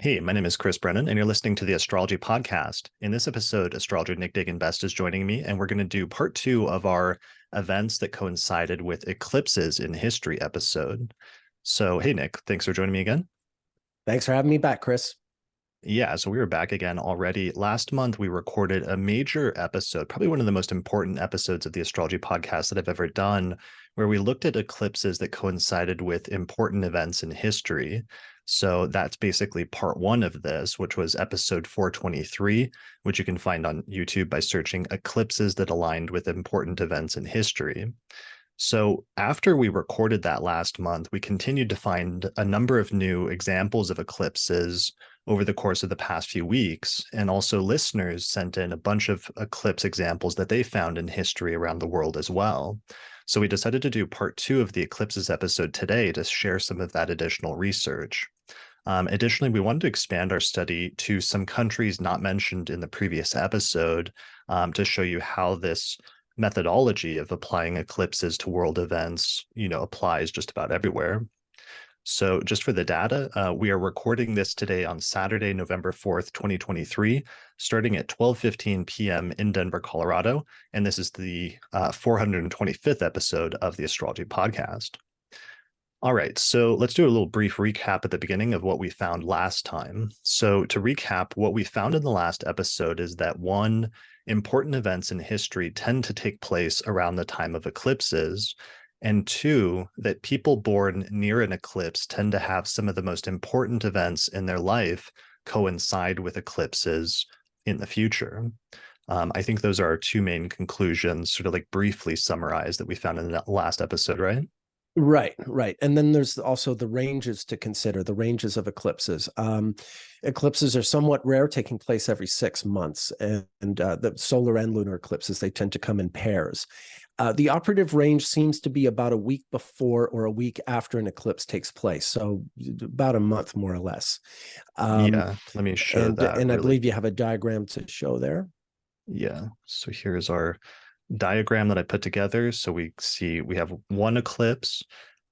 Hey, my name is Chris Brennan, and you're listening to the Astrology Podcast. In this episode, astrologer Nick Dagan Best is joining me, and we're going to do part two of our events that coincided with eclipses in history episode. So, hey, Nick, thanks for joining me again. Thanks for having me back, Chris. Yeah, so we were back again already. Last month, we recorded a major episode, probably one of the most important episodes of the Astrology Podcast that I've ever done, where we looked at eclipses that coincided with important events in history. So that's basically part one of this, which was episode 423, which you can find on YouTube by searching eclipses that aligned with important events in history. So after we recorded that last month, we continued to find a number of new examples of eclipses over the course of the past few weeks. And also listeners sent in a bunch of eclipse examples that they found in history around the world as well. So we decided to do part two of the eclipses episode today to share some of that additional research. Additionally, we wanted to expand our study to some countries not mentioned in the previous episode to show you how this methodology of applying eclipses to world events, applies just about everywhere. So just for the data, we are recording this today on Saturday, November 4th, 2023, starting at 12:15 p.m. in Denver, Colorado. And this is the 425th episode of the Astrology Podcast. All right, so let's do a little brief recap at the beginning of what we found last time. So to recap, what we found in the last episode is that one, important events in history tend to take place around the time of eclipses, and two, that people born near an eclipse tend to have some of the most important events in their life coincide with eclipses in the future. I think those are our two main conclusions, sort of like briefly summarized, that we found in the last episode, right? Right. And then there's also the ranges to consider, the ranges of eclipses. Eclipses are somewhat rare, taking place every 6 months. And the solar and lunar eclipses, they tend to come in pairs. The operative range seems to be about a week before or a week after an eclipse takes place. So about a month, more or less. Yeah, let me show that And I really. believe you have a diagram to show there. Yeah, so here's our diagram that I put together. So we see we have one eclipse,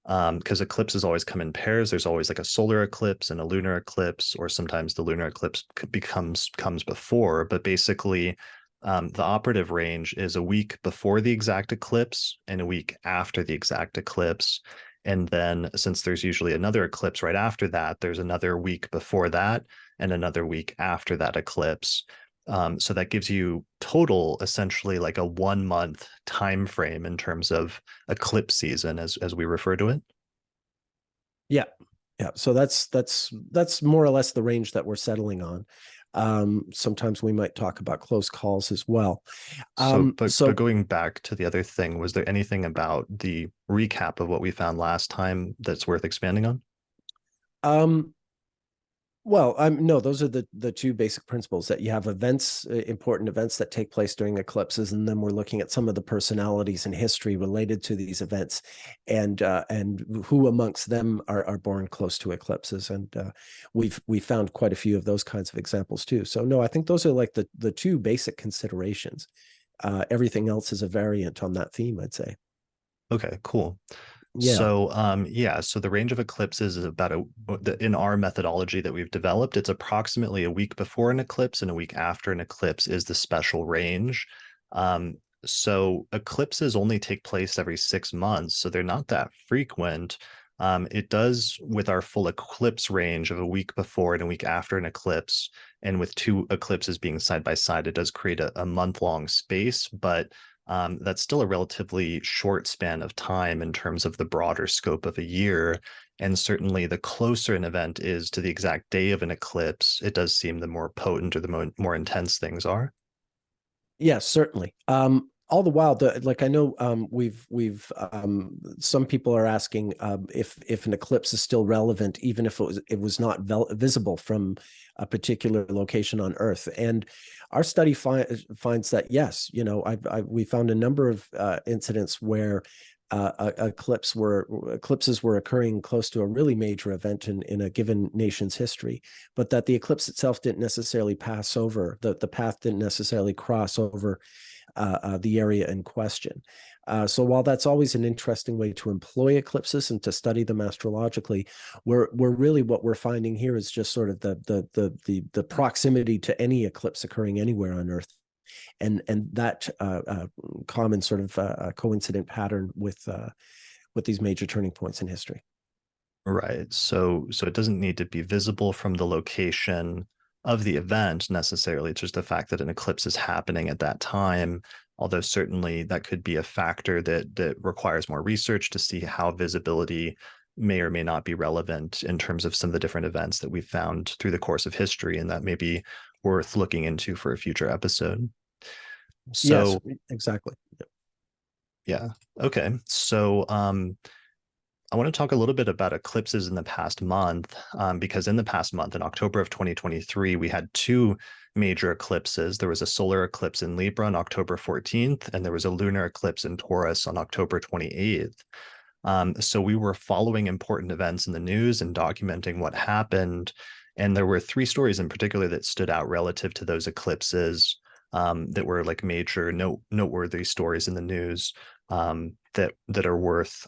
because eclipses always come in pairs. There's always like a solar eclipse and a lunar eclipse, or sometimes the lunar eclipse comes before. But basically, the operative range is a week before the exact eclipse and a week after the exact eclipse. And then since there's usually another eclipse right after that, there's another week before that and another week after that eclipse. So that gives you total essentially like a 1 month time frame in terms of eclipse season, as we refer to it. Yeah. So that's more or less the range that we're settling on. Sometimes we might talk about close calls as well. But going back to the other thing, was there anything about the recap of what we found last time that's worth expanding on? um, Well, no, those are the two basic principles, that you have events, important events that take place during eclipses, and then we're looking at some of the personalities in history related to these events, and who amongst them are born close to eclipses, and we found quite a few of those kinds of examples too. So no, I think those are like the two basic considerations. Everything else is a variant on that theme, I'd say. Okay, cool. Yeah. So the range of eclipses is about in our methodology that we've developed, it's approximately a week before an eclipse and a week after an eclipse is the special range. So eclipses only take place every 6 months, so they're not that frequent. It does, with our full eclipse range of a week before and a week after an eclipse, and with two eclipses being side by side, it does create a month-long space, but that's still a relatively short span of time in terms of the broader scope of a year. And certainly the closer an event is to the exact day of an eclipse, it does seem the more potent or the more intense things are. Yes, certainly. All the while, like I know, we've some people are asking if an eclipse is still relevant, even if it was not visible from a particular location on Earth. And our study finds that yes, we found a number of incidents where eclipses were occurring close to a really major event in a given nation's history, but that the eclipse itself didn't necessarily pass over, the path didn't necessarily cross over the area in question. So while that's always an interesting way to employ eclipses and to study them astrologically, we're really, what we're finding here is just sort of the proximity to any eclipse occurring anywhere on Earth, and that common sort of coincident pattern with these major turning points in history. Right. So it doesn't need to be visible from the location of the event necessarily. It's just the fact that an eclipse is happening at that time. Although certainly that could be a factor that requires more research to see how visibility may or may not be relevant in terms of some of the different events that we've found through the course of history, and that may be worth looking into for a future episode. Yes, So exactly. yeah. Okay. So I want to talk a little bit about eclipses in the past month, because in the past month, in October of 2023, we had two major eclipses. There was a solar eclipse in Libra on October 14th, and there was a lunar eclipse in Taurus on October 28th. So we were following important events in the news and documenting what happened. And there were three stories in particular that stood out relative to those eclipses, that were like major noteworthy stories in the news, that are worth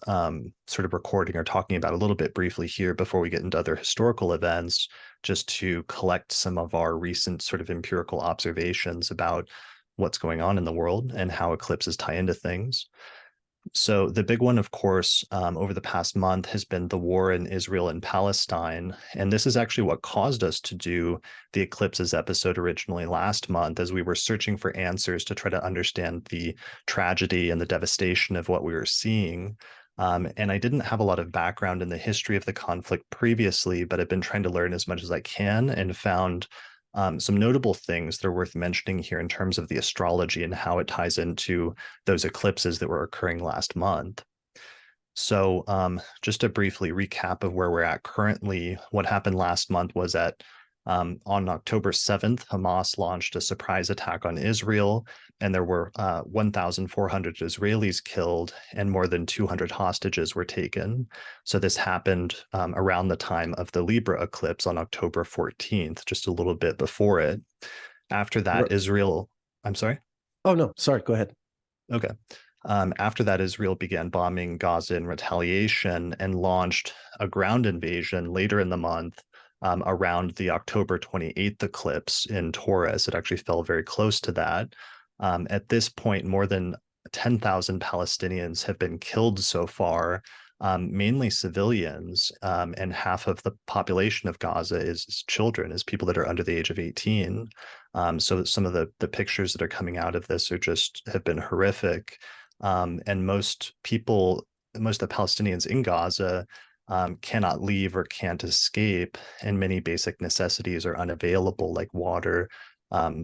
sort of recording or talking about a little bit briefly here before we get into other historical events, just to collect some of our recent sort of empirical observations about what's going on in the world and how eclipses tie into things. So the big one, of course, over the past month has been the war in Israel and Palestine. And this is actually what caused us to do the eclipses episode originally last month, as we were searching for answers to try to understand the tragedy and the devastation of what we were seeing. And I didn't have a lot of background in the history of the conflict previously, but I've been trying to learn as much as I can, and found some notable things that are worth mentioning here in terms of the astrology and how it ties into those eclipses that were occurring last month. So just to briefly recap of where we're at currently, what happened last month was that on October 7th, Hamas launched a surprise attack on Israel, and there were 1,400 Israelis killed and more than 200 hostages were taken. So this happened around the time of the Libra eclipse on October 14th, just a little bit before it. After that, I'm sorry? Oh, no, sorry, go ahead. Okay. After that, Israel began bombing Gaza in retaliation and launched a ground invasion later in the month, around the October 28th eclipse in Taurus. It actually fell very close to that. At this point, more than 10,000 Palestinians have been killed so far, mainly civilians, and half of the population of Gaza is children, is people that are under the age of 18. So some of the pictures that are coming out of this have been horrific. And most of the Palestinians in Gaza cannot leave or can't escape, and many basic necessities are unavailable, like water,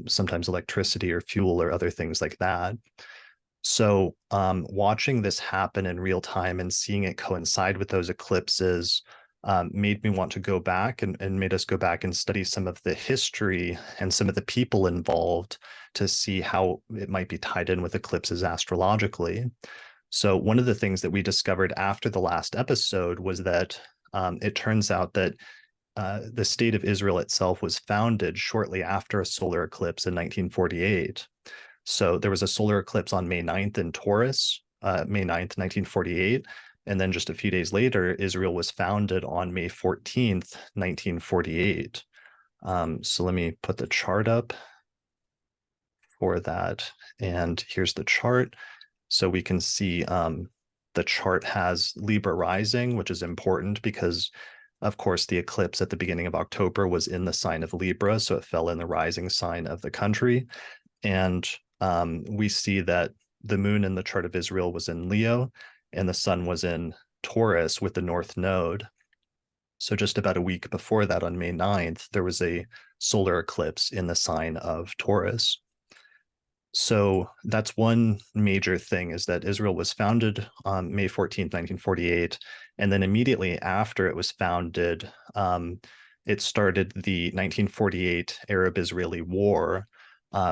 sometimes electricity or fuel or other things like that. So watching this happen in real time and seeing it coincide with those eclipses made me want to go back, and made us go back and study some of the history and some of the people involved to see how it might be tied in with eclipses astrologically. So one of the things that we discovered after the last episode was that it turns out that the state of Israel itself was founded shortly after a solar eclipse in 1948. So there was a solar eclipse on May 9th in Taurus, May 9th, 1948. And then just a few days later, Israel was founded on May 14th, 1948. So let me put the chart up for that. And here's the chart. So we can see the chart has Libra rising, which is important because, of course, the eclipse at the beginning of October was in the sign of Libra. So it fell in the rising sign of the country. And we see that the moon in the chart of Israel was in Leo, and the sun was in Taurus with the north node. So just about a week before that, on May 9th, there was a solar eclipse in the sign of Taurus. So that's one major thing, is that Israel was founded on May 14th, 1948. And then immediately after it was founded, it started the 1948 Arab-Israeli War,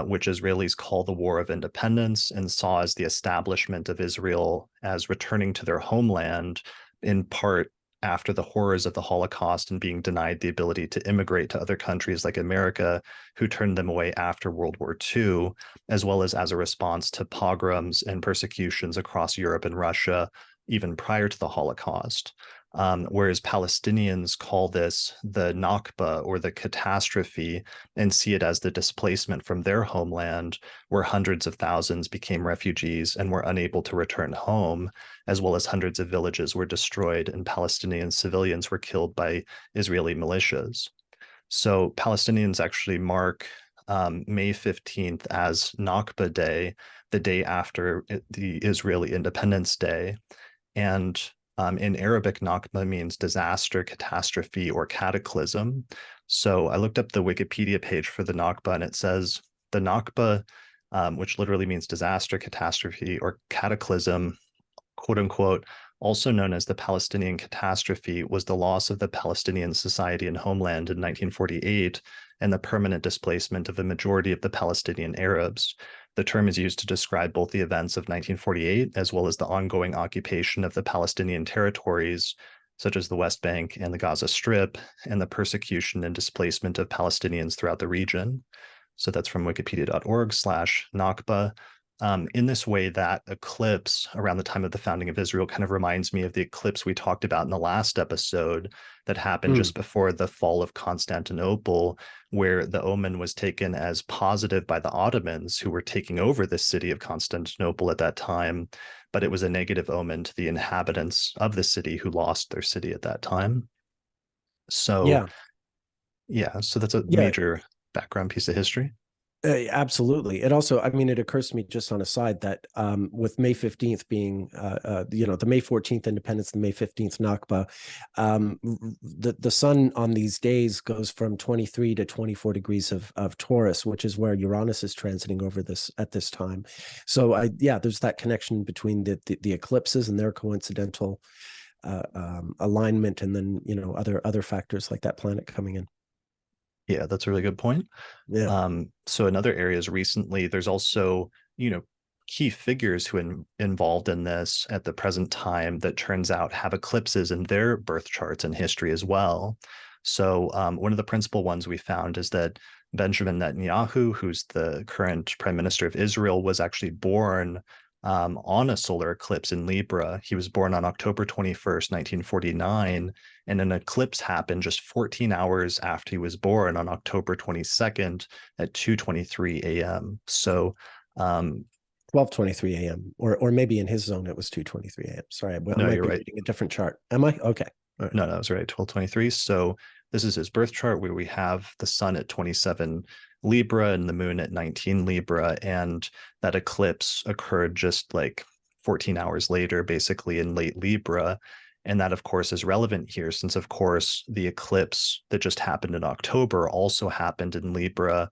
which Israelis call the War of Independence, and saw as the establishment of Israel as returning to their homeland, in part after the horrors of the Holocaust and being denied the ability to immigrate to other countries like America, who turned them away after World War II, as well as a response to pogroms and persecutions across Europe and Russia, even prior to the Holocaust. Whereas Palestinians call this the Nakba, or the catastrophe, and see it as the displacement from their homeland, where hundreds of thousands became refugees and were unable to return home, as well as hundreds of villages were destroyed and Palestinian civilians were killed by Israeli militias. So Palestinians actually mark May 15th as Nakba Day, the day after the Israeli Independence Day. And in Arabic, Nakba means disaster, catastrophe, or cataclysm. So I looked up the Wikipedia page for the Nakba, and it says the Nakba, which literally means disaster, catastrophe, or cataclysm, quote unquote, also known as the Palestinian catastrophe, was the loss of the Palestinian society and homeland in 1948 and the permanent displacement of a majority of the Palestinian Arabs. The term is used to describe both the events of 1948 as well as the ongoing occupation of the Palestinian territories, such as the West Bank and the Gaza Strip, and the persecution and displacement of Palestinians throughout the region. So that's from wikipedia.org/Nakba. In this way, that eclipse around the time of the founding of Israel kind of reminds me of the eclipse we talked about in the last episode that happened just before the fall of Constantinople, where the omen was taken as positive by the Ottomans, who were taking over the city of Constantinople at that time, but it was a negative omen to the inhabitants of the city who lost their city at that time. So, so that's a Yeah. major background piece of history. Absolutely. It also, I mean, it occurs to me just on a side that with May 15th being, the May 14th independence, the May 15th Nakba, the sun on these days goes from 23 to 24 degrees of Taurus, which is where Uranus is transiting over this at this time. So there's that connection between the eclipses and their coincidental alignment, and then, other factors like that planet coming in. Yeah, that's a really good point. Yeah. So in other areas recently, there's also, key figures who involved in this at the present time that turns out have eclipses in their birth charts and history as well. So one of the principal ones we found is that Benjamin Netanyahu, who's the current prime minister of Israel, was actually born on a solar eclipse in Libra. He was born on October 21st, 1949, and an eclipse happened just 14 hours after he was born on October 22nd at 2:23 a.m. So 12:23 a.m. or maybe in his zone it was 2:23 a.m. Sorry, I no, might you're be right. reading a different chart. Am I? Okay. All right. No, that was right. 12:23. So this is his birth chart where we have the sun at 27 Libra and the moon at 19 Libra. And that eclipse occurred just like 14 hours later, basically in late Libra. And that, of course, is relevant here since, of course, the eclipse that just happened in October also happened in Libra,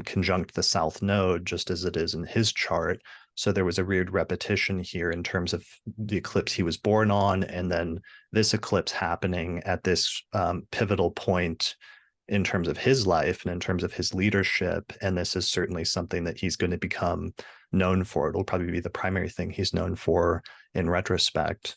conjunct the South Node, just as it is in his chart. So there was a weird repetition here in terms of the eclipse he was born on, and then this eclipse happening at this pivotal point in terms of his life and in terms of his leadership. And this is certainly something that he's going to become known for. It'll probably be the primary thing he's known for in retrospect.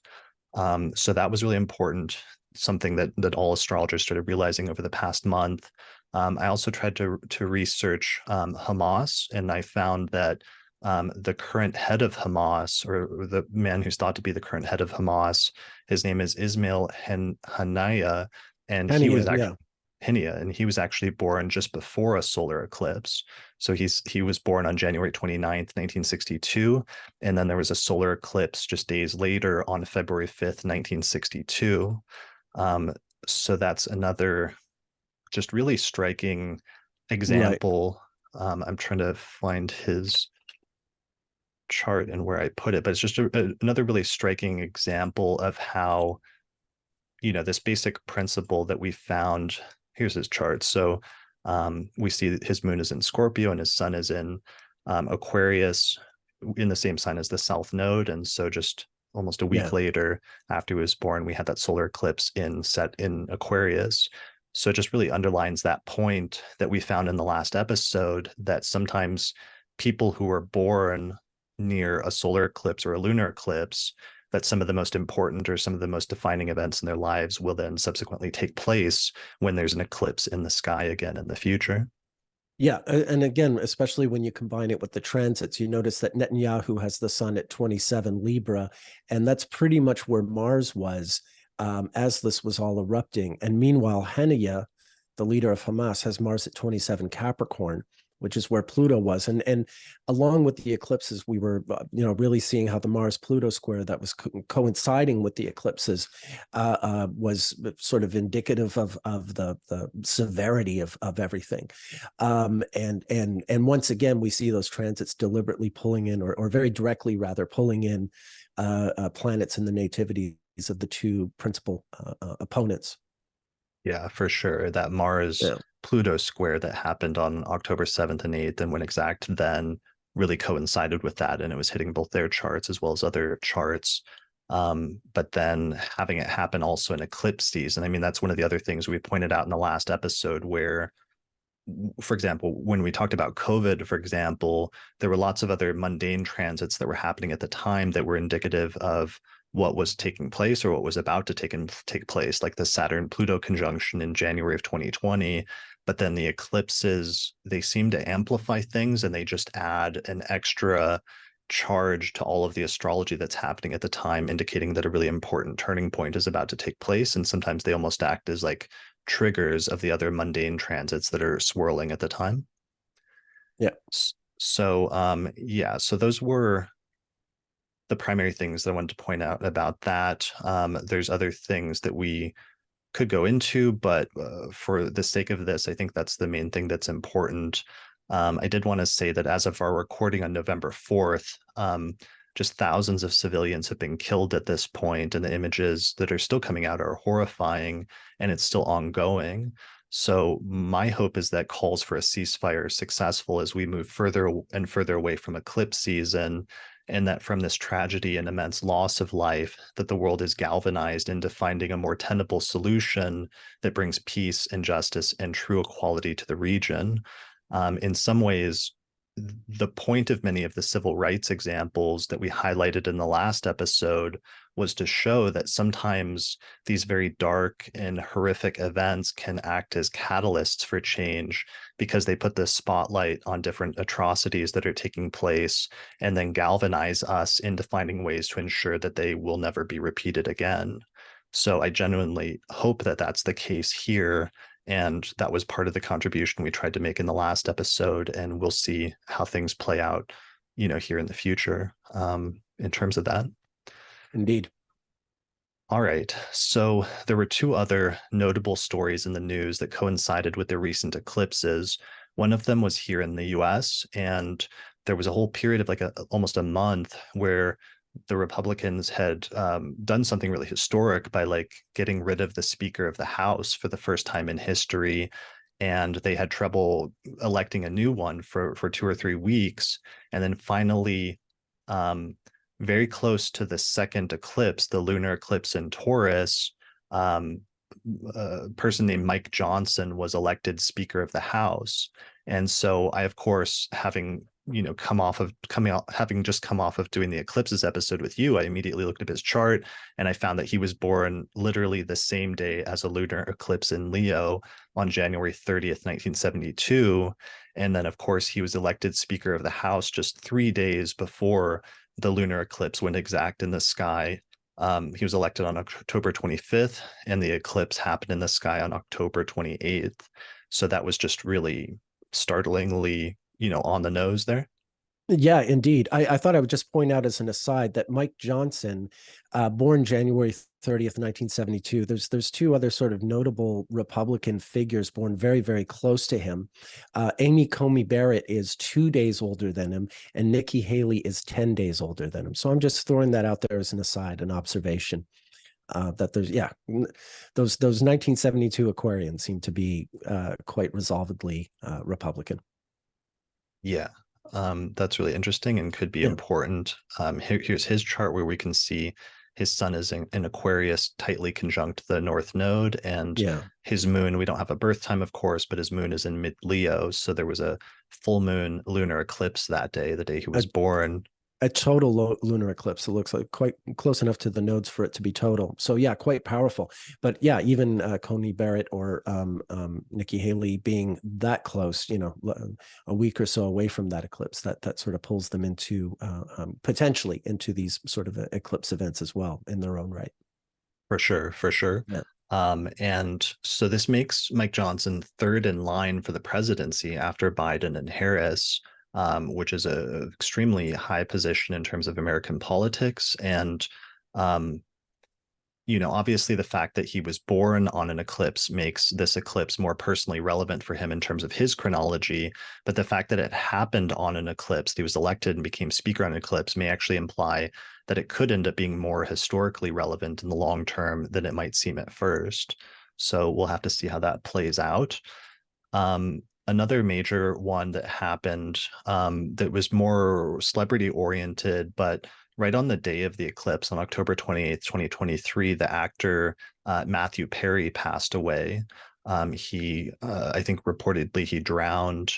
So that was really important, something that all astrologers started realizing over the past month. I also tried to research Hamas, and I found that the current head of Hamas, or the man who's thought to be the current head of Hamas, his name is Ismail Haniyeh, and he was actually Haniyeh, and he was actually born just before a solar eclipse. So he was born on January 29th, 1962, and then there was a solar eclipse just days later on February 5th, 1962. So that's another just really striking example. Right. I'm trying to find his chart and where I put it, but it's just another really striking example of how, this basic principle that we found. Here's his chart. So we see his moon is in Scorpio and his sun is in Aquarius, in the same sign as the South Node. And so just almost a week later after he was born, we had that solar eclipse set in Aquarius. So it just really underlines that point that we found in the last episode, that sometimes people who are born near a solar eclipse or a lunar eclipse, that some of the most important or some of the most defining events in their lives will then subsequently take place when there's an eclipse in the sky again in the future. Yeah, and again, especially when you combine it with the transits, you notice that Netanyahu has the sun at 27 Libra, and that's pretty much where Mars was as this was all erupting. And meanwhile, Haniyeh, the leader of Hamas, has Mars at 27 Capricorn, which is where Pluto was. And along with the eclipses, we were really seeing how the Mars Pluto square that was coinciding with the eclipses was sort of indicative of the severity of everything. And once again, we see those transits deliberately pulling in, or very directly rather pulling in planets in the nativities of the two principal opponents. Yeah, for sure. That Mars Yeah. Pluto square that happened on October 7th and 8th and when exact then really coincided with that. And it was hitting both their charts as well as other charts. But then having it happen also in eclipse season. I mean, that's one of the other things we pointed out in the last episode where, for example, when we talked about COVID, for example, there were lots of other mundane transits that were happening at the time that were indicative of what was taking place or what was about to take place, like the Saturn-Pluto conjunction in January of 2020. But then the eclipses, they seem to amplify things and they just add an extra charge to all of the astrology that's happening at the time, indicating that a really important turning point is about to take place. And sometimes they almost act as like triggers of the other mundane transits that are swirling at the time. Yeah. So those were the primary things that I wanted to point out about that. There's other things that we could go into, but for the sake of this, I think that's the main thing that's important. I did want to say that as of our recording on November 4th, just thousands of civilians have been killed at this point, and the images that are still coming out are horrifying, and it's still ongoing. So my hope is that calls for a ceasefire are successful as we move further and further away from eclipse season, and that from this tragedy and immense loss of life, that the world is galvanized into finding a more tenable solution that brings peace and justice and true equality to the region. In some ways, the point of many of the civil rights examples that we highlighted in the last episode was to show that sometimes these very dark and horrific events can act as catalysts for change because they put the spotlight on different atrocities that are taking place and then galvanize us into finding ways to ensure that they will never be repeated again. So I genuinely hope that that's the case here. And that was part of the contribution we tried to make in the last episode. And we'll see how things play out, here in the future in terms of that. Indeed. All right. So there were two other notable stories in the news that coincided with the recent eclipses. One of them was here in the US, and there was a whole period of like almost a month where the Republicans had done something really historic by like getting rid of the Speaker of the House for the first time in history. And they had trouble electing a new one for 2 or 3 weeks. And then finally, very close to the second eclipse, the lunar eclipse in Taurus, a person named Mike Johnson was elected Speaker of the House. And so I, of course, having just come off of doing the eclipses episode with you, I immediately looked up his chart and I found that he was born literally the same day as a lunar eclipse in Leo on January 30th, 1972. And then, of course, he was elected Speaker of the House just 3 days before the lunar eclipse went exact in the sky. He was elected on October 25th, and the eclipse happened in the sky on October 28th. So that was just really startlingly, on the nose there. Yeah, indeed. I thought I would just point out as an aside that Mike Johnson, born January 30th, 1972, there's two other sort of notable Republican figures born very, very close to him. Amy Coney Barrett is 2 days older than him, and Nikki Haley is 10 days older than him. So I'm just throwing that out there as an aside, an observation. That those 1972 Aquarians seem to be quite resolvedly Republican. Yeah, that's really interesting and could be important. Here's his chart where we can see his sun is in Aquarius, tightly conjunct the North Node, and his moon, we don't have a birth time, of course, but his moon is in mid-Leo. So there was a full moon lunar eclipse that day, the day he was born. A total lunar eclipse. It looks like quite close enough to the nodes for it to be total. So yeah, quite powerful. But yeah, even Coney Barrett or Nikki Haley being that close, a week or so away from that eclipse, that sort of pulls them into potentially into these sort of eclipse events as well in their own right. For sure, for sure. Yeah. And so this makes Mike Johnson third in line for the presidency after Biden and Harris, which is a extremely high position in terms of American politics. And um, obviously the fact that he was born on an eclipse makes this eclipse more personally relevant for him in terms of his chronology. But the fact that it happened on an eclipse, he was elected and became speaker on an eclipse, may actually imply that it could end up being more historically relevant in the long term than it might seem at first. So we'll have to see how that plays out. Another major one that happened that was more celebrity oriented, but right on the day of the eclipse on October 28th, 2023, the actor Matthew Perry passed away. I think reportedly he drowned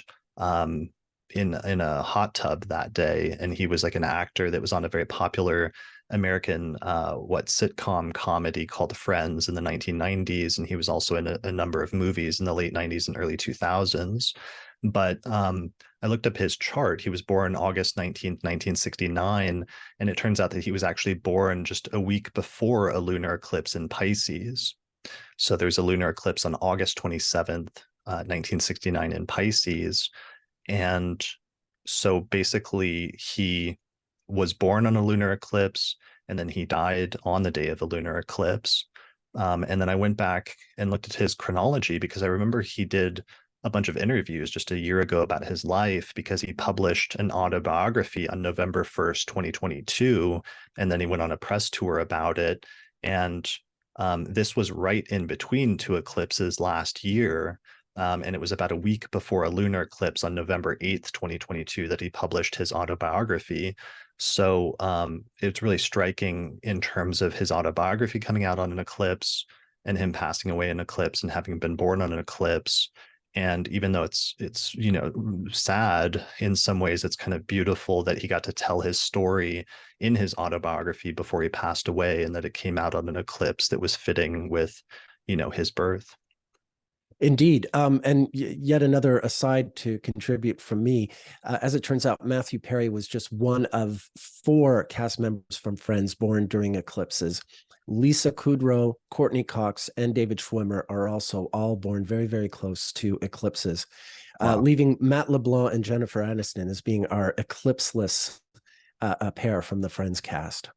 in a hot tub that day, and he was like an actor that was on a very popular American sitcom comedy called Friends in the 1990s, and he was also in a number of movies in the late 90s and early 2000s. But I looked up his chart. He was born August 19th, 1969, and it turns out that he was actually born just a week before a lunar eclipse in Pisces. So there's a lunar eclipse on August 27th, 1969 in Pisces. And so basically he was born on a lunar eclipse, and then he died on the day of the lunar eclipse. And then I went back and looked at his chronology because I remember he did a bunch of interviews just a year ago about his life, because he published an autobiography on November 1st, 2022, and then he went on a press tour about it. And this was right in between two eclipses last year. And it was about a week before a lunar eclipse on November 8th, 2022, that he published his autobiography. So it's really striking in terms of his autobiography coming out on an eclipse and him passing away in an eclipse and having been born on an eclipse. And even though it's sad in some ways, it's kind of beautiful that he got to tell his story in his autobiography before he passed away, and that it came out on an eclipse that was fitting with his birth. Indeed. And yet another aside to contribute from me. As it turns out, Matthew Perry was just one of 4 cast members from Friends born during eclipses. Lisa Kudrow, Courtney Cox, and David Schwimmer are also all born very, very close to eclipses, Wow. leaving Matt LeBlanc and Jennifer Aniston as being our eclipseless pair from the Friends cast.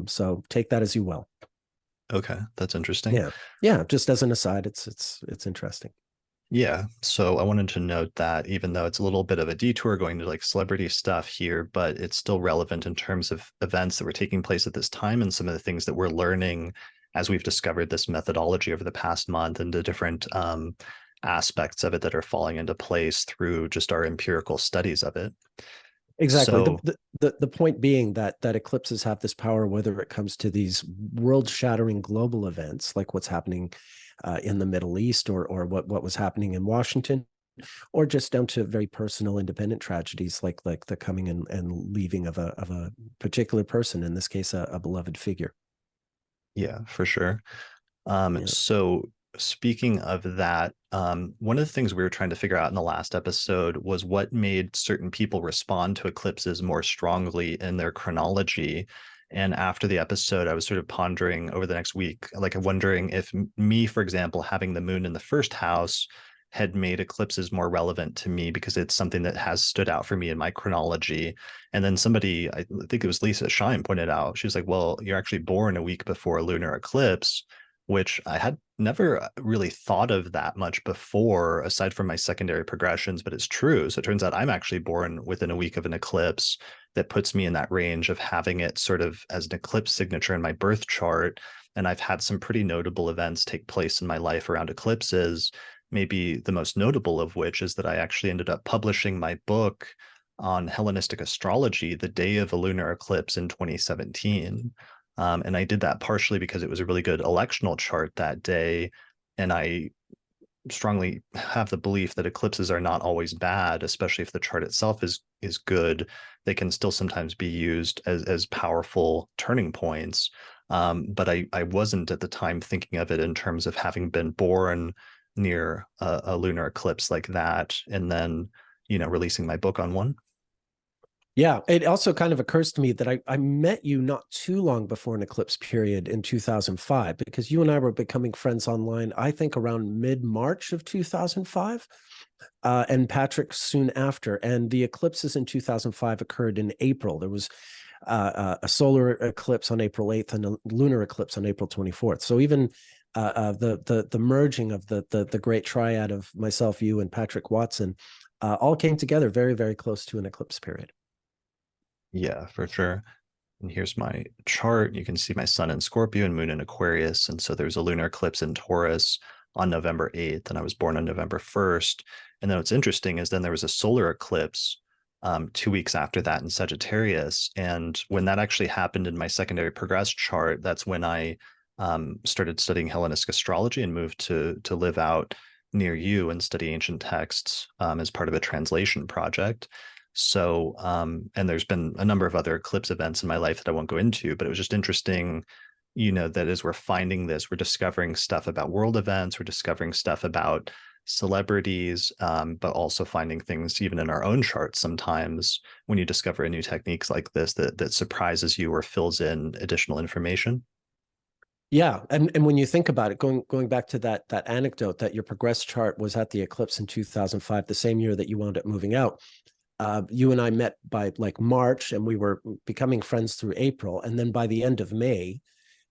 So take that as you will. Okay, that's interesting. Yeah. Just as an aside, it's interesting. Yeah. So I wanted to note that even though it's a little bit of a detour going to like celebrity stuff here, but it's still relevant in terms of events that were taking place at this time and some of the things that we're learning as we've discovered this methodology over the past month, and the different aspects of it that are falling into place through just our empirical studies of it. Exactly. So, The point being that eclipses have this power, whether it comes to these world-shattering global events like what's happening in the Middle East, or what was happening in Washington, or just down to very personal, independent tragedies like the coming and leaving of a particular person, in this case, a beloved figure. yeah, for sure. Yeah. So speaking of that, one of the things we were trying to figure out in the last episode was what made certain people respond to eclipses more strongly in their chronology. And after the episode, I was sort of pondering over the next week, like wondering if me, for example, having the moon in the first house had made eclipses more relevant to me because it's something that has stood out for me in my chronology. And then somebody, I think it was Lisa Shine, pointed out, she was like, well, you're actually born a week before a lunar eclipse, which I had never really thought of that much before, aside from my secondary progressions, but it's true. So it turns out I'm actually born within a week of an eclipse that puts me in that range of having it sort of as an eclipse signature in my birth chart. And I've had some pretty notable events take place in my life around eclipses, maybe the most notable of which is that I actually ended up publishing my book on Hellenistic astrology the day of a lunar eclipse in 2017. And I did that partially because it was a really good electional chart that day. And I strongly have the belief that eclipses are not always bad, especially if the chart itself is good. They can still sometimes be used as powerful turning points. But I wasn't at the time thinking of it in terms of having been born near a lunar eclipse like that, and then releasing my book on one. Yeah, it also kind of occurs to me that I met you not too long before an eclipse period in 2005, because you and I were becoming friends online, I think around mid-March of 2005, and Patrick soon after. And the eclipses in 2005 occurred in April. There was a solar eclipse on April 8th and a lunar eclipse on April 24th. So even the merging of the great triad of myself, you, and Patrick Watson all came together very, very close to an eclipse period. Yeah, for sure. And here's my chart. You can see my sun in Scorpio and moon in Aquarius. And so there's a lunar eclipse in Taurus on November 8th, and I was born on November 1st. And then what's interesting is then there was a solar eclipse 2 weeks after that in Sagittarius. And when that actually happened in my secondary progress chart, that's when I started studying Hellenistic astrology and moved to live out near you and study ancient texts as part of a translation project. So, and there's been a number of other eclipse events in my life that I won't go into, but it was just interesting, that as we're finding this, we're discovering stuff about world events, we're discovering stuff about celebrities, but also finding things even in our own charts sometimes when you discover a new techniques like this that surprises you or fills in additional information. Yeah, and when you think about it, going back to that anecdote that your progress chart was at the eclipse in 2005, the same year that you wound up moving out. You and I met by like March, and we were becoming friends through April. And then by the end of May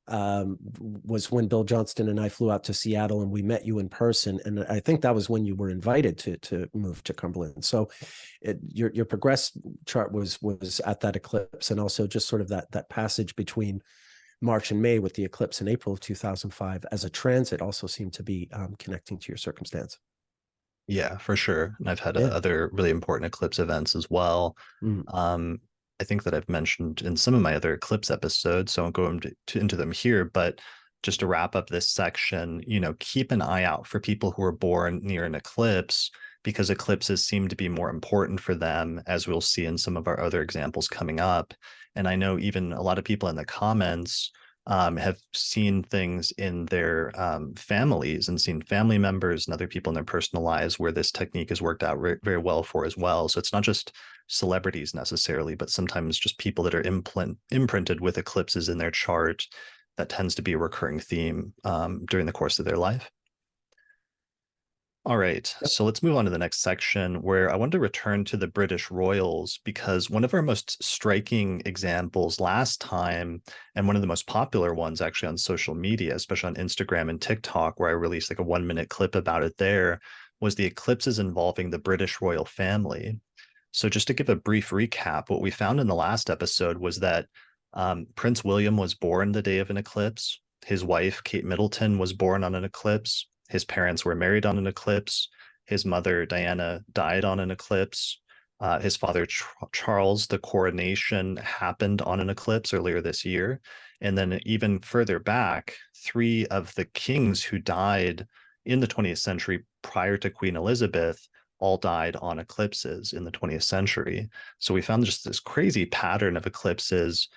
was when Bill Johnston and I flew out to Seattle, and we met you in person. And I think that was when you were invited to move to Cumberland. So your progress chart was at that eclipse, and also just sort of that passage between March and May with the eclipse in April of 2005 as a transit also seemed to be connecting to your circumstance. Yeah, for sure. And I've had Yeah. other really important eclipse events as well. Mm. I think that I've mentioned in some of my other eclipse episodes, so I won't go into them here, but just to wrap up this section, keep an eye out for people who are born near an eclipse, because eclipses seem to be more important for them, as we'll see in some of our other examples coming up. And I know even a lot of people in the comments have seen things in their families and seen family members and other people in their personal lives where this technique has worked out very well for as well. So it's not just celebrities necessarily, but sometimes just people that are imprinted with eclipses in their chart. That tends to be a recurring theme during the course of their life. All right, so let's move on to the next section, where I want to return to the British royals, because one of our most striking examples last time, and one of the most popular ones actually on social media, especially on Instagram and TikTok, where I released like a 1-minute clip about it there, was the eclipses involving the British royal family. So just to give a brief recap, what we found in the last episode was that Prince William was born the day of an eclipse. His wife, Kate Middleton, was born on an eclipse. His parents were married on an eclipse. His mother, Diana, died on an eclipse. His father, Charles, the coronation happened on an eclipse earlier this year. And then even further back, 3 of the kings who died in the 20th century prior to Queen Elizabeth all died on eclipses in the 20th century. So we found just this crazy pattern of eclipses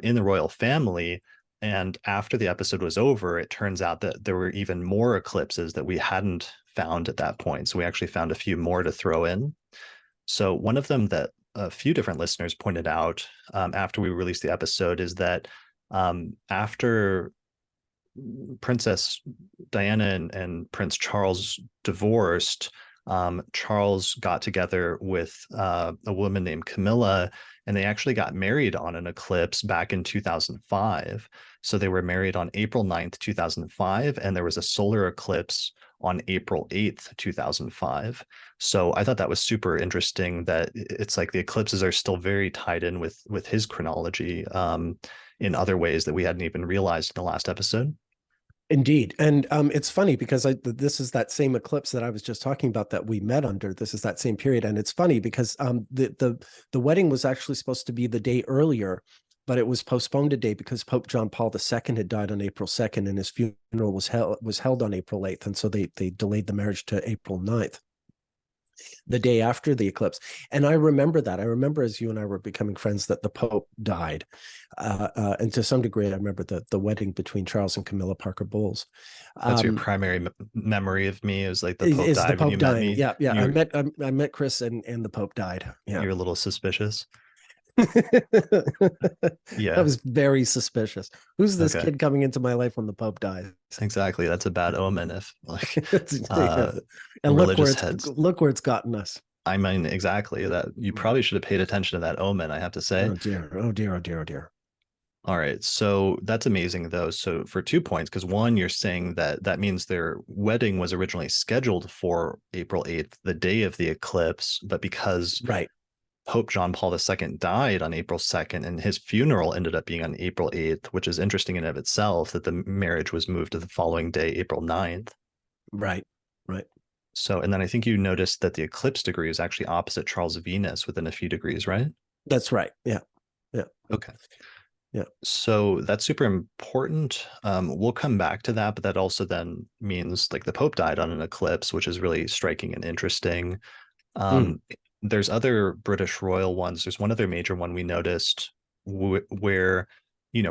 in the royal family. And after the episode was over, it turns out that there were even more eclipses that we hadn't found at that point. So we actually found a few more to throw in. So one of them that a few different listeners pointed out after we released the episode is that after Princess Diana and Prince Charles divorced, Charles got together with a woman named Camilla, and they actually got married on an eclipse back in 2005. So they were married on April 9th, 2005, and there was a solar eclipse on April 8th, 2005. So I thought that was super interesting that it's like the eclipses are still very tied in with his chronology in other ways that we hadn't even realized in the last episode. Indeed. And it's funny because this is that same eclipse that I was just talking about that we met under. This is that same period. And it's funny because the wedding was actually supposed to be the day earlier but it was postponed a day because Pope John Paul II had died on April 2nd, and his funeral was held on April 8th, and so they delayed the marriage to April 9th, the day after the eclipse. And I remember that. I remember as you and I were becoming friends that the Pope died. And to some degree, I remember the wedding between Charles and Camilla Parker Bowles. That's your primary memory of me, is like the Pope Is the died when you Pope met dying? me. Yeah, yeah. You're I met Chris, and the Pope died. Yeah. you're a little suspicious. That Yeah. was very suspicious. Who's this Okay. kid coming into my life when the Pope dies? Exactly. That's a bad omen if like Yeah. And religious heads. look where it's gotten us. I mean, exactly that. You probably should have paid attention to that omen, I have to say. Oh dear. Oh dear. Oh dear. Oh dear. All right. So that's amazing, though. So for 2 points, because one, you're saying that that means their wedding was originally scheduled for April 8th, the day of the eclipse. But because Right. Pope John Paul II died on April 2nd, and his funeral ended up being on April 8th, which is interesting in and of itself, that the marriage was moved to the following day, April 9th. Right. Right. So, and then I think you noticed that the eclipse degree is actually opposite Charles Venus within a few degrees, right? That's right. Yeah. Yeah. Okay. Yeah. So that's super important. We'll come back to that, but that also then means like the Pope died on an eclipse, which is really striking and interesting. Mm. Um, there's other British royal ones. There's one other major one we noticed where,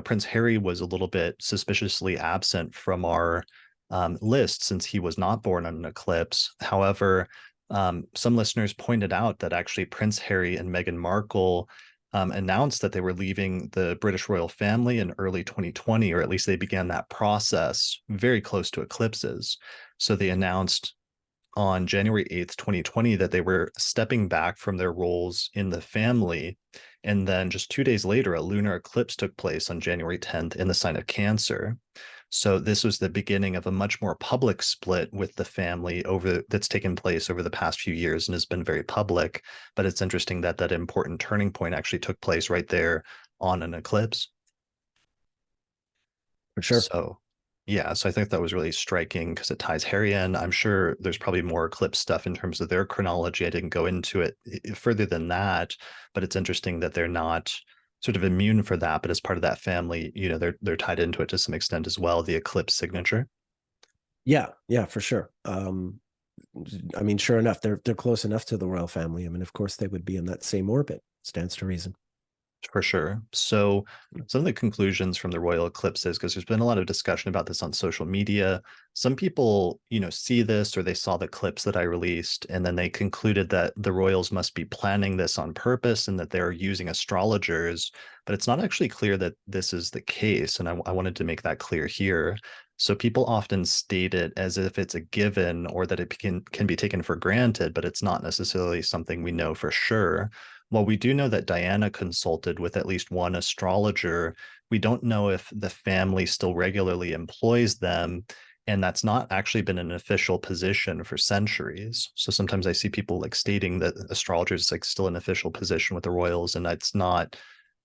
Prince Harry was a little bit suspiciously absent from our list since he was not born on an eclipse. However, some listeners pointed out that actually Prince Harry and Meghan Markle announced that they were leaving the British royal family in early 2020, or at least they began that process very close to eclipses. So they announced on January 8th, 2020, that they were stepping back from their roles in the family. And then just 2 days later, a lunar eclipse took place on January 10th in the sign of Cancer. So this was the beginning of a much more public split with the family that's taken place over the past few years and has been very public. But it's interesting that that important turning point actually took place right there on an eclipse. For sure. So yeah, so I think that was really striking because it ties Harry in. I'm sure there's probably more Eclipse stuff in terms of their chronology. I didn't go into it further than that, but it's interesting that they're not sort of immune for that, but as part of that family, they're tied into it to some extent as well, the Eclipse signature. Yeah. Yeah. For sure. I mean, sure enough, they're close enough to the royal family. I mean, of course, they would be in that same orbit. Stands to reason. For sure. So some of the conclusions from the royal eclipses, because there's been a lot of discussion about this on social media. Some people, see this or they saw the clips that I released, and then they concluded that the royals must be planning this on purpose and that they're using astrologers. But it's not actually clear that this is the case. And I wanted to make that clear here. So people often state it as if it's a given or that it can be taken for granted, but it's not necessarily something we know for sure. While we do know that Diana consulted with at least one astrologer, we don't know if the family still regularly employs them. And that's not actually been an official position for centuries. So sometimes I see people like stating that astrologers is like still an official position with the royals, and that's not,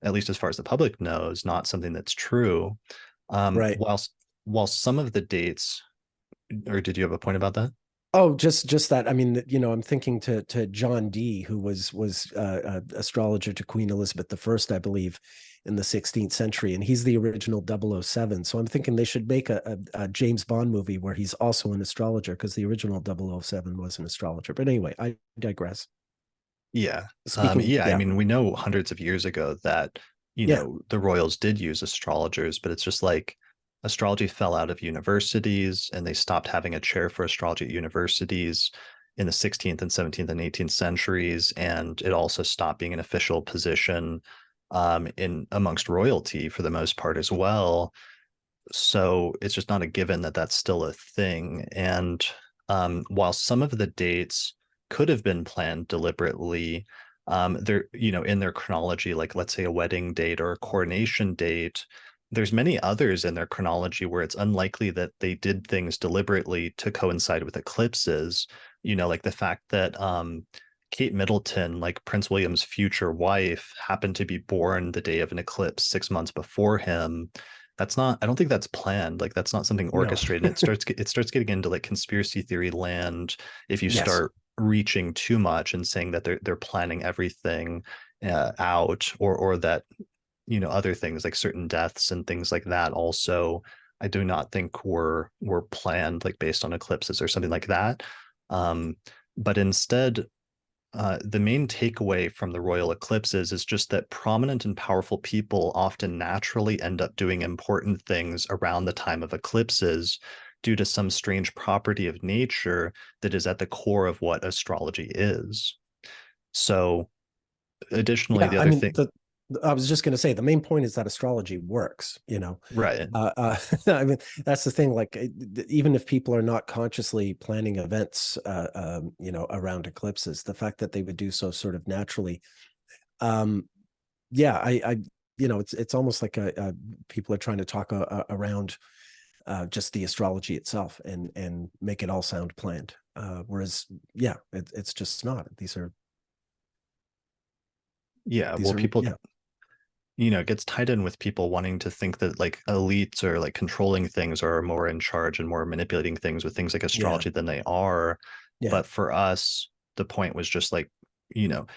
at least as far as the public knows, not something that's true. Right. While some of the dates, or did you have a point about that? Oh, just that. I mean, I'm thinking to John Dee, who was astrologer to Queen Elizabeth I, I believe, in the 16th century, and he's the original 007. So I'm thinking they should make a James Bond movie where he's also an astrologer, because the original 007 was an astrologer. But anyway, I digress. Yeah. Speaking, Yeah. I yeah, mean, we know hundreds of years ago that, yeah, the royals did use astrologers, but it's just like astrology fell out of universities and they stopped having a chair for astrology at universities in the 16th and 17th and 18th centuries. And it also stopped being an official position in amongst royalty for the most part as well. So it's just not a given that that's still a thing. And while some of the dates could have been planned deliberately, they're, in their chronology, like let's say a wedding date or a coronation date, there's many others in their chronology where it's unlikely that they did things deliberately to coincide with eclipses, like the fact that Kate Middleton, like Prince William's future wife, happened to be born the day of an eclipse 6 months before him. That's not, I don't think that's planned. Like that's not something no, orchestrated. And it starts getting into like conspiracy theory land if you yes, start reaching too much and saying that they're planning everything out, or that other things like certain deaths and things like that also, I do not think were planned like based on eclipses or something like that. Um, but instead, the main takeaway from the royal eclipses is just that prominent and powerful people often naturally end up doing important things around the time of eclipses due to some strange property of nature that is at the core of what astrology is. So, additionally, Yeah, the I other mean, thing, I was just going to say the main point is that astrology works. right? I mean, that's the thing. Like, even if people are not consciously planning events, around eclipses, the fact that they would do so sort of naturally, um, yeah, it's almost like people are trying to talk around just the astrology itself and make it all sound planned. Whereas, yeah, it's just not. Yeah, These well, are, people, yeah, it gets tied in with people wanting to think that like elites are like controlling things or are more in charge and more manipulating things with things like yeah, astrology than they are. yeah. But for us, the point was just like, you know,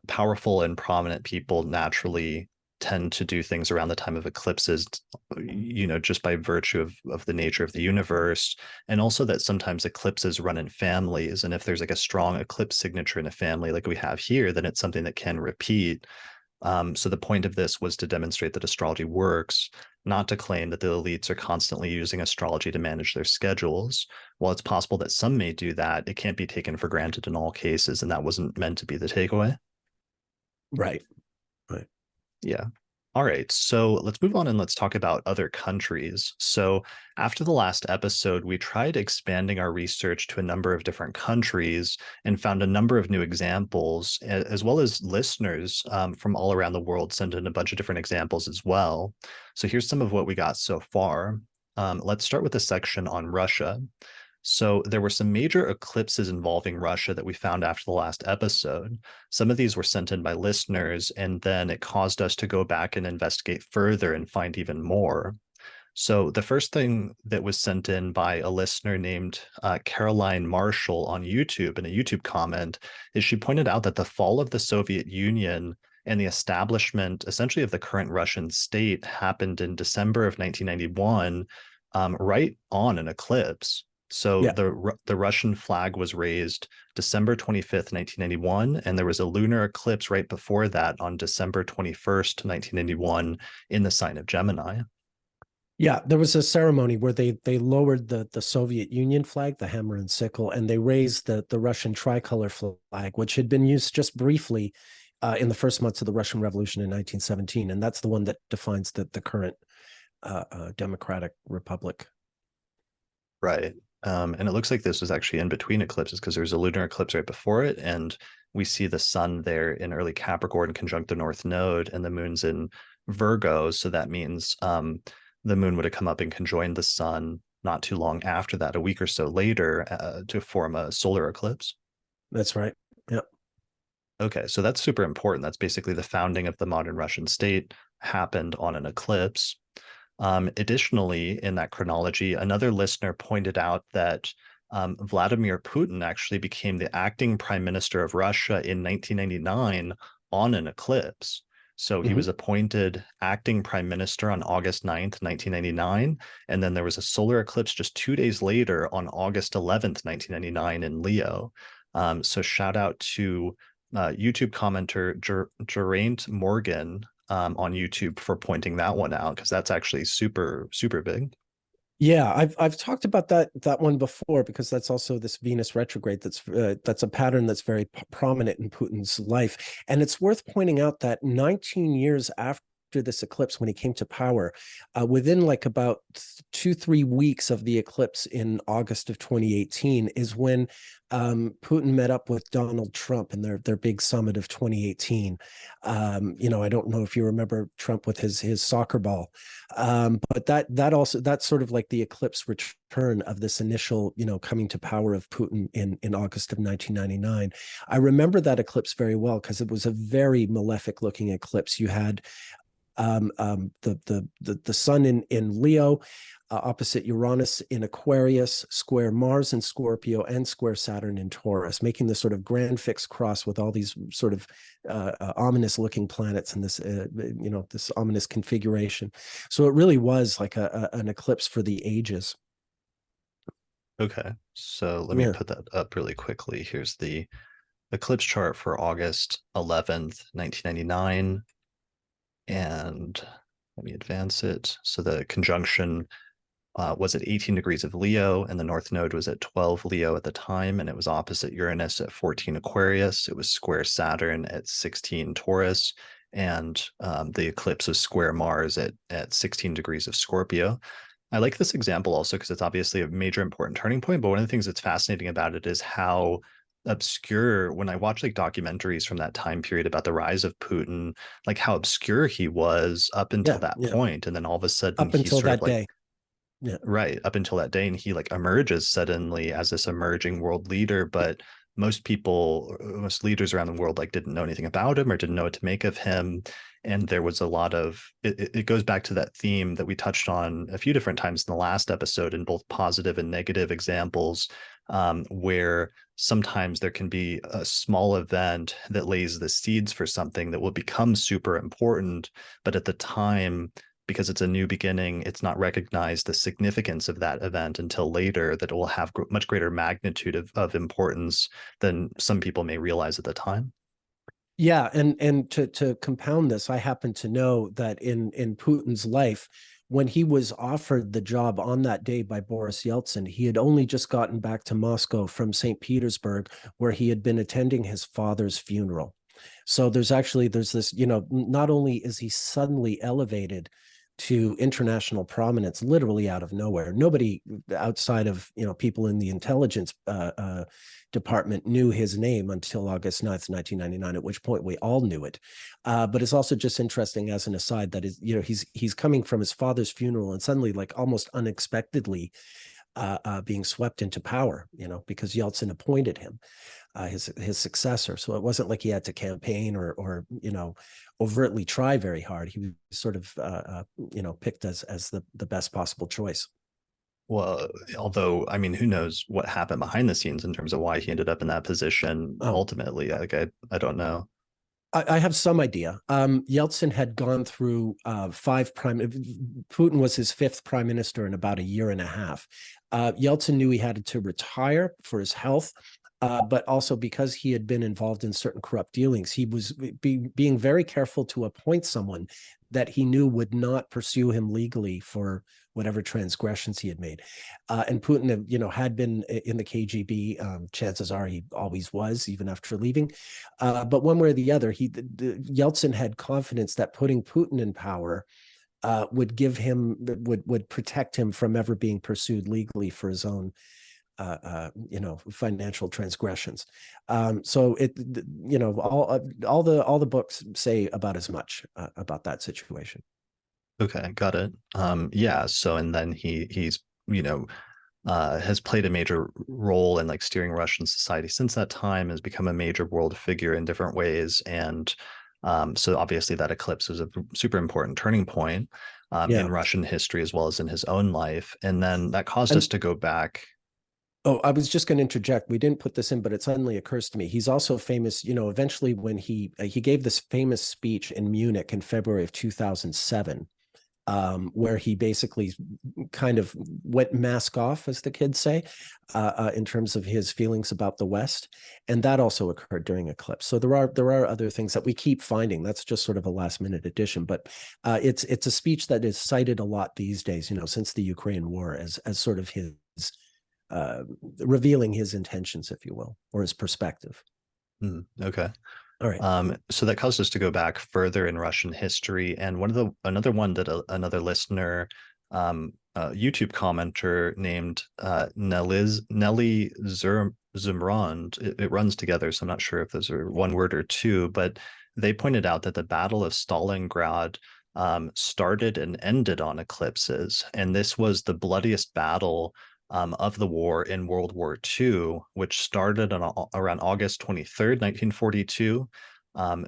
powerful and prominent people naturally tend to do things around the time of eclipses, just by virtue of the nature of the universe. And also that sometimes eclipses run in families. And if there's like a strong eclipse signature in a family like we have here, then it's something that can repeat. So the point of this was to demonstrate that astrology works, not to claim that the elites are constantly using astrology to manage their schedules. While it's possible that some may do that, it can't be taken for granted in all cases, and that wasn't meant to be the takeaway. Right. Right. Yeah. All right. So let's move on and let's talk about other countries. So, after the last episode, we tried expanding our research to a number of different countries and found a number of new examples, as well as listeners from all around the world sent in a bunch of different examples as well. So, here's some of what we got so far. Let's start with a section on Russia. So there were some major eclipses involving Russia that we found after the last episode. Some of these were sent in by listeners, and then it caused us to go back and investigate further and find even more. So the first thing that was sent in by a listener named Caroline Marshall on YouTube in a YouTube comment is she pointed out that the fall of the Soviet Union and the establishment essentially of the current Russian state happened in December of 1991, right on an eclipse. So Yeah. the Russian flag was raised December 25th, 1991, and there was a lunar eclipse right before that on December 21st, 1991, in the sign of Gemini. Yeah, there was a ceremony where they lowered the Soviet Union flag, the hammer and sickle, and they raised the Russian tricolor flag, which had been used just briefly in the first months of the Russian Revolution in 1917, and that's the one that defines the current democratic republic. Right. And it looks like this was actually in between eclipses because there's a lunar eclipse right before it, and we see the sun there in early Capricorn conjunct the North Node, and the moon's in Virgo. So that means the moon would have come up and conjoined the sun not too long after that, a week or so later, to form a solar eclipse. That's right. Yeah. Okay, so that's super important. That's basically the founding of the modern Russian state happened on an eclipse. Additionally, in that chronology, another listener pointed out that Vladimir Putin actually became the acting prime minister of Russia in 1999 on an eclipse. So he Mm-hmm. was appointed acting prime minister on August 9th, 1999. And then there was a solar eclipse just 2 days later on August 11th, 1999 in Leo. So shout out to YouTube commenter Geraint Morgan on YouTube for pointing that one out because that's actually super, super big. Yeah, I've talked about that one before because that's also this Venus retrograde that's a pattern that's very prominent in Putin's life, and it's worth pointing out that 19 years after this eclipse, when he came to power, within like about 2-3 weeks of the eclipse in August of 2018, is when Putin met up with Donald Trump in their big summit of 2018. I don't know if you remember Trump with his soccer ball. But that's sort of like the eclipse return of this initial, coming to power of Putin in August of 1999. I remember that eclipse very well because it was a very malefic looking eclipse. You had The sun in Leo, opposite Uranus in Aquarius, square Mars in Scorpio, and square Saturn in Taurus, making this sort of grand fixed cross with all these sort of ominous looking planets in this, this ominous configuration. So it really was like an eclipse for the ages. Okay, so let me Yeah. put that up really quickly. Here's the eclipse chart for August 11th, 1999. And let me advance it. So the conjunction was at 18 degrees of Leo, and the North Node was at 12 Leo at the time, and it was opposite Uranus at 14 Aquarius. It was square Saturn at 16 Taurus, and the eclipse was square Mars at 16 degrees of Scorpio. I like this example also because it's obviously a major important turning point, but one of the things that's fascinating about it is how obscure, when I watch like documentaries from that time period about the rise of Putin, like how obscure he was up until Yeah. that Yeah. point, and then all of a sudden Up he's until sort of that like, day. Yeah. right, up until that day, and he like emerges suddenly as this emerging world leader. But most people, most leaders around the world, like didn't know anything about him or didn't know what to make of him. And there was a lot of it goes back to that theme that we touched on a few different times in the last episode, in both positive and negative examples, where sometimes there can be a small event that lays the seeds for something that will become super important, but at the time, because it's a new beginning, it's not recognized the significance of that event until later, that it will have much greater magnitude of importance than some people may realize at the time. Yeah, and to compound this, I happen to know that in Putin's life, when he was offered the job on that day by Boris Yeltsin, he had only just gotten back to Moscow from St. Petersburg, where he had been attending his father's funeral. So there's this, not only is he suddenly elevated to international prominence, literally out of nowhere. Nobody outside of people in the intelligence department knew his name until August 9th, 1999, at which point we all knew it. But it's also just interesting as an aside that is, he's coming from his father's funeral and suddenly, like almost unexpectedly, being swept into power, because Yeltsin appointed him his successor. So it wasn't like he had to campaign or overtly try very hard. He was sort of picked as the best possible choice. Well, although, I mean, who knows what happened behind the scenes in terms of why he ended up in that position Oh, ultimately. Like, I don't know. I have some idea. Yeltsin had gone through five prime. Putin was his fifth prime minister in about a year and a half. Yeltsin knew he had to retire for his health, but also because he had been involved in certain corrupt dealings, he was being very careful to appoint someone that he knew would not pursue him legally for whatever transgressions he had made. And Putin, had been in the KGB. Chances are he always was, even after leaving. But one way or the other, Yeltsin had confidence that putting Putin in power would protect him from ever being pursued legally for his own financial transgressions. So all the books say about as much about that situation. Okay, got it. Yeah. So, and then he's has played a major role in like steering Russian society since that time, has become a major world figure in different ways. And so obviously that eclipse was a super important turning point in Yeah. Russian history as well as in his own life. And then that caused us And to go back. oh, I was just going to interject. We didn't put this in, but it suddenly occurs to me. He's also famous, eventually when he gave this famous speech in Munich in February of 2007, where he basically kind of went mask off, as the kids say, in terms of his feelings about the West, and that also occurred during Eclipse. So there are other things that we keep finding. That's just sort of a last minute addition, but it's a speech that is cited a lot these days. Since the Ukraine war, as sort of his revealing his intentions, if you will, or his perspective. Okay. All right. So that caused us to go back further in Russian history, and another one that another listener, YouTube commenter named Nelly Zumrand, it runs together, so I'm not sure if those are one word or two, but they pointed out that the Battle of Stalingrad started and ended on eclipses, and this was the bloodiest battle of the war in World War II, which started on around August 23rd, 1942.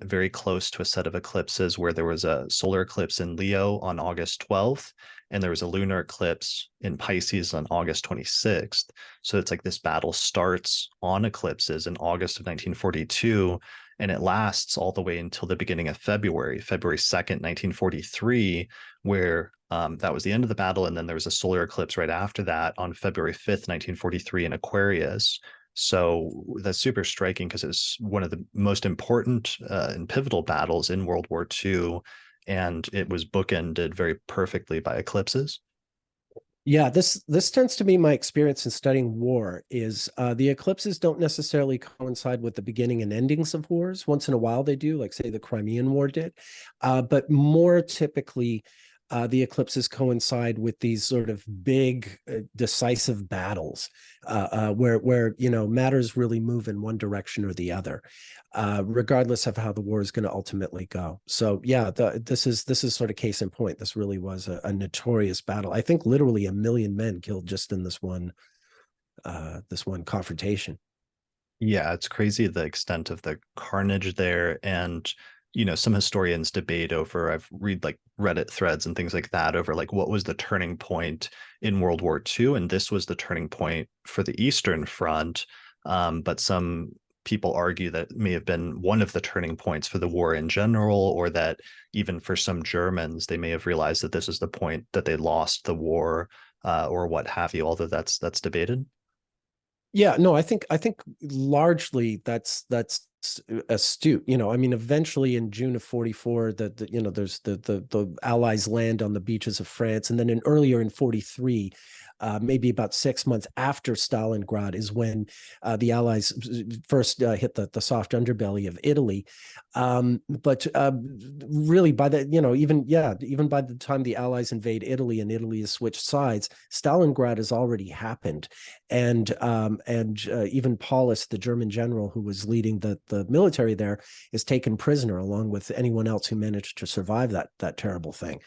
very close to a set of eclipses where there was a solar eclipse in Leo on August 12th, and there was a lunar eclipse in Pisces on August 26th. So it's like this battle starts on eclipses in August of 1942, and it lasts all the way until the beginning of February 2nd, 1943, where that was the end of the battle. And then there was a solar eclipse right after that on February 5th, 1943 in Aquarius. So that's super striking because it's one of the most important and pivotal battles in World War II, and it was bookended very perfectly by eclipses. Yeah, this tends to be my experience in studying war is the eclipses don't necessarily coincide with the beginning and endings of wars. Once in a while they do, like say the Crimean War did, but more typically the eclipses coincide with these sort of big decisive battles where matters really move in one direction or the other, regardless of how the war is going to ultimately go. So yeah, this is sort of case in point. This really was a notorious battle. I think literally 1 million men killed just in this one confrontation. Yeah, it's crazy the extent of the carnage there. And, some historians debate over, I've read like Reddit threads and things like that over like what was the turning point in World War II. And this was the turning point for the Eastern Front. But some people argue that it may have been one of the turning points for the war in general, or that even for some Germans, they may have realized that this is the point that they lost the war, or what have you, although that's debated. Yeah, no, I think largely that's astute. I mean, eventually in June of 44, there's the Allies land on the beaches of France, and then earlier in 43, maybe about 6 months after Stalingrad is when the Allies first hit the soft underbelly of Italy. But really, by the even by the time the Allies invade Italy and Italy has switched sides, Stalingrad has already happened, and even Paulus, the German general who was leading the military there, is taken prisoner along with anyone else who managed to survive that terrible thing.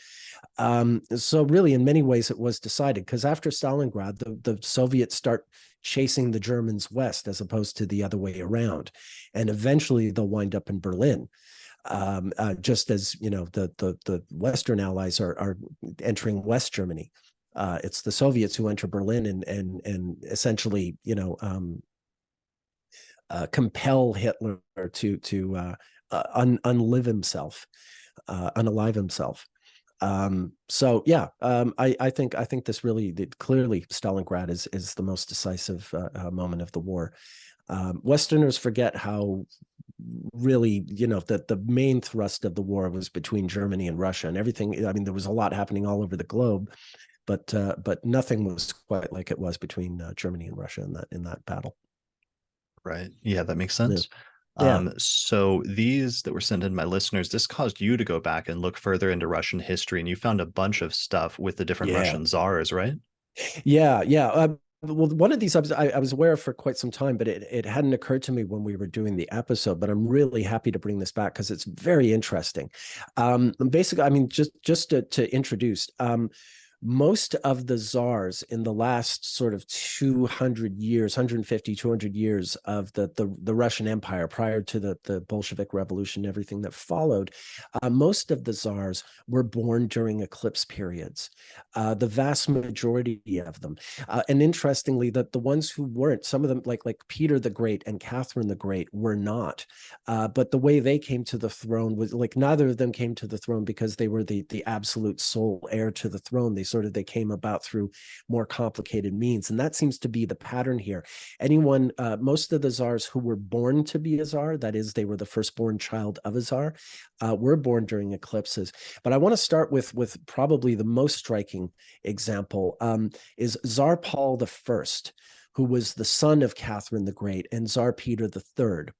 So really, in many ways, it was decided because after Stalingrad, the Soviets start chasing the Germans west as opposed to the other way around, and eventually they'll wind up in Berlin. Just as the Western Allies are entering West Germany. It's the Soviets who enter Berlin and essentially compel Hitler to unlive himself, unalive himself. So yeah, I think this really clearly Stalingrad is the most decisive moment of the war. Westerners forget how really that the main thrust of the war was between Germany and Russia and everything. I mean, there was a lot happening all over the globe, but nothing was quite like it was between Germany and Russia in that battle. Right. Yeah, that makes Yeah. sense. Yeah. So these that were sent in by listeners, this caused you to go back and look further into Russian history, and you found a bunch of stuff with the different Yeah. Russian czars, right? Yeah. Yeah. Well, one of these I was aware of for quite some time, but it hadn't occurred to me when we were doing the episode. But I'm really happy to bring this back because it's very interesting. Basically, I mean, just to introduce, most of the czars in the last sort of 200 years, 150, 200 years of the Russian Empire prior to the Bolshevik Revolution, everything that followed, most of the czars were born during eclipse periods. The vast majority of them. And interestingly, that the ones who weren't, some of them like Peter the Great and Catherine the Great were not. But the way they came to the throne was like neither of them came to the throne because they were the absolute sole heir to the throne. They came about through more complicated means, and that seems to be the pattern here. Most of the czars who were born to be a czar, that is, they were the firstborn child of a czar, were born during eclipses. But I want to start with probably the most striking example is Tsar Paul I, who was the son of Catherine the Great and Tsar Peter III.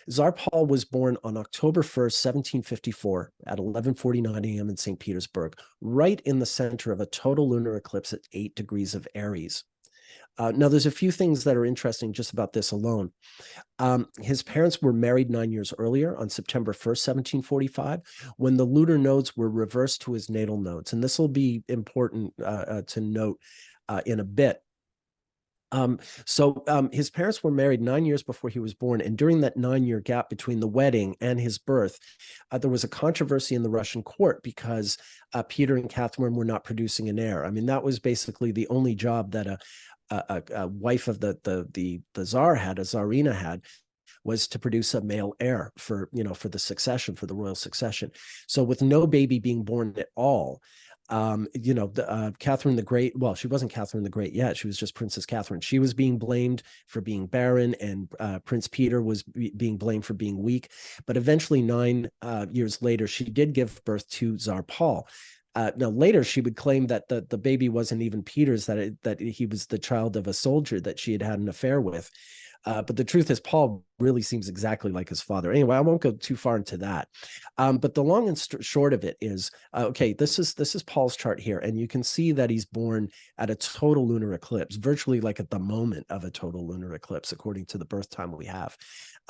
Tsar Paul was born on October 1st, 1754 at 11:49 a.m. in St. Petersburg, right in the center of a total lunar eclipse at 8 degrees of Aries. Now, there's a few things that are interesting just about this alone. His parents were married 9 years earlier on September 1st, 1745, when the lunar nodes were reversed to his natal nodes. And this will be important to note in a bit. His parents were married 9 years before he was born. And during that 9 year gap between the wedding and his birth, there was a controversy in the Russian court because Peter and Catherine were not producing an heir. I mean, that was basically the only job that a wife of the czar had, a czarina had, was to produce a male heir for the succession, for the royal succession. So with no baby being born at all, Catherine the Great, well, she wasn't Catherine the Great yet. She was just Princess Catherine. She was being blamed for being barren, and Prince Peter was being blamed for being weak. But eventually, 9 years later, she did give birth to Tsar Paul. Now, later, she would claim that the baby wasn't even Peter's, that he was the child of a soldier that she had had an affair with. But the truth is, Paul really seems exactly like his father. Anyway, I won't go too far into that. But the long and short of it is, okay, this is Paul's chart here, and you can see that he's born at a total lunar eclipse, virtually like at the moment of a total lunar eclipse, according to the birth time we have.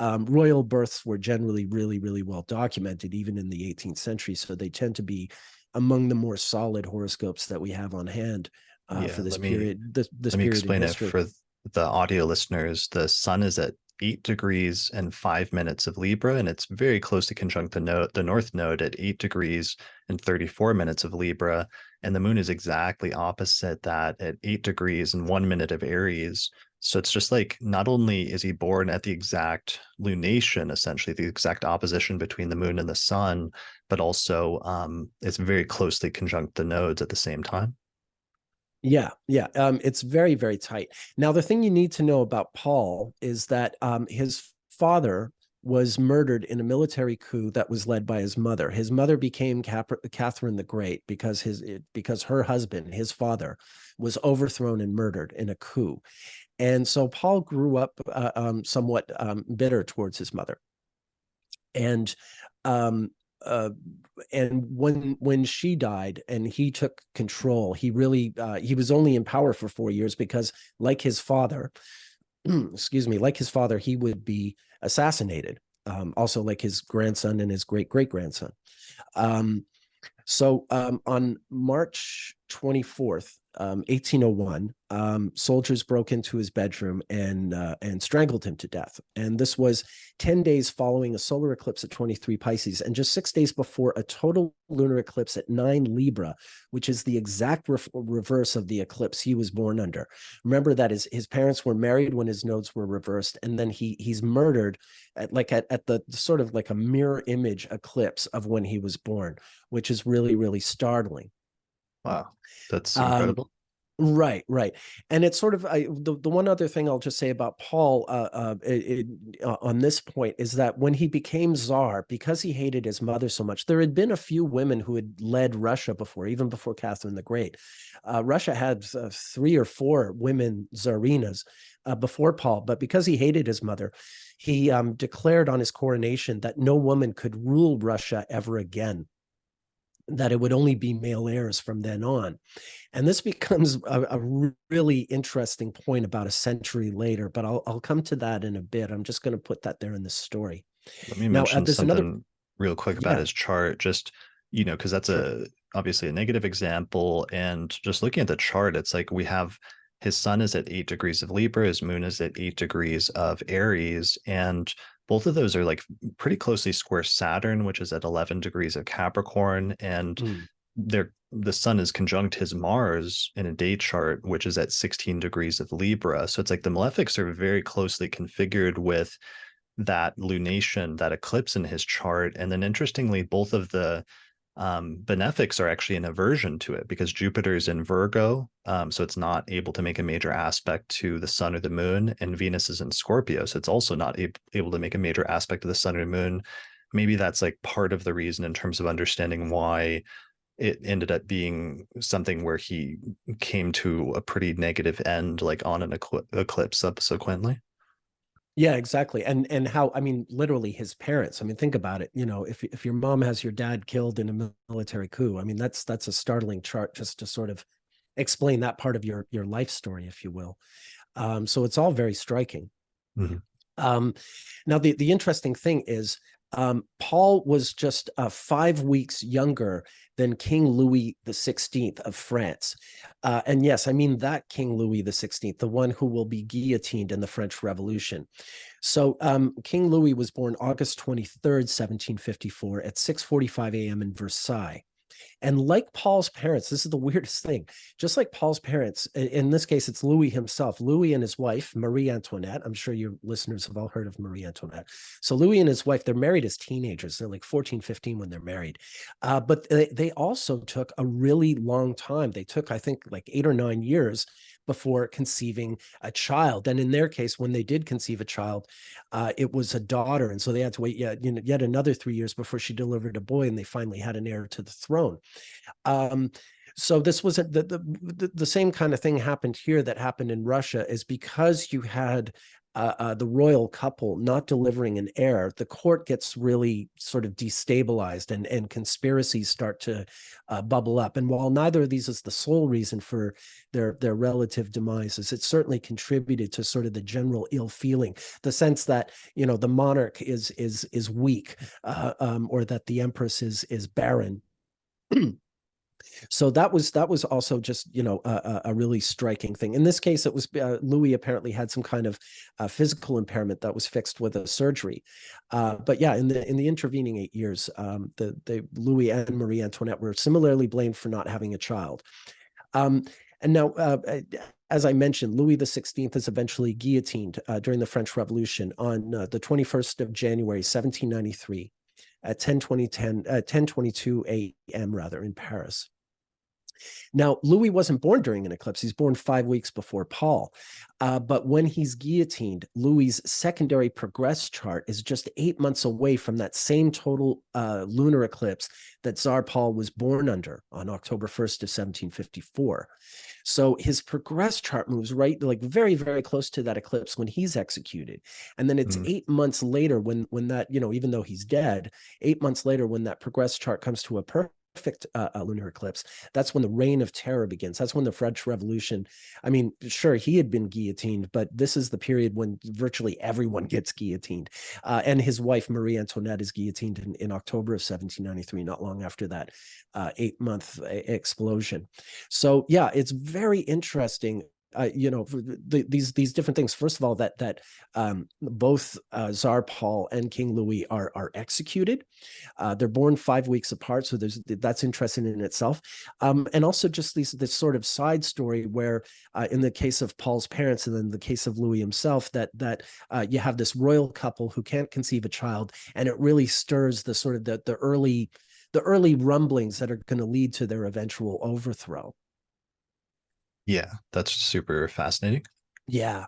Royal births were generally really, really well documented, even in the 18th century, so they tend to be among the more solid horoscopes that we have on hand for this period. This let me period explain in it history. for the audio listeners. The sun is at 8 degrees and 5 minutes of Libra, and it's very close to conjunct the North Node at 8 degrees and 34 minutes of Libra. And the moon is exactly opposite that at 8 degrees and 1 minute of Aries. So it's just like, not only is he born at the exact lunation, essentially the exact opposition between the moon and the sun, but also it's very closely conjunct the nodes at the same time. Yeah. It's very, very tight. Now, the thing you need to know about Paul is that his father was murdered in a military coup that was led by his mother. His mother became Catherine the Great because her husband, his father, was overthrown and murdered in a coup. And so Paul grew up somewhat bitter towards his mother. And when she died and he took control, he was only in power for 4 years because, like his father, he would be assassinated. Also, like his grandson and his great-great-grandson. On March 24th, 1801, soldiers broke into his bedroom and strangled him to death. And this was 10 days following a solar eclipse at 23 Pisces, and just 6 days before a total lunar eclipse at 9 Libra, which is the exact reverse of the eclipse he was born under. Remember that his parents were married when his nodes were reversed, and then he's murdered at the sort of like a mirror image eclipse of when he was born, which is really, really startling. Wow, that's incredible. Right. And it's sort of the one other thing I'll just say about Paul on this point is that when he became czar, because he hated his mother so much, there had been a few women who had led Russia before, even before Catherine the Great. Russia had 3 or 4 women czarinas before Paul, but because he hated his mother, he declared on his coronation that no woman could rule Russia ever again, that it would only be male heirs from then on. And this becomes a really interesting point about a century later, but I'll come to that in a bit. I'm just going to put that there in the story. Let me Now, mention there's something real quick about yeah, his chart, just, because that's sure. obviously a negative example. And just looking at the chart, it's like we have his sun is at 8 degrees of Libra, his moon is at 8 degrees of Aries, and both of those are like pretty closely square Saturn, which is at 11 degrees of Capricorn, and the sun is conjunct his Mars in a day chart, which is at 16 degrees of Libra. So it's like the malefics are very closely configured with that lunation, that eclipse in his chart. And then interestingly, both of the benefics are actually an aversion to it because Jupiter is in Virgo, so it's not able to make a major aspect to the sun or the moon, and Venus is in Scorpio, so it's also not able to make a major aspect to the sun or moon. Maybe that's like part of the reason in terms of understanding why it ended up being something where he came to a pretty negative end, like on an eclipse subsequently. Yeah, exactly. And how, I mean, literally his parents, I mean, think about it. If your mom has your dad killed in a military coup, I mean, that's a startling chart just to sort of explain that part of your life story, if you will. So it's all very striking. Mhm. Now, the interesting thing is Paul was just 5 weeks younger than King Louis XVI of France. And yes, I mean that King Louis XVI, the one who will be guillotined in the French Revolution. So King Louis was born August 23rd, 1754 at 6:45 a.m. in Versailles. And like Paul's parents, this is the weirdest thing. Just like Paul's parents, in this case, it's Louis himself, Louis and his wife, Marie Antoinette. I'm sure your listeners have all heard of Marie Antoinette. So Louis and his wife, they're married as teenagers. They're like 14, 15 when they're married. But they also took a really long time. They took, I think, like 8 or 9 years before conceiving a child. And in their case, when they did conceive a child, it was a daughter. And so they had to wait yet another 3 years before she delivered a boy, and they finally had an heir to the throne. Um, so this was the same kind of thing happened here that happened in Russia, is because you had the royal couple not delivering an heir, the court gets really sort of destabilized, and conspiracies start to bubble up. And while neither of these is the sole reason for their relative demises, it certainly contributed to sort of the general ill feeling, the sense that, you know, the monarch is weak, or that the empress is barren. So that was also just, you know, a really striking thing. In this case, it was Louis apparently had some kind of physical impairment that was fixed with a surgery. But yeah, in the intervening 8 years, the Louis and Marie Antoinette were similarly blamed for not having a child. And now, as I mentioned, Louis XVI is eventually guillotined during the French Revolution on the 21st of January, 1793 at 10:22 a.m. rather, in Paris. Now, Louis wasn't born during an eclipse. He's born 5 weeks before Paul. But when he's guillotined, Louis's secondary progress chart is just 8 months away from that same total lunar eclipse that Tsar Paul was born under on October 1st of 1754. So his progress chart moves right, like very, very close to that eclipse when he's executed. And then it's 8 months later when that, you know, even though he's dead, 8 months later when that progress chart comes to a perfect lunar eclipse, that's when the reign of terror begins. That's when the French Revolution, I mean, sure, he had been guillotined, but this is the period when virtually everyone gets guillotined. And his wife, Marie Antoinette, is guillotined in October of 1793, not long after that 8-month explosion. So yeah, it's very interesting. You know, these different things. First of all, that both Tsar Paul and King Louis are executed. They're born 5 weeks apart, so that's interesting in itself. And also just this sort of side story where, in the case of Paul's parents, and then the case of Louis himself, that you have this royal couple who can't conceive a child, and it really stirs the sort of the early rumblings that are going to lead to their eventual overthrow. Yeah, that's super fascinating. Yeah.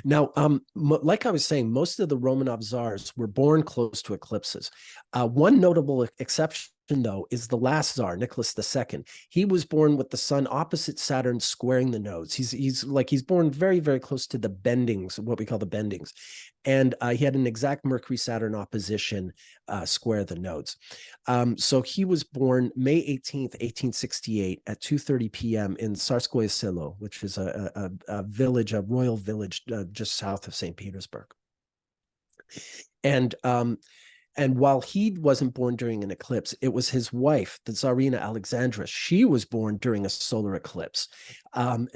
Now, like I was saying, most of the Romanov czars were born close to eclipses. One notable exception, though, is the last czar, Nicholas II. He was born with the sun opposite Saturn, squaring the nodes. He's born very, very close to the bendings, what we call the bendings. And he had an exact Mercury-Saturn opposition, square the nodes. So he was born May 18th, 1868 at 2:30 p.m. in Tsarskoye Selo, which is a village, a royal village just south of St. Petersburg. And while he wasn't born during an eclipse, it was his wife, the Tsarina Alexandra. She was born during a solar eclipse.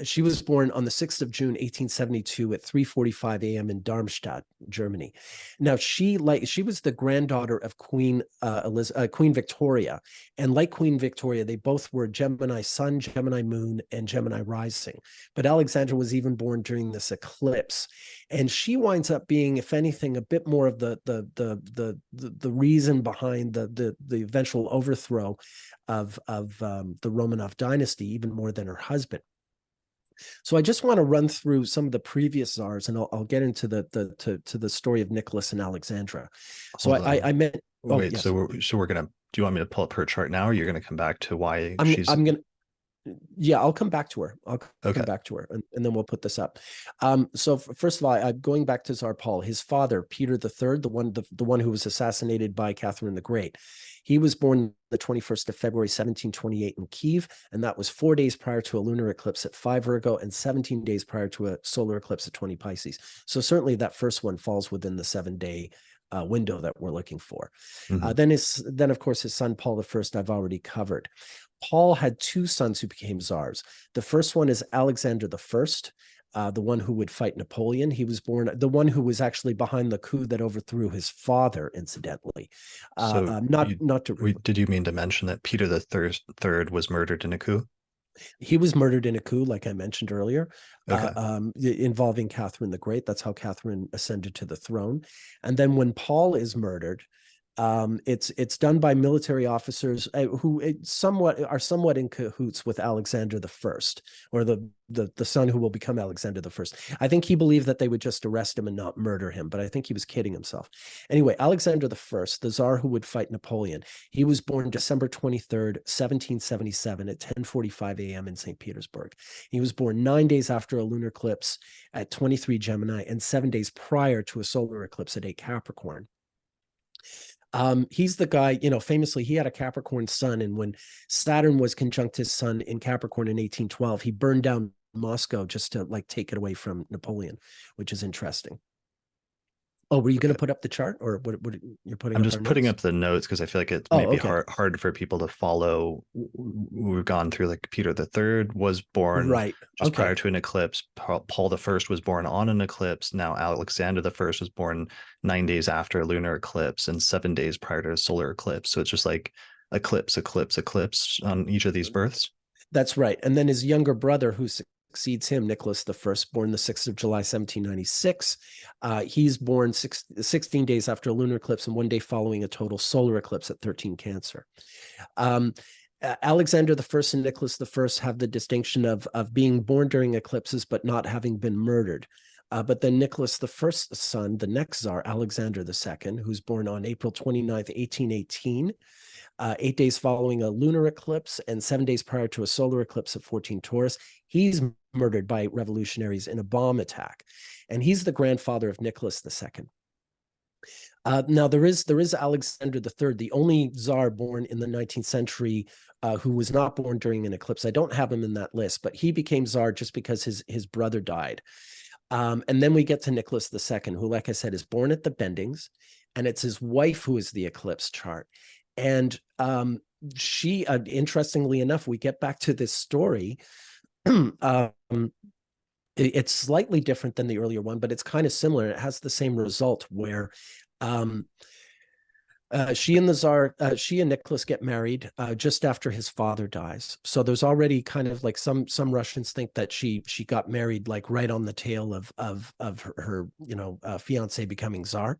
She was born on the 6th of June, 1872 at 3:45 a.m. in Darmstadt, Germany. Now, she was the granddaughter of Queen Victoria. And like Queen Victoria, they both were Gemini Sun, Gemini Moon, and Gemini Rising. But Alexandra was even born during this eclipse. And she winds up being, if anything, a bit more of the reason behind the eventual overthrow of the Romanov dynasty, even more than her husband. So I just want to run through some of the previous czars, and I'll get into the story of Nicholas and Alexandra. So I meant. Wait, yes. So we're gonna. Do you want me to pull up her chart now, or you're gonna come back to why she's? I'm gonna. Yeah, I'll come back to her. Come back to her, and then we'll put this up. So first of all, I'm going back to Tsar Paul. His father, Peter III, the one who was assassinated by Catherine the Great. He was born the 21st of February, 1728 in Kiev, and that was 4 days prior to a lunar eclipse at 5 Virgo and 17 days prior to a solar eclipse at 20 Pisces. So certainly that first one falls within the 7-day window that we're looking for. Mhm. Then of course his son Paul I I've already covered. Paul had two sons who became czars. The first one is Alexander I, the one who would fight Napoleon. He was born, the one who was actually behind the coup that overthrew his father, incidentally. So Not to did you mean to mention that Peter the third was murdered in a coup? He was murdered in a coup, like I mentioned earlier, Okay. involving Catherine the Great. That's how Catherine ascended to the throne. And then when Paul is murdered, it's done by military officers who are somewhat in cahoots with Alexander I, or the son who will become Alexander I. I think he believed that they would just arrest him and not murder him, but I think he was kidding himself. Anyway, Alexander I, the Tsar who would fight Napoleon, he was born December 23rd, 1777 at 10:45 a.m. in St. Petersburg. He was born 9 days after a lunar eclipse at 23 Gemini and 7 days prior to a solar eclipse at 8 Capricorn. He's the guy, famously, he had a Capricorn sun. And when Saturn was conjunct his sun in Capricorn in 1812, he burned down Moscow just to take it away from Napoleon, which is interesting. Oh, were you going to put up the chart, or what you're putting I'm up our just putting notes? up the notes because I feel like it may Oh, be okay. hard for people to follow. We've gone through like Peter the Third was born Right. just prior Okay. to an eclipse. Paul the First was born on an eclipse. Now Alexander the First was born 9 days after a lunar eclipse and 7 days prior to a solar eclipse. So it's just like eclipse, eclipse, eclipse on each of these births. That's right. And then his younger brother, who succeeds him, Nicholas I, born the 6th of July, 1796. He's born 16 days after a lunar eclipse and 1 day following a total solar eclipse at 13 Cancer. Alexander I and Nicholas I have the distinction of being born during eclipses, but not having been murdered. But then Nicholas I's son, the next Tsar, Alexander II, who's born on April 29th, 1818, 8 days following a lunar eclipse and 7 days prior to a solar eclipse at 14 Taurus, he's murdered by revolutionaries in a bomb attack. And he's the grandfather of Nicholas II. Now there is Alexander III, the only Tsar born in the 19th century who was not born during an eclipse. I don't have him in that list, but he became Tsar just because his brother died. And then we get to Nicholas II, who, like I said, is born at the Bendings, and it's his wife who is the eclipse chart. And she, interestingly enough, we get back to this story. It's slightly different than the earlier one, but it's kind of similar. It has the same result where she and Nicholas get married just after his father dies. So there's already kind of like some Russians think that she got married like right on the tail of her fiance becoming czar.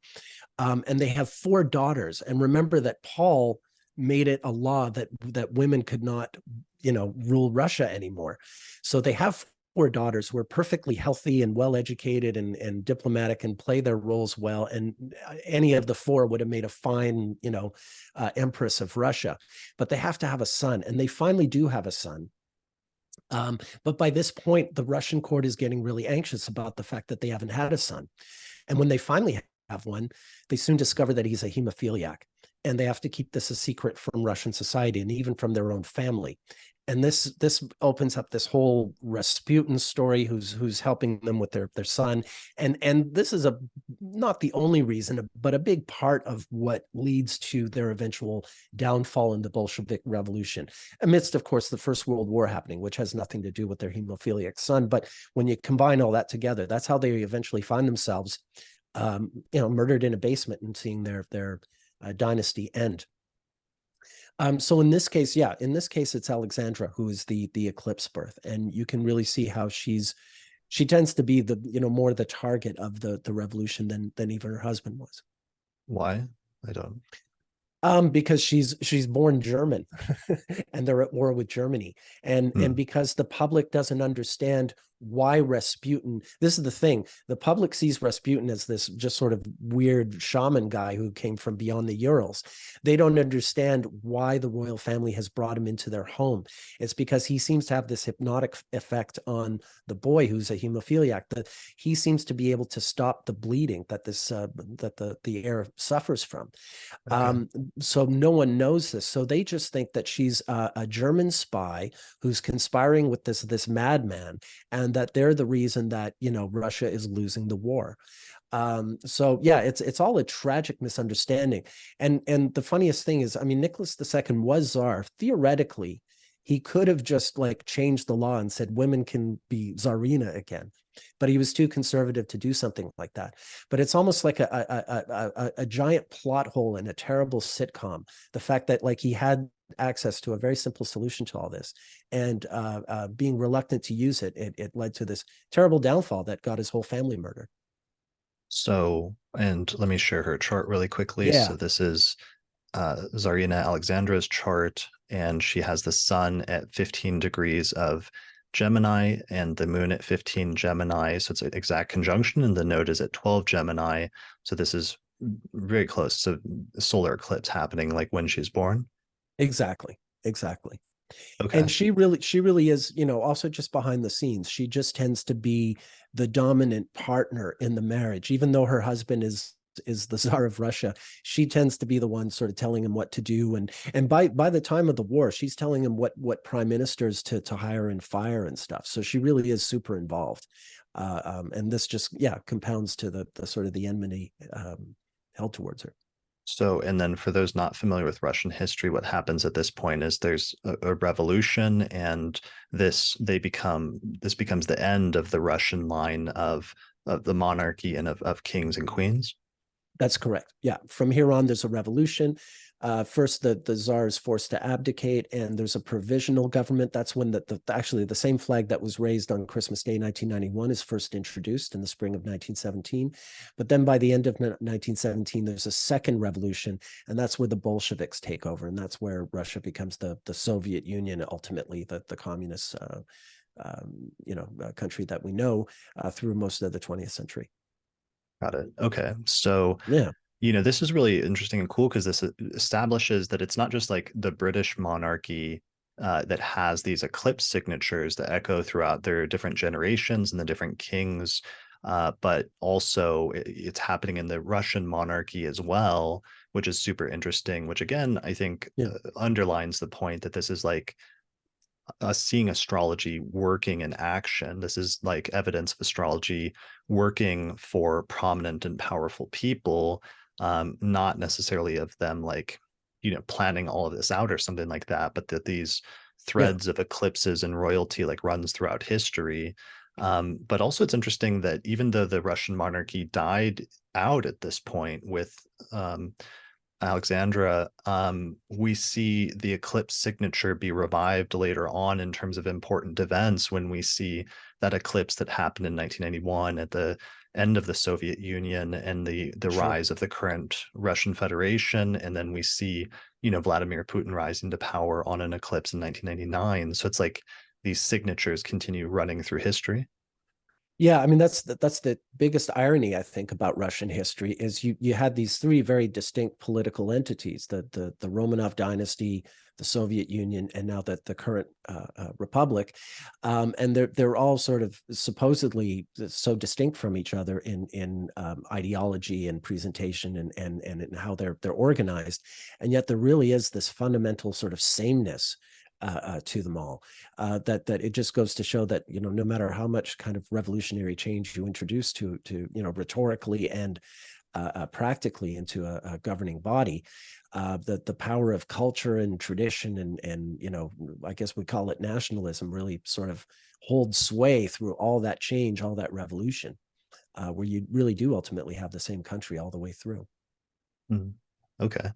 And they have 4 daughters. And remember that Paul made it a law that women could not rule Russia anymore. So they have 4 daughters who are perfectly healthy and well educated and diplomatic and play their roles well. And any of the 4 would have made a fine, empress of Russia. But they have to have a son, and they finally do have a son. But by this point, the Russian court is getting really anxious about the fact that they haven't had a son. And when they finally have one, they soon discover that he's a hemophiliac. And they have to keep this a secret from Russian society and even from their own family. And this opens up this whole Rasputin story, who's helping them with their son. And this is not the only reason, but a big part of what leads to their eventual downfall in the Bolshevik Revolution, amidst, of course, the First World War happening, which has nothing to do with their hemophiliac son. But when you combine all that together, that's how they eventually find themselves, murdered in a basement and seeing their dynasty end. So in this case, it's Alexandra who is the eclipse birth, and you can really see how she tends to be the more the target of the revolution than even her husband was. Why? I don't. Because she's born German, and they're at war with Germany, and because the public doesn't understand why Rasputin. This is the thing: the public sees Rasputin as this just sort of weird shaman guy who came from beyond the Urals. They don't understand why the royal family has brought him into their home. It's because he seems to have this hypnotic effect on the boy who's a hemophiliac. That he seems to be able to stop the bleeding that the heir suffers from. Okay. So no one knows this. So they just think that she's a German spy who's conspiring with this madman, and that they're the reason that Russia is losing the war. So yeah, it's all a tragic misunderstanding. And the funniest thing is, I mean, Nicholas II was czar. Theoretically, he could have just like changed the law and said women can be czarina again, but he was too conservative to do something like that. But it's almost like a giant plot hole in a terrible sitcom. The fact that like he had access to a very simple solution to all this, and being reluctant to use it, it led to this terrible downfall that got his whole family murdered. So, and let me share her chart really quickly. Yeah, So this is Tsarina Alexandra's chart, and she has the sun at 15 degrees of Gemini and the moon at 15 Gemini. So it's an exact conjunction, and the node is at 12 Gemini. So this is very close. So solar eclipse happening like when she's born. exactly. Exactly. Okay. And she really is, also just behind the scenes. She just tends to be the dominant partner in the marriage, even though her husband is the czar of Russia. She tends to be the one sort of telling him what to do, and by the time of the war, she's telling him what prime ministers to hire and fire and stuff. So she really is super involved, and this just compounds to the sort of the enmity held towards her. So, and then for those not familiar with Russian history, what happens at this point is there's a revolution, and this becomes the end of the Russian line of the monarchy and of kings and queens. That's correct. Yeah. From here on, there's a revolution. First, the czar is forced to abdicate, and there's a provisional government. That's when actually the same flag that was raised on Christmas Day 1991 is first introduced in the spring of 1917. But then by the end of 1917, there's a second revolution, and that's where the Bolsheviks take over, and that's where Russia becomes the Soviet Union, ultimately the communist country that we know through most of the 20th century. Got it. Okay. So, Yeah. this is really interesting and cool because this establishes that it's not just like the British monarchy that has these eclipse signatures that echo throughout their different generations and the different kings, but also it's happening in the Russian monarchy as well, which is super interesting, which again, I think Yeah. underlines the point that this is like us seeing astrology working in action. This is like evidence of astrology working for prominent and powerful people, not necessarily of them like, planning all of this out or something like that, but that these Yeah. threads of eclipses and royalty like runs throughout history. But also it's interesting that even though the Russian monarchy died out at this point with Alexandra, we see the eclipse signature be revived later on in terms of important events when we see that eclipse that happened in 1991 at the end of the Soviet Union and the Sure. rise of the current Russian Federation. And then we see, Vladimir Putin rising to power on an eclipse in 1999. So it's like these signatures continue running through history. Yeah, I mean that's the biggest irony I think about Russian history is you had these three very distinct political entities, the Romanov dynasty, the Soviet Union, and now the current republic, and they're all sort of supposedly so distinct from each other in ideology and presentation and in how they're organized, and yet there really is this fundamental sort of sameness to them all. That it just goes to show that no matter how much kind of revolutionary change you introduce to rhetorically and practically into a governing body, the power of culture and tradition and I guess we call it nationalism really sort of holds sway through all that change, all that revolution, where you really do ultimately have the same country all the way through. Mhm. Okay.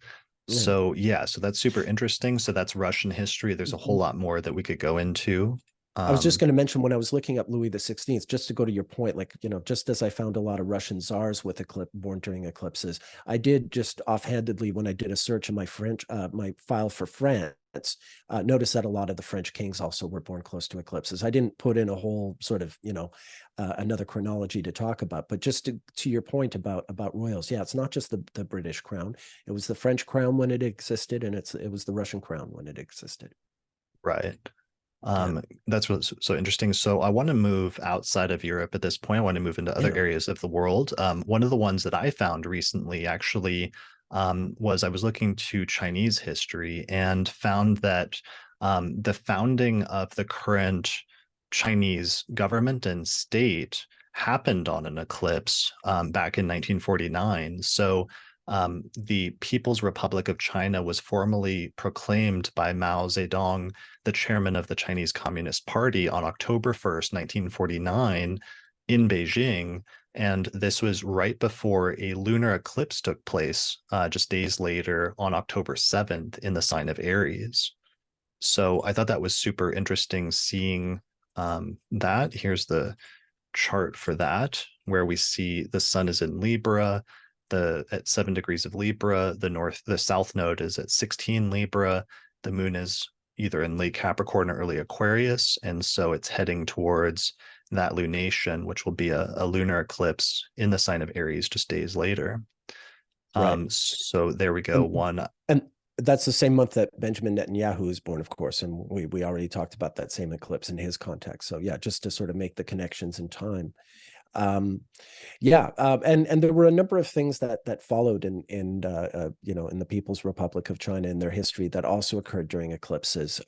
Yeah. So yeah, so that's super interesting. So that's Russian history. There's a whole lot more that we could go into. I was just Um, going to mention when I was looking up Louis the 16th, just to go to your point, like, just as I found a lot of Russian czars with born during eclipses, I did just offhandedly, when I did a search in my file for France, notice that a lot of the French kings also were born close to eclipses. I didn't put in a whole sort of, another chronology to talk about, but just to your point about royals. Yeah, it's not just the British crown. It was the French crown when it existed, and it was the Russian crown when it existed. right. Yeah. That's what's so interesting. So I want to move outside of Europe at this point. I want to move into other Yeah. areas of the world. One of the ones that I found recently actually was I was looking to Chinese history and found that the founding of the current Chinese government and state happened on an eclipse back in 1949. So the People's Republic of China was formally proclaimed by Mao Zedong, the chairman of the Chinese Communist Party, on October 1st, 1949, in Beijing. And this was right before a lunar eclipse took place, just days later on October 7th in the sign of Aries. So I thought that was super interesting seeing that. Here's the chart for that, where we see the sun is in Libra, at 7 degrees of Libra, the south node is at 16 Libra, the moon is either in late Capricorn or early Aquarius, and so it's heading towards that lunation, which will be a lunar eclipse in the sign of Aries just days later. Right. So there we go. And that's the same month that Benjamin Netanyahu is born, of course, and we already talked about that same eclipse in his context. So yeah, just to sort of make the connections in time. And there were a number of things that followed in the People's Republic of China in their history that also occurred during eclipses.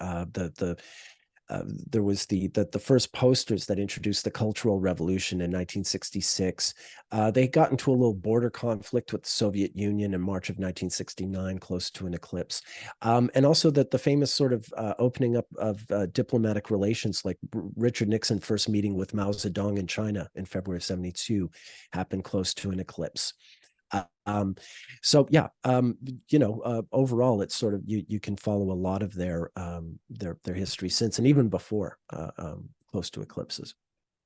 There was the first posters that introduced the Cultural Revolution in 1966. They got into a little border conflict with the Soviet Union in March of 1969, close to an eclipse. And also that the famous sort of opening up of diplomatic relations, like Richard Nixon first meeting with Mao Zedong in China in February of 72, happened close to an eclipse. Overall, it's sort of you can follow a lot of their history since and even before close to eclipses.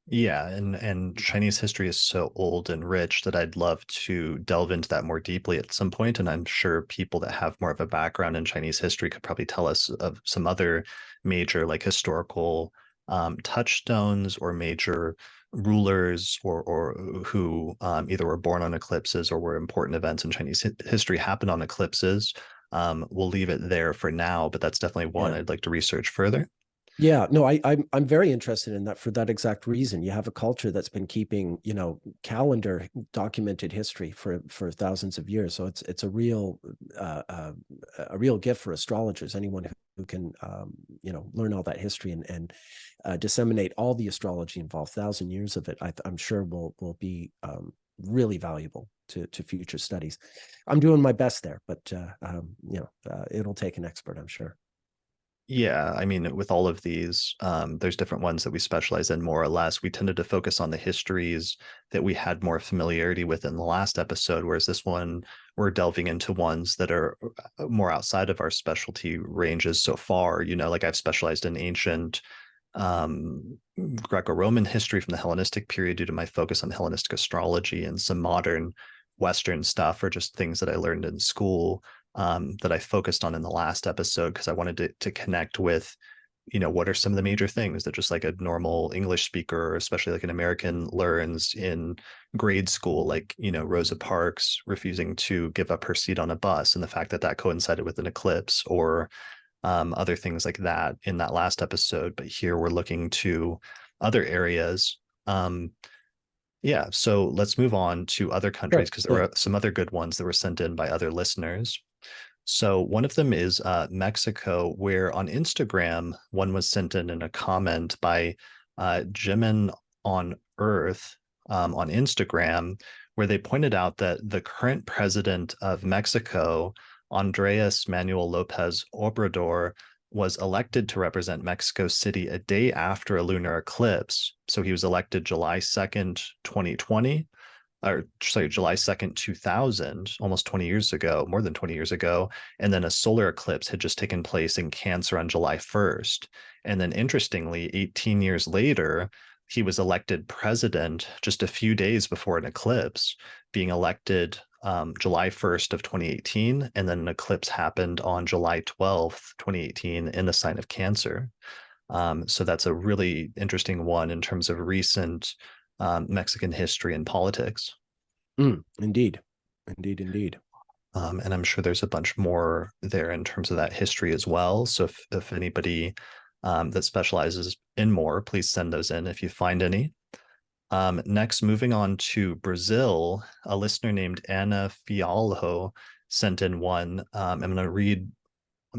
Yeah, and Chinese history is so old and rich that I'd love to delve into that more deeply at some point. And I'm sure people that have more of a background in Chinese history could probably tell us of some other major like historical touchstones or major rulers or who either were born on eclipses or were important events in Chinese history happened on eclipses. We'll leave it there for now, but that's definitely one I'd like to research further. Yeah, no, I'm very interested in that for that exact reason. You have a culture that's been keeping, calendar documented history for thousands of years. So it's a real gift for astrologers. Anyone who can learn all that history and disseminate all the astrology involved, 1,000 years of it, I'm sure will be really valuable to future studies. I'm doing my best there, but it'll take an expert, I'm sure. Yeah, I mean, with all of these, there's different ones that we specialize in more or less. We tended to focus on the histories that we had more familiarity with in the last episode, whereas this one, we're delving into ones that are more outside of our specialty ranges so far. Like I've specialized in ancient Greco-Roman history from the Hellenistic period due to my focus on Hellenistic astrology, and some modern Western stuff or just things that I learned in school that I focused on in the last episode because I wanted to connect with, what are some of the major things that just like a normal English speaker, especially like an American, learns in grade school, like, Rosa Parks refusing to give up her seat on a bus and the fact that that coincided with an eclipse, or other things like that in that last episode. But here we're looking to other areas. Yeah, so let's move on to other countries because there were some other good ones that were sent in by other listeners. So one of them is Mexico, where on Instagram, one was sent in a comment by Jimin on Earth on Instagram, where they pointed out that the current president of Mexico, Andres Manuel Lopez Obrador, was elected to represent Mexico City a day after a lunar eclipse. So he was elected July 2nd, 2020, or sorry, July 2nd, 2000, almost 20 years ago, more than 20 years ago. And then a solar eclipse had just taken place in Cancer on July 1st. And then interestingly, 18 years later, he was elected president just a few days before an eclipse, being elected July 1st of 2018, and then an eclipse happened on July 12th, 2018 in the sign of Cancer. So that's a really interesting one in terms of recent Mexican history and politics. Indeed. And I'm sure there's a bunch more there in terms of that history as well. So if anybody that specializes in more, please send those in if you find any. Next, moving on to Brazil, a listener named Ana Fialho sent in one. I'm going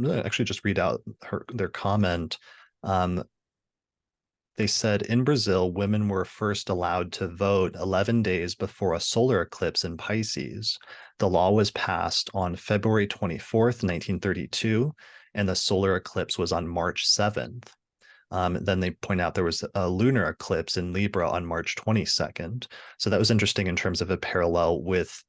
to actually just read out their comment. they said in Brazil, women were first allowed to vote 11 days before a solar eclipse in Pisces. The law was passed on February 24th, 1932, and the solar eclipse was on March 7th. Then they point out there was a lunar eclipse in Libra on March 22nd. So that was interesting in terms of a parallel with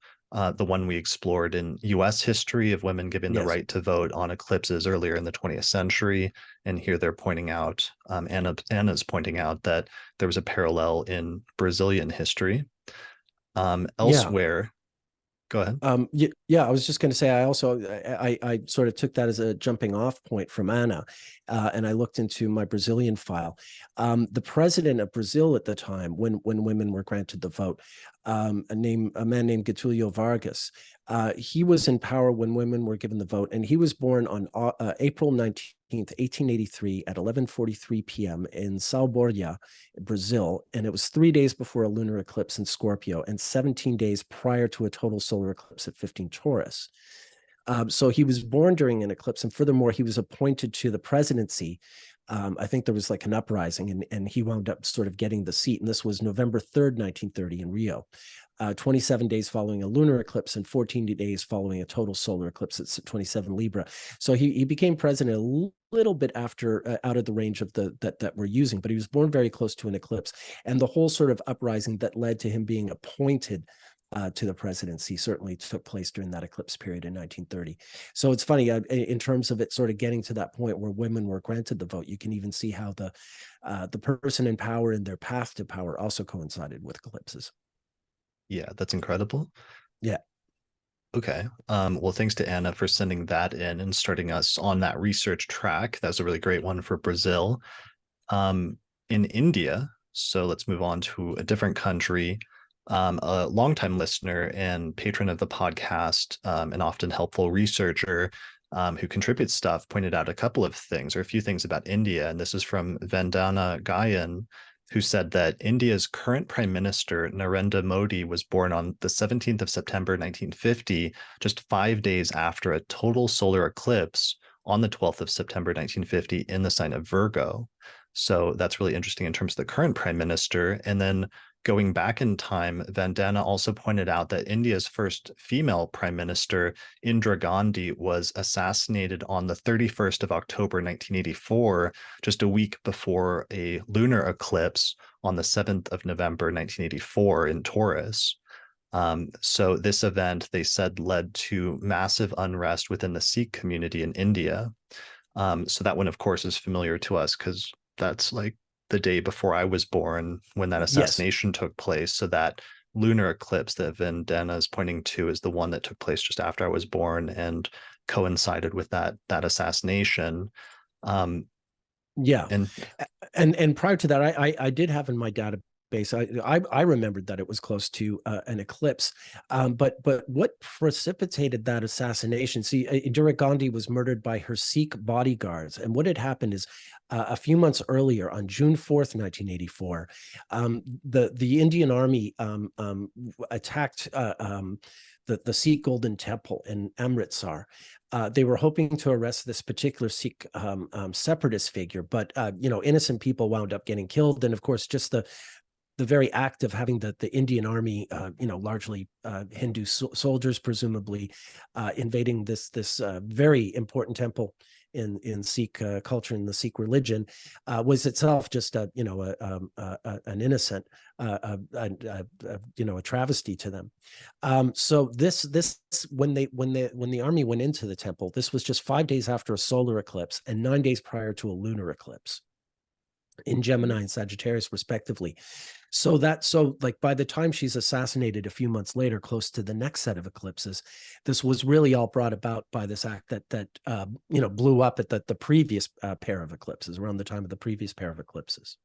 the one we explored in US history of women giving the Yes. right to vote on eclipses earlier in the 20th century. And here they're pointing out, Anna's pointing out that there was a parallel in Brazilian history. Yeah. Elsewhere, go ahead. Yeah, I was just going to say, I sort of took that as a jumping off point from Anna, and I looked into my Brazilian file. The president of Brazil at the time, when women were granted the vote, a man named Getulio Vargas, he was in power when women were given the vote, and he was born on April 19th, 1883 at 11:43 p.m. in São Borja, Brazil, and it was 3 days before a lunar eclipse in Scorpio and 17 days prior to a total solar eclipse at 15 Taurus. So he was born during an eclipse, and furthermore, he was appointed to the presidency. I think there was like an uprising, and he wound up sort of getting the seat. And this was November 3rd, 1930 in Rio. 27 days following a lunar eclipse and 14 days following a total solar eclipse at 27 Libra. So he became president a little bit after, out of the range of that we're using, but he was born very close to an eclipse. And the whole sort of uprising that led to him being appointed to the presidency certainly took place during that eclipse period in 1930. So it's funny, in terms of it sort of getting to that point where women were granted the vote, you can even see how the person in power and their path to power also coincided with eclipses. Yeah, that's incredible. Yeah. Okay. Well, thanks to Anna for sending that in and starting us on that research track. That was a really great one for Brazil. In India, so let's move on to a different country. A longtime listener and patron of the podcast, an often helpful researcher who contributes stuff, pointed out a couple of things or a few things about India. And this is from Vandana Gayan, who said that India's current prime minister, Narendra Modi, was born on the 17th of September, 1950, just 5 days after a total solar eclipse on the 12th of September, 1950, in the sign of Virgo. So that's really interesting in terms of the current prime minister. And then going back in time, Vandana also pointed out that India's first female prime minister, Indira Gandhi, was assassinated on the 31st of October, 1984, just a week before a lunar eclipse on the 7th of November, 1984 in Taurus. So this event, they said, led to massive unrest within the Sikh community in India. So that one, of course, is familiar to us because that's like the day before I was born when that assassination took place. So that lunar eclipse that Vandana is pointing to is the one that took place just after I was born and coincided with that assassination. Yeah. And And prior to that, I did have in my database, I remembered that it was close to an eclipse. But what precipitated that assassination? See, Indira Gandhi was murdered by her Sikh bodyguards. And what had happened is a few months earlier, on June 4th, 1984, the Indian Army attacked the Sikh Golden Temple in Amritsar. They were hoping to arrest this particular Sikh separatist figure, but innocent people wound up getting killed. And of course, just the very act of having the Indian Army, largely Hindu soldiers, presumably, invading this very important temple in Sikh culture and the Sikh religion, was itself just an innocent, a travesty to them. So this when the army went into the temple, this was just 5 days after a solar eclipse and 9 days prior to a lunar eclipse in Gemini and Sagittarius, respectively. So like by the time she's assassinated a few months later, close to the next set of eclipses, this was really all brought about by this act that blew up at the previous pair of eclipses, around the time of the previous pair of eclipses.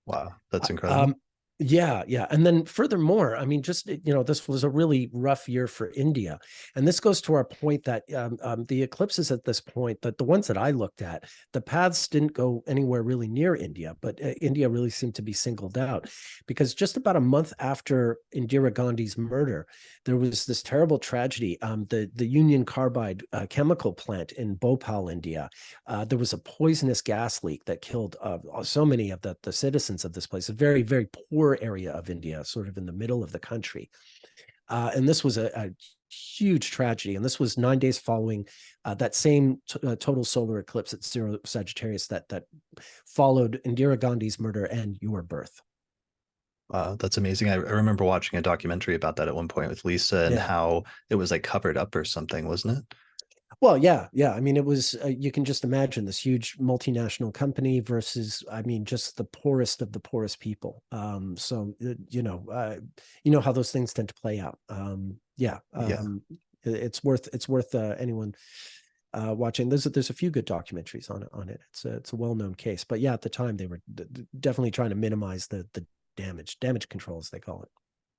wow, that's incredible. Yeah, yeah. And then furthermore, I mean, just, this was a really rough year for India. And this goes to our point that the eclipses at this point, that the ones that I looked at, the paths didn't go anywhere really near India, but India really seemed to be singled out because just about a month after Indira Gandhi's murder, there was this terrible tragedy. The Union Carbide chemical plant in Bhopal, India, there was a poisonous gas leak that killed so many of the citizens of this place, a very, very poor area of India, sort of in the middle of the country. And this was a huge tragedy. And this was 9 days following that same total solar eclipse at Zero Sagittarius that followed Indira Gandhi's murder and your birth. Wow, that's amazing. I remember watching a documentary about that at one point with Lisa and Yeah. how it was like covered up or something, wasn't it? Well, yeah, yeah. I mean, it was, you can just imagine this huge multinational company versus, I mean, just the poorest of the poorest people. You know how those things tend to play out. Yeah. Yeah. It's worth anyone watching. There's a few good documentaries on it. It's a well-known case, but yeah, at the time they were definitely trying to minimize the damage control, as they call it.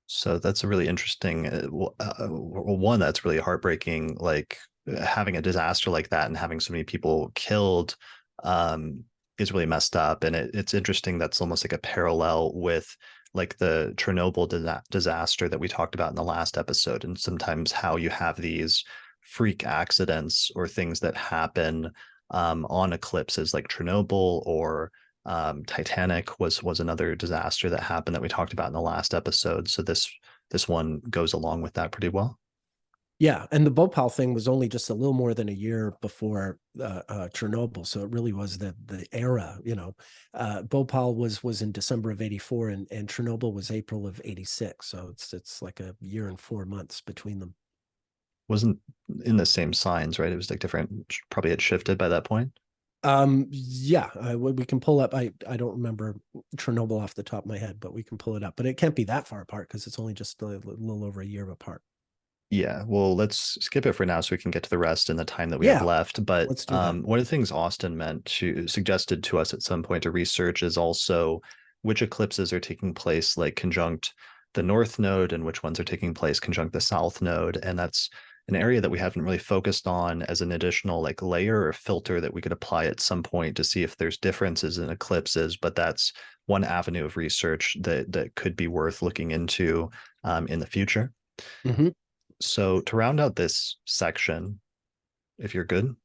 So that's a really interesting one that's really heartbreaking, like having a disaster like that and having so many people killed um, is really messed up. And it's interesting that's almost like a parallel with like the Chernobyl disaster that we talked about in the last episode, and sometimes how you have these freak accidents or things that happen on eclipses like Chernobyl or Titanic was another disaster that happened that we talked about in the last episode. So this one goes along with that pretty well. Yeah, and the Bhopal thing was only just a little more than a year before Chernobyl, so it really was the era. Bhopal was in December of '84, and Chernobyl was April of '86. So it's like a year and 4 months between them. Wasn't in the same signs, right? It was like different. Probably had shifted by that point. Yeah, we can pull up. I don't remember Chernobyl off the top of my head, but we can pull it up. But it can't be that far apart because it's only just a little over a year apart. Yeah, well, let's skip it for now so we can get to the rest in the time that we have Yeah, left. But let's do that. one of the things Austin suggested to us at some point to research is also which eclipses are taking place like conjunct the North Node and which ones are taking place conjunct the South Node. And that's an area that we haven't really focused on as an additional like layer or filter that we could apply at some point to see if there's differences in eclipses. But that's one avenue of research that could be worth looking into in the future. Hmm. So to round out this section, if you're good.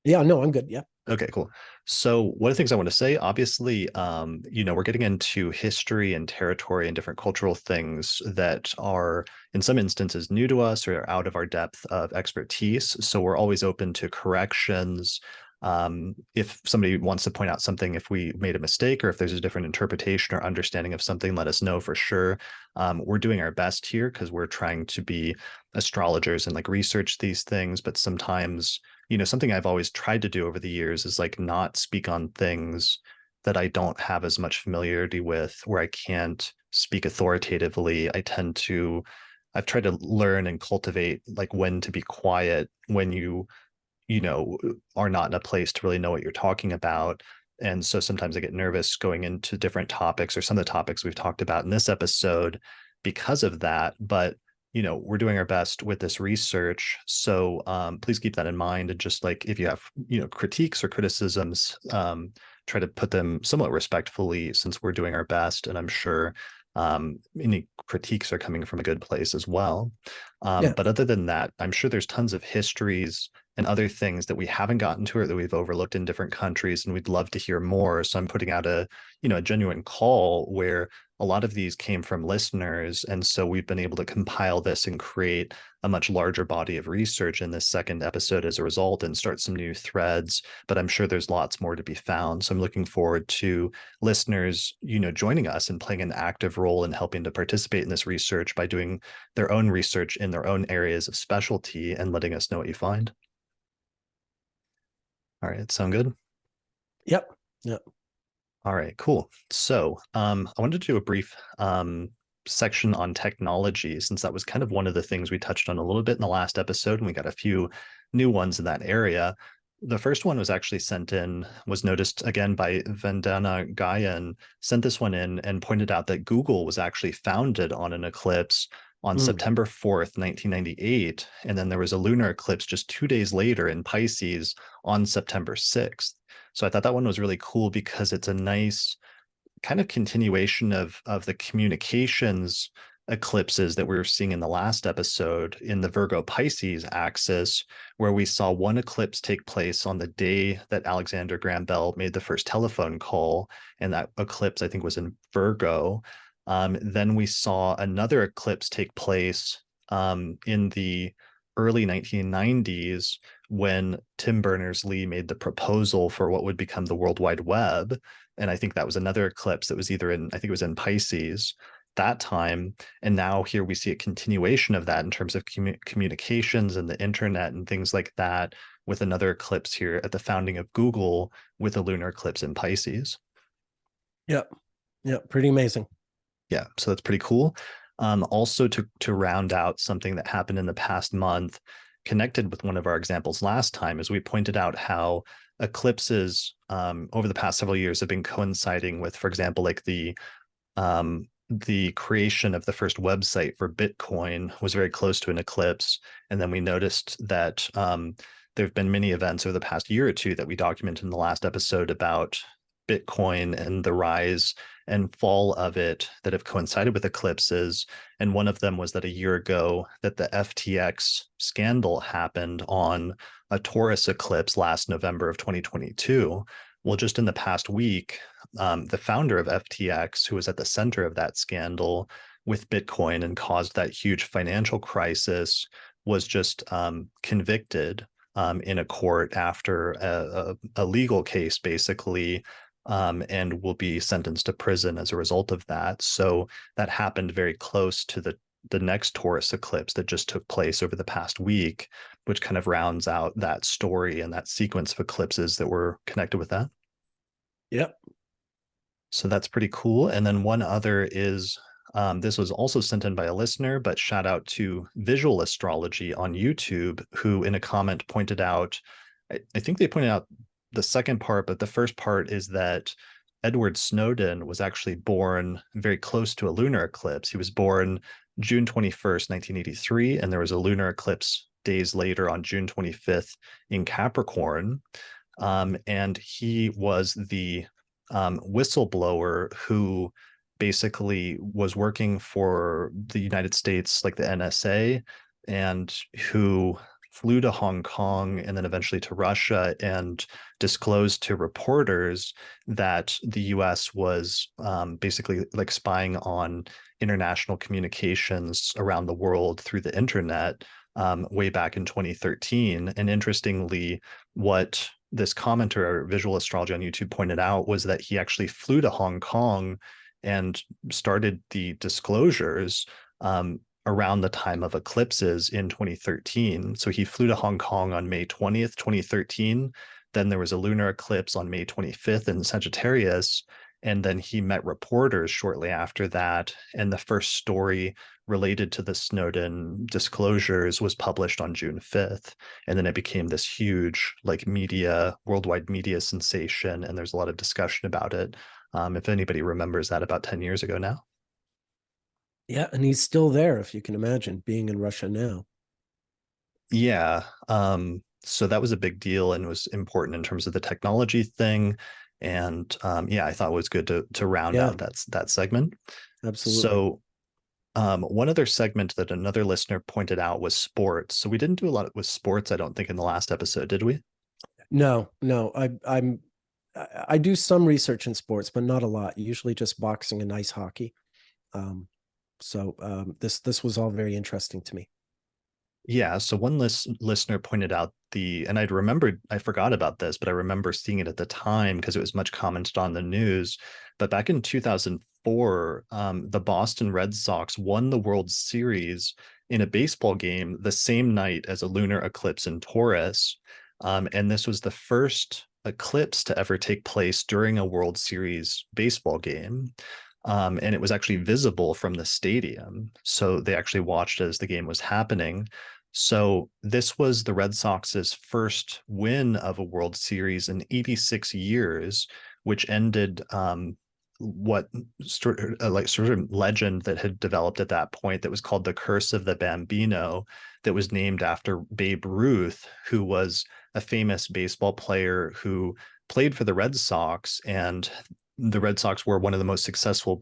Yeah, no, I'm good. Yeah. Okay, cool. So one of the things I want to say, obviously, we're getting into history and territory and different cultural things that are in some instances new to us or out of our depth of expertise. So we're always open to corrections. If somebody wants to point out something, if we made a mistake or if there's a different interpretation or understanding of something, let us know for sure. We're doing our best here because we're trying to be astrologers and like research these things, but sometimes something I've always tried to do over the years is like not speak on things that I don't have as much familiarity with, where I can't speak authoritatively. I've tried to learn and cultivate like when to be quiet, when are not in a place to really know what you're talking about. And so sometimes I get nervous going into different topics or some of the topics we've talked about in this episode because of that. But we're doing our best with this research. So please keep that in mind. And just like if you have, critiques or criticisms, try to put them somewhat respectfully since we're doing our best. And I'm sure any critiques are coming from a good place as well. Yeah. But other than that, I'm sure there's tons of histories and other things that we haven't gotten to or that we've overlooked in different countries, and we'd love to hear more. So I'm putting out a genuine call where a lot of these came from listeners, and so we've been able to compile this and create a much larger body of research in this second episode as a result and start some new threads. But I'm sure there's lots more to be found. So I'm looking forward to listeners, joining us and playing an active role in helping to participate in this research by doing their own research in their own areas of specialty and letting us know what you find. All right, sound good? Yep. Yep. All right, cool. So I wanted to do a brief section on technology, since that was kind of one of the things we touched on a little bit in the last episode, and we got a few new ones in that area. The first one was actually was noticed again by Vandana Gayan, sent this one in and pointed out that Google was actually founded on an eclipse on Mm. September 4th, 1998. And then there was a lunar eclipse just 2 days later in Pisces on September 6th. So I thought that one was really cool because it's a nice kind of continuation of the communications eclipses that we were seeing in the last episode in the Virgo Pisces axis, where we saw one eclipse take place on the day that Alexander Graham Bell made the first telephone call. And that eclipse, I think, was in Virgo. Then we saw another eclipse take place in the early 1990s when Tim Berners-Lee made the proposal for what would become the World Wide Web. And I think that was another eclipse that was either in, I think it was in Pisces that time. And now here we see a continuation of that in terms of communications and the internet and things like that, with another eclipse here at the founding of Google with a lunar eclipse in Pisces. Yep. Yep. Pretty amazing. Yeah, so that's pretty cool. Also, to round out something that happened in the past month, connected with one of our examples last time, is we pointed out how eclipses over the past several years have been coinciding with, for example, like the creation of the first website for Bitcoin was very close to an eclipse, and then we noticed that there have been many events over the past year or two that we documented in the last episode about Bitcoin and the rise and fall of it that have coincided with eclipses. And one of them was that a year ago that the FTX scandal happened on a Taurus eclipse last November of 2022. Well, just in the past week, the founder of FTX, who was at the center of that scandal with Bitcoin and caused that huge financial crisis, was just convicted in a court after a legal case, basically, and will be sentenced to prison as a result of that. So that happened very close to the next Taurus eclipse that just took place over the past week, which kind of rounds out that story and that sequence of eclipses that were connected with that. Yep. So that's pretty cool. And then one other is this was also sent in by a listener, but shout out to Visual Astrology on YouTube, who in a comment pointed out, I think they pointed out the second part, but the first part is that Edward Snowden was actually born very close to a lunar eclipse. He was born June 21st, 1983, and there was a lunar eclipse days later on June 25th in Capricorn. And he was the whistleblower who basically was working for the United States, like the NSA, and who flew to Hong Kong and then eventually to Russia and disclosed to reporters that the US was basically like spying on international communications around the world through the internet way back in 2013. And interestingly, what this commenter, Visual Astrology on YouTube, pointed out was that he actually flew to Hong Kong and started the disclosures around the time of eclipses in 2013. So he flew to Hong Kong on May 20th, 2013. Then there was a lunar eclipse on May 25th in Sagittarius. And then he met reporters shortly after that. And the first story related to the Snowden disclosures was published on June 5th. And then it became this huge, like, worldwide media sensation. And there's a lot of discussion about it. If anybody remembers that, about 10 years ago now. Yeah. And he's still there, if you can imagine, being in Russia now. Yeah. So that was a big deal and was important in terms of the technology thing. And yeah, I thought it was good to round out that segment. Absolutely. So one other segment that another listener pointed out was sports. So we didn't do a lot with sports, I don't think, in the last episode, did we? No. I do some research in sports, but not a lot. Usually just boxing and ice hockey. This was all very interesting to me. Yeah, so one listener pointed out and I forgot about this, but I remember seeing it at the time because it was much commented on the news. But back in 2004, the Boston Red Sox won the World Series in a baseball game the same night as a lunar eclipse in Taurus. And this was the first eclipse to ever take place during a World Series baseball game. And it was actually visible from the stadium. So they actually watched as the game was happening. So this was the Red Sox's first win of a World Series in 86 years, which ended what sort of legend that had developed at that point that was called the Curse of the Bambino, that was named after Babe Ruth, who was a famous baseball player who played for the Red Sox, and the Red Sox were one of the most successful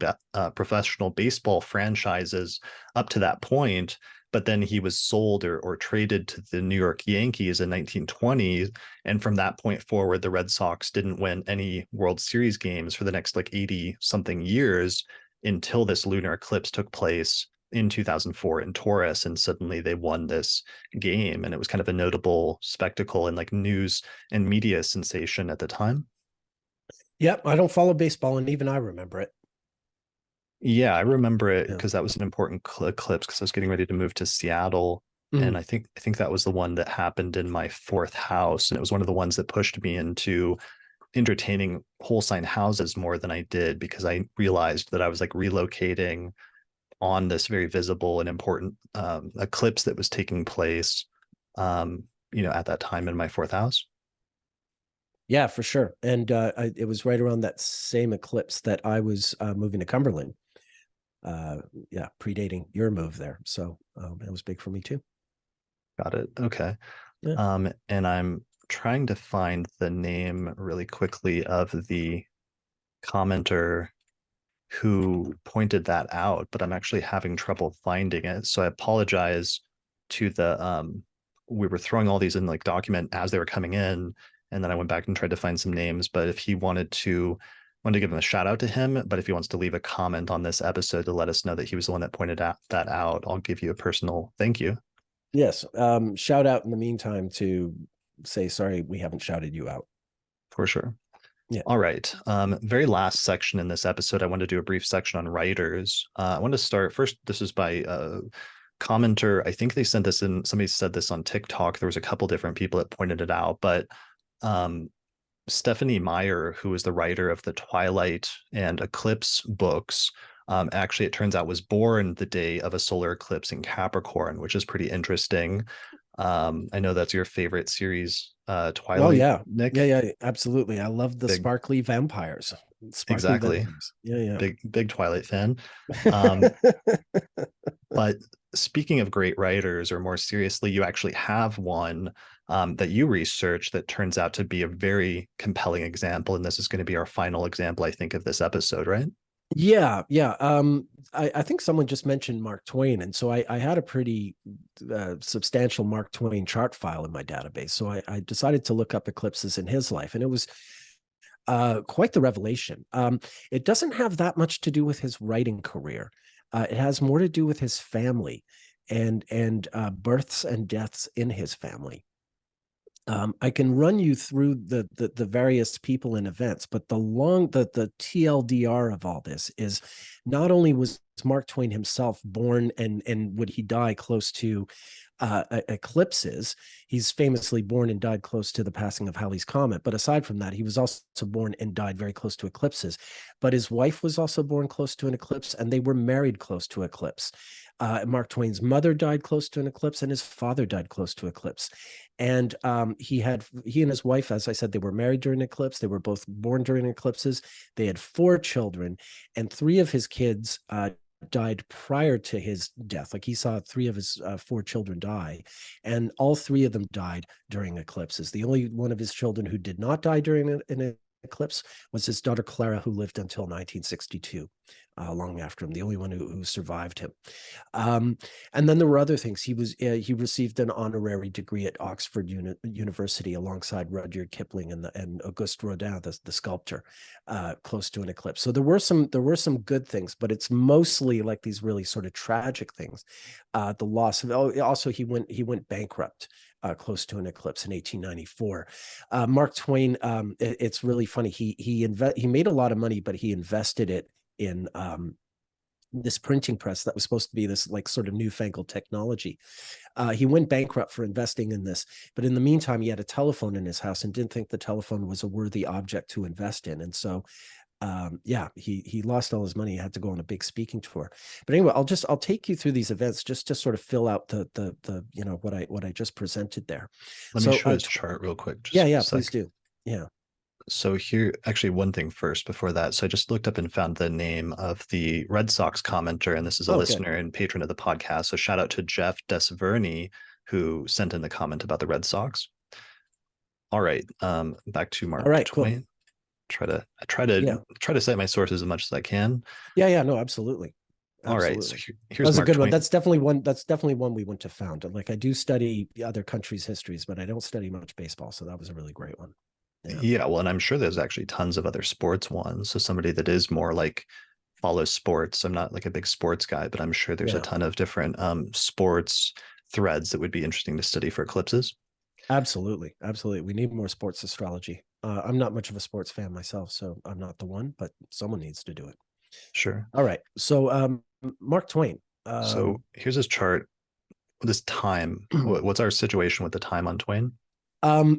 professional baseball franchises up to that point. But then he was sold or traded to the New York Yankees in 1920. And from that point forward, the Red Sox didn't win any World Series games for the next like 80 something years until this lunar eclipse took place in 2004 in Taurus. And suddenly they won this game. And it was kind of a notable spectacle and like news and media sensation at the time. Yep, I don't follow baseball, and even I remember it. Yeah, I remember it Yeah. because that was an important eclipse because I was getting ready to move to Seattle. And Mhm. I think that was the one that happened in my fourth house. And it was one of the ones that pushed me into entertaining whole sign houses more than I did, because I realized that I was like relocating on this very visible and important eclipse that was taking place at that time in my fourth house. Yeah, for sure. And it was right around that same eclipse that I was moving to Cumberland. Uh, yeah, predating your move there. So it was big for me too. Got it. Okay. Yeah. And I'm trying to find the name really quickly of the commenter who pointed that out, but I'm actually having trouble finding it. So I apologize to the we were throwing all these in like document as they were coming in, and then I went back and tried to find some names. But if he wanted to give him a shout out to him, but if he wants to leave a comment on this episode to let us know that he was the one that pointed that out, I'll give you a personal thank you. Yes. Shout out in the meantime to say sorry we haven't shouted you out. For sure. Yeah. All right. Very last section in this episode, I want to do a brief section on writers. I want to start first. This is by commenter. I think they sent this in. Somebody said this on TikTok. There was a couple different people that pointed it out, but um, Stephanie Meyer, who is the writer of the Twilight and Eclipse books, actually, it turns out was born the day of a solar eclipse in Capricorn, which is pretty interesting. I know that's your favorite series, Oh Twilight, yeah. Yeah, Nick. yeah, absolutely. I love the Big, sparkly vampires. Sparkly exactly. vampires. Yeah, Big Twilight fan. Um, yeah. but speaking of great writers, or more seriously, you actually have one that you researched that turns out to be a very compelling example. And this is going to be our final example, I think, of this episode, right? Yeah, yeah. I think someone just mentioned Mark Twain, and so I had a pretty substantial Mark Twain chart file in my database. So I decided to look up eclipses in his life, and it was quite the revelation. It doesn't have that much to do with his writing career. It has more to do with his family and births and deaths in his family. I can run you through the various people and events, but the TLDR of all this is not only was Mark Twain himself born and would he die close to eclipses. He's famously born and died close to the passing of Halley's Comet. But aside from that, he was also born and died very close to eclipses. But his wife was also born close to an eclipse, and they were married close to eclipse. Mark Twain's mother died close to an eclipse, and his father died close to eclipse. And he and his wife, as I said, they were married during eclipse. They were both born during eclipses. They had 4 children, and 3 of his kids died prior to his death. Like he saw 3 of his 4 children die, and all 3 of them died during eclipses. The only one of his children who did not die during an eclipse was his daughter Clara, who lived until 1962, long after him. The only one who survived him. And then there were other things. He received an honorary degree at Oxford University alongside Rudyard Kipling and Auguste Rodin, the sculptor, close to an eclipse. So there were some good things, but it's mostly like these really sort of tragic things. The loss of also he went bankrupt. Close to an eclipse in 1894. Mark Twain, it's really funny. He made a lot of money, but he invested it in this printing press that was supposed to be this like sort of newfangled technology. He went bankrupt for investing in this, but in the meantime, he had a telephone in his house and didn't think the telephone was a worthy object to invest in. And so yeah, he lost all his money. He had to go on a big speaking tour. But anyway, I'll take you through these events just to sort of fill out the what I just presented there. Let me So show his chart real quick, yeah, just a yeah, please sec. do. Yeah. So here, actually, one thing first before that. So I just looked up and found the name of the Red Sox commenter, and this is a Oh, good. listener and patron of the podcast. So shout out to Jeff Desverny, who sent in the comment about the Red Sox. All right, back to All Mark right, cool. Twain. I try to Yeah. try to cite my sources as much as I can. Yeah, yeah, no, absolutely. All right, so Absolutely. That here's was a Mark good one. Twain. That's definitely one. That's definitely one we wouldn't have found. Like I do study other countries' histories, but I don't study much baseball. So that was a really great one. Yeah. Yeah, well, and I'm sure there's actually tons of other sports ones. So somebody that is more like follows sports. I'm not like a big sports guy, but I'm sure there's a Yeah. ton of different sports threads that would be interesting to study for eclipses. Absolutely. Absolutely. We need more sports astrology. I'm not much of a sports fan myself, so I'm not the one, but someone needs to do it. Sure. All right. So Mark Twain. So here's his chart. This time, what's our situation with the time on Twain?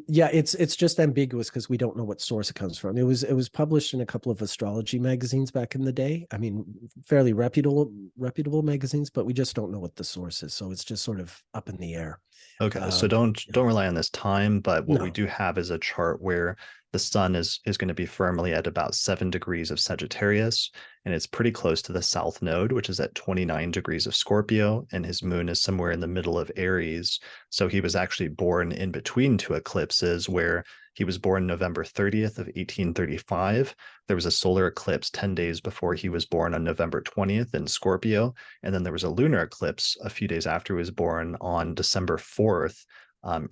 Yeah, it's just ambiguous because we don't know what source it comes from. It was published in a couple of astrology magazines back in the day. I mean, fairly reputable magazines, but we just don't know what the source is. So it's just sort of up in the air. Okay, so Um, don't rely on this time, but what we no, do have is a chart where the sun is going to be firmly at about 7 degrees of Sagittarius, and it's pretty close to the south node, which is at 29 degrees of Scorpio, and his moon is somewhere in the middle of Aries. So he was actually born in between two eclipses, where he was born November 30th of 1835. There was a solar eclipse 10 days before he was born on November 20th in Scorpio. And then there was a lunar eclipse a few days after he was born on December 4th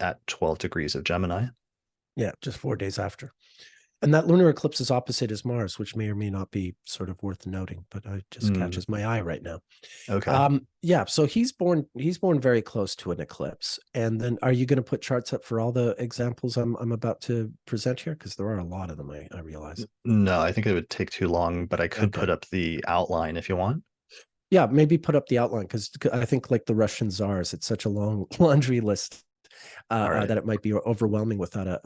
at 12 degrees of Gemini. yeah, just 4 days after. And that lunar eclipse is opposite as Mars, which may or may not be sort of worth noting, but it just Mm, catches my eye right now. okay. Yeah, so he's born very close to an eclipse. And then are you going to put charts up for all the examples I'm about to present here? Because there are a lot of them, I realize. No, I think it would take too long, but I could Okay. put up the outline if you want. Yeah, maybe put up the outline because I think like the Russian czars, it's such a long laundry list All right. that it might be overwhelming without a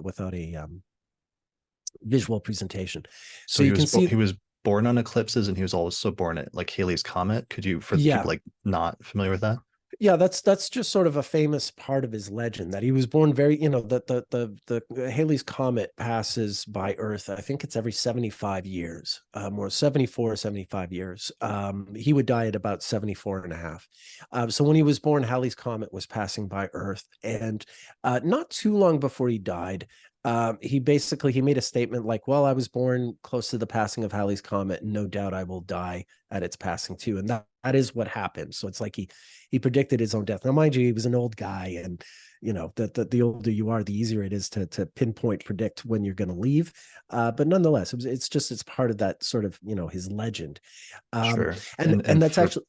visual presentation. So So you can see, he was born on eclipses, and he was also born at like Halley's Comet. Could you, for yeah, people like not familiar with that? yeah, that's just sort of a famous part of his legend that he was born very, the Halley's Comet passes by Earth. I think it's every 75 years, or 74, 75 years. He would die at about 74 and a half. So when he was born, Halley's Comet was passing by Earth. And not too long before he died, he made a statement like, well, I was born close to the passing of Halley's Comet, and no doubt I will die at its passing too. And that is what happened. So it's like he predicted his own death. Now, mind you, he was an old guy, and the older you are, the easier it is to pinpoint predict when you're going to leave. But nonetheless, it's part of that sort of his legend. Um, Sure. and and that's actually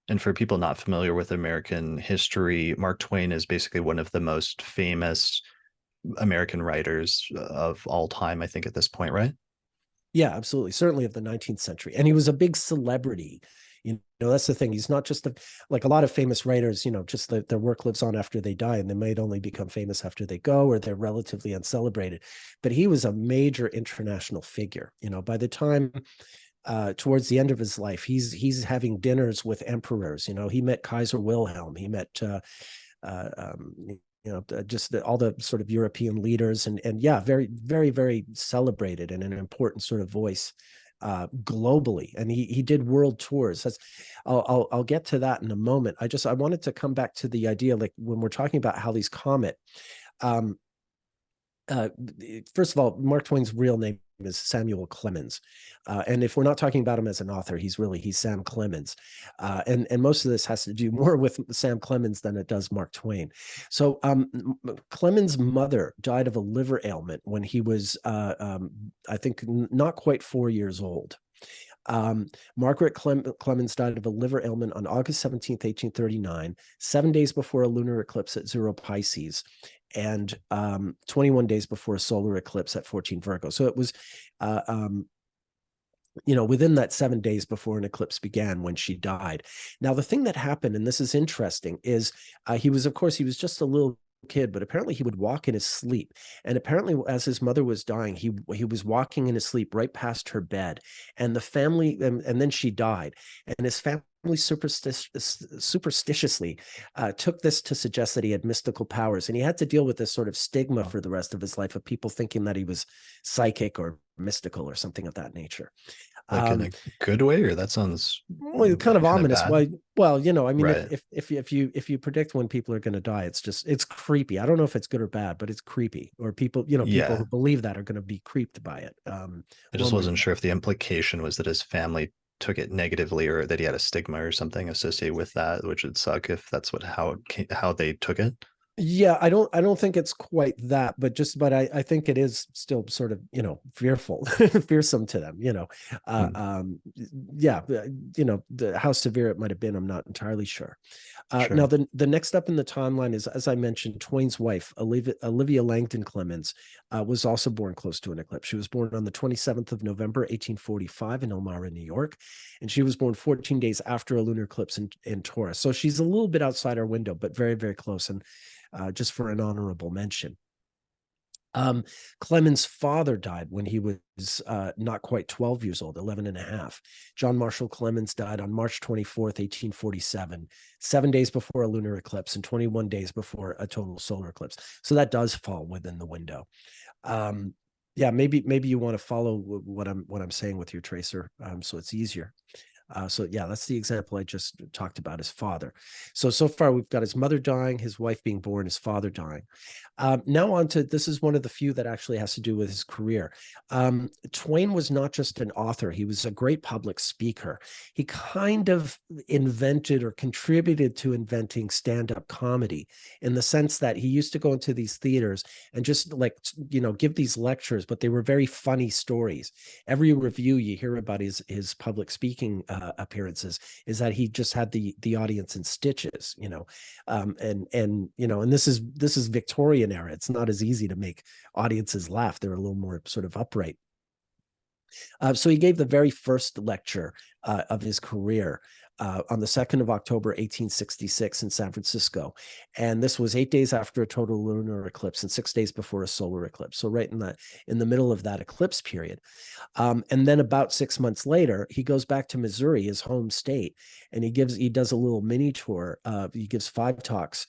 And for people not familiar with American history, Mark Twain is basically one of the most famous American writers of all time, I think, at this point, right? Yeah, absolutely. Certainly of the 19th century. And he was a big celebrity. That's the thing. He's not just like a lot of famous writers, just their work lives on after they die, and they might only become famous after they go, or they're relatively uncelebrated. But he was a major international figure. By the time towards the end of his life, he's having dinners with emperors. He met Kaiser Wilhelm. He met uh, um, just all the sort of European leaders, and yeah, very, very, very celebrated and an important sort of voice globally. And he did world tours. I'll get to that in a moment. I wanted to come back to the idea, like when we're talking about Halley's Comet. Um, uh, First of all, Mark Twain's real name is Samuel Clemens, and if we're not talking about him as an author, he's Sam Clemens, and most of this has to do more with Sam Clemens than it does Mark Twain. So Clemens' mother died of a liver ailment when he was, I think, not quite 4 years old. Margaret Clemens died of a liver ailment on August 17th, 1839, 7 days before a lunar eclipse at Zero Pisces, and 21 days before a solar eclipse at 14 Virgo. So it was, within that 7 days before an eclipse began when she died. Now, the thing that happened, and this is interesting, is he was just a little kid, but apparently he would walk in his sleep. And apparently, as his mother was dying, he was walking in his sleep right past her bed. And the family, and then she died. And his family superstitiously took this to suggest that he had mystical powers. And he had to deal with this sort of stigma for the rest of his life of people thinking that he was psychic or mystical or something of that nature. Like in a good way, or that sounds Well, kind of ominous. bad? Well, you know, I mean, Right. if you predict when people are going to die, it's creepy. I don't know if it's good or bad, but it's creepy. Or people, you know, people Yeah. who believe that are going to be creeped by it. I just One way or wasn't the sure if the implication was that his family took it negatively or that he had a stigma or something associated with that, which would suck if that's how they took it. Yeah, I don't think it's quite that, but I think it is still sort of, you know, fearful, fearsome to them, you know. Uh, Hmm. um, yeah, you know, how severe it might have been, I'm not entirely sure. Now, Sure. the next up in the timeline is, as I mentioned, Twain's wife, Olivia Langdon Clemens, was also born close to an eclipse. She was born on the 27th of November, 1845 in Elmira, New York, and she was born 14 days after a lunar eclipse in Taurus. So she's a little bit outside our window, but very, very close. And just for an honorable mention. Clemens' father died when he was not quite 12 years old, 11 and a half. John Marshall Clemens died on March 24th, 1847, 7 days before a lunar eclipse and 21 days before a total solar eclipse. So that does fall within the window. Yeah, maybe you want to follow what I'm saying with your tracer, so it's easier. So yeah, that's the example I just talked about, his father. So far we've got his mother dying, his wife being born, his father dying. Now on to, this is one of the few that actually has to do with his career. Twain was not just an author, he was a great public speaker. He kind of invented or contributed to inventing stand-up comedy in the sense that he used to go into these theaters and just, like, you know, give these lectures, but they were very funny stories. Every review you hear about his public speaking appearances is that he just had the audience in stitches, you know. And you know, and this is Victorian era. It's not as easy to make audiences laugh. They're a little more sort of upright. So he gave the very first lecture of his career on the 2nd of October, 1866 in San Francisco. And this was 8 days after a total lunar eclipse and 6 days before a solar eclipse. So right in the middle of that eclipse period. And then about 6 months later, he goes back to Missouri, his home state, and he does a little mini tour. He gives 5 talks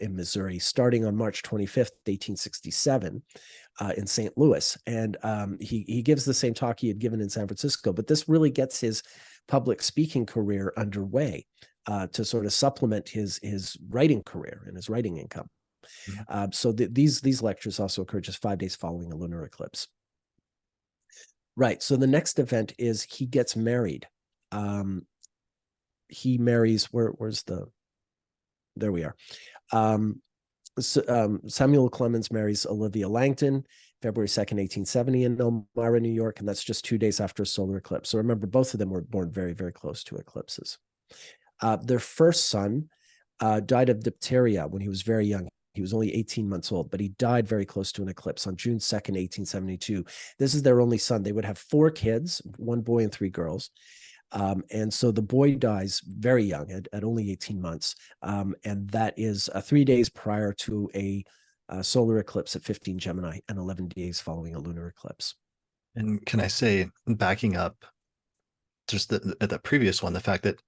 in Missouri, starting on March 25th, 1867. In St. Louis. And he gives the same talk he had given in San Francisco, but this really gets his public speaking career underway to sort of supplement his writing career and his writing income. So these lectures also occur just 5 days following a lunar eclipse. Right. So the next event is he gets married. He marries, where's there we are. Samuel Clemens marries Olivia Langdon, February 2nd, 1870 in Elmira, New York, and that's just 2 days after a solar eclipse. So remember, both of them were born very, very close to eclipses. Their first son died of diphtheria when he was very young. He was only 18 months old, but he died very close to an eclipse on June 2nd, 1872. This is their only son. They would have 4 kids, 1 boy and 3 girls. And so the boy dies very young at only 18 months. And that is 3 days prior to a solar eclipse at 15 Gemini and 11 days following a lunar eclipse. And can I say, backing up just the previous one, the fact that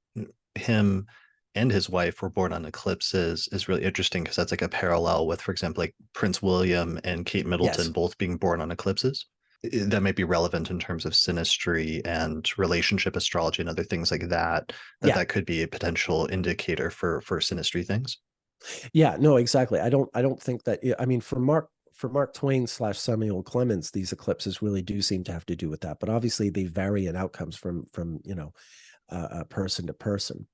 him and his wife were born on eclipses is really interesting because that's like a parallel with, for example, like Prince William and Kate Middleton Yes. both being born on eclipses. That might be relevant in terms of synastry and relationship astrology and other things like that. Yeah. That could be a potential indicator for synastry things. Yeah. No, exactly. I don't think that. I mean, for Mark Twain / Samuel Clemens, these eclipses really do seem to have to do with that. But obviously, they vary in outcomes from you know, person to person.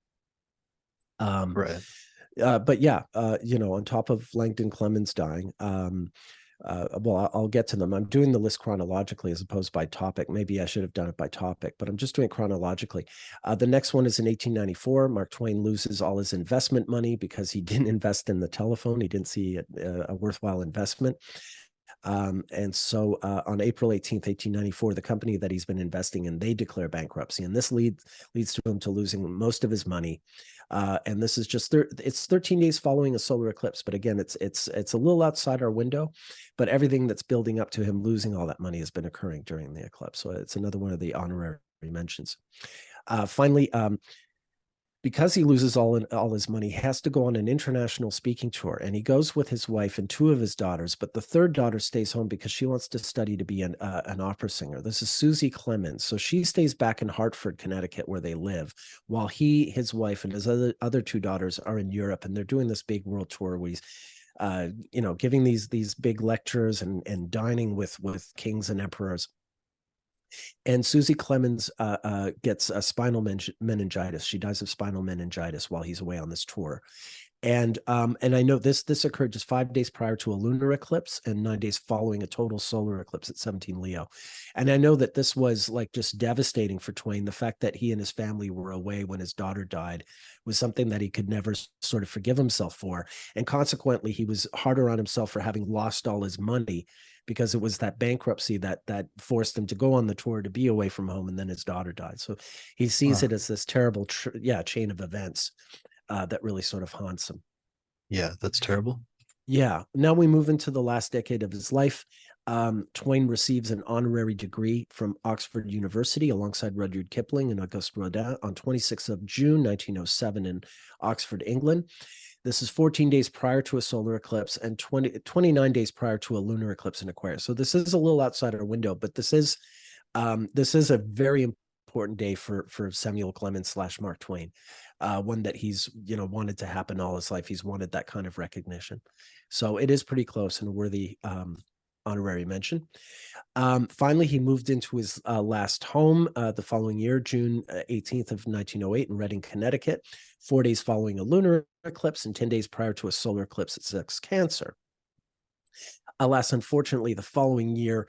Right. But yeah, you know, on top of Langdon Clemens dying, well, I'll get to them. I'm doing the list chronologically as opposed by topic. Maybe I should have done it by topic, but I'm just doing it chronologically. The next one is in 1894. Mark Twain loses all his investment money because he didn't invest in the telephone. He didn't see it a worthwhile investment. And so on April 18th, 1894, the company that he's been investing in, they declare bankruptcy. And this leads to him to losing most of his money. And this is just it's 13 days following a solar eclipse. But again, it's a little outside our window, but everything that's building up to him losing all that money has been occurring during the eclipse. So it's another one of the honorary mentions. Finally, because he loses all his money, he has to go on an international speaking tour, and he goes with his wife and two of his daughters, but the third daughter stays home because she wants to study to be an opera singer. This is Susie Clemens. So she stays back in Hartford, Connecticut, where they live, while he, his wife, and his other two daughters are in Europe, and they're doing this big world tour where he's giving these big lectures and dining with kings and emperors. And Susie Clemens gets a spinal meningitis. She dies of spinal meningitis while he's away on this tour. And I know this occurred just 5 days prior to a lunar eclipse and 9 days following a total solar eclipse at 17 Leo. And I know that this was like just devastating for Twain. The fact that he and his family were away when his daughter died was something that he could never sort of forgive himself for. And consequently, he was harder on himself for having lost all his money, because it was that bankruptcy that forced him to go on the tour, to be away from home, and then his daughter died. So he sees it as this terrible chain of events that really sort of haunts him. Yeah, that's terrible. Yeah. Now we move into the last decade of his life. Twain receives an honorary degree from Oxford University alongside Rudyard Kipling and Auguste Rodin on 26th of June, 1907 in Oxford, England. This is 14 days prior to a solar eclipse and 29 days prior to a lunar eclipse in Aquarius. So this is a little outside our window, but this is a very important day for Samuel Clemens / Mark Twain, one that he's wanted to happen all his life. He's wanted that kind of recognition. So it is pretty close and a worthy honorary mention. Finally, he moved into his last home the following year, June 18th of 1908 in Redding, Connecticut, 4 days following a lunar eclipse and 10 days prior to a solar eclipse at 6 Cancer. Alas, unfortunately, the following year,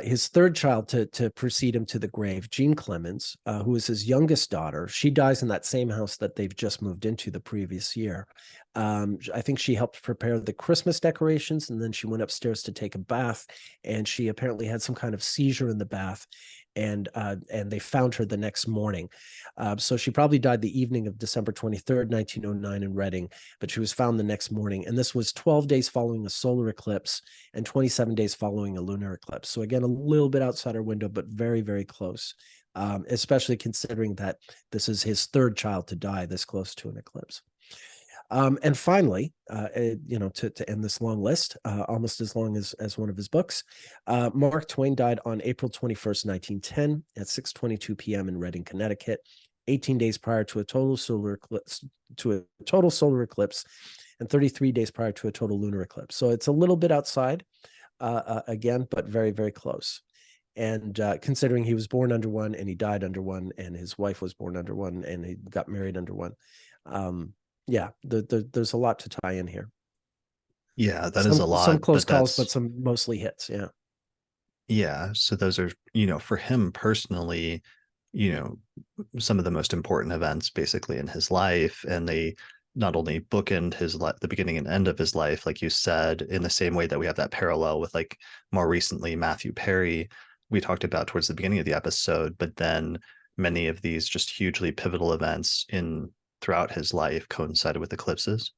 his third child to precede him to the grave, Jean Clemens, who is his youngest daughter, she dies in that same house that they've just moved into the previous year. I think she helped prepare the Christmas decorations, and then she went upstairs to take a bath, and she apparently had some kind of seizure in the bath, and they found her the next morning. So she probably died the evening of December 23rd, 1909 in Reading, but she was found the next morning. And this was 12 days following a solar eclipse and 27 days following a lunar eclipse. So again, a little bit outside our window, but very, very close, especially considering that this is his third child to die this close to an eclipse. And finally, to end this long list, almost as long as one of his books, Mark Twain died on April 21st, 1910 at 6:22 p.m. in Redding, Connecticut, 18 days prior to a total solar eclipse and 33 days prior to a total lunar eclipse. So it's a little bit outside again, but very, very close. And considering he was born under one and he died under one, and his wife was born under one and he got married under one, there's a lot to tie in here. Yeah, that is a lot. Some close calls, but some mostly hits. Yeah. Yeah. So those are, for him personally, some of the most important events basically in his life. And they not only bookend the beginning and end of his life, like you said, in the same way that we have that parallel with, like, more recently, Matthew Perry, we talked about towards the beginning of the episode, but then many of these just hugely pivotal events throughout his life coincided with eclipses.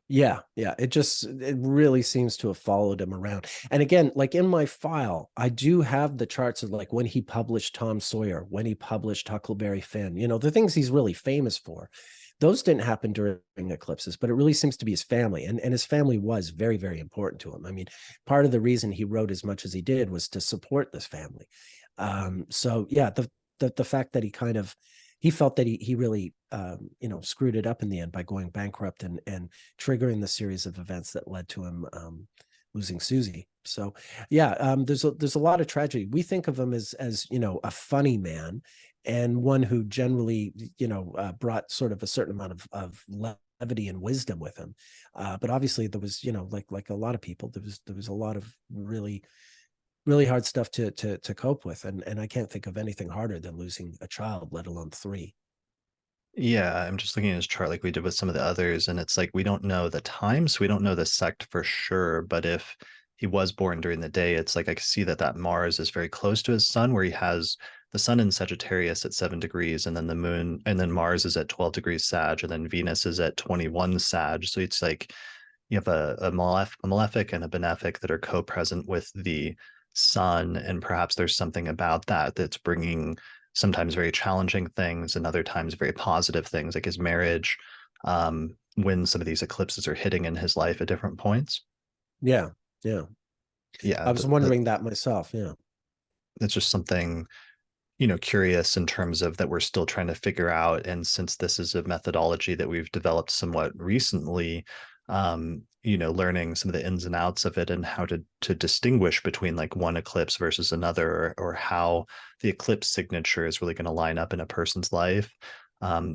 Yeah. It really seems to have followed him around. And again, like in my file, I do have the charts of like when he published Tom Sawyer, when he published Huckleberry Finn, the things he's really famous for. Those didn't happen during eclipses, but it really seems to be his family. And his family was very, very important to him. I mean, part of the reason he wrote as much as he did was to support this family. So yeah, the fact that he felt that he really screwed it up in the end by going bankrupt and triggering the series of events that led to him losing Susie. So yeah, there's a lot of tragedy. We think of him as a funny man and one who generally brought sort of a certain amount of levity and wisdom with him. But obviously there was like a lot of people, there was a lot of really hard stuff to cope with. And I can't think of anything harder than losing a child, let alone 3. Yeah, I'm just looking at his chart like we did with some of the others, and it's like we don't know the time, so we don't know the sect for sure. But if he was born during the day, it's like I can see that Mars is very close to his sun, where he has the sun in Sagittarius at 7 degrees, and then the moon, and then Mars is at 12 degrees Sag, and then Venus is at 21 Sag. So it's like you have a malefic and a benefic that are co-present with the sun, and perhaps there's something about that that's bringing sometimes very challenging things and other times very positive things, like his marriage, when some of these eclipses are hitting in his life at different points. Yeah, yeah. Yeah, I was wondering that myself. Yeah. it's just something, curious in terms of that we're still trying to figure out. And since this is a methodology that we've developed somewhat recently, learning some of the ins and outs of it and how to distinguish between like one eclipse versus another, or how the eclipse signature is really going to line up in a person's life.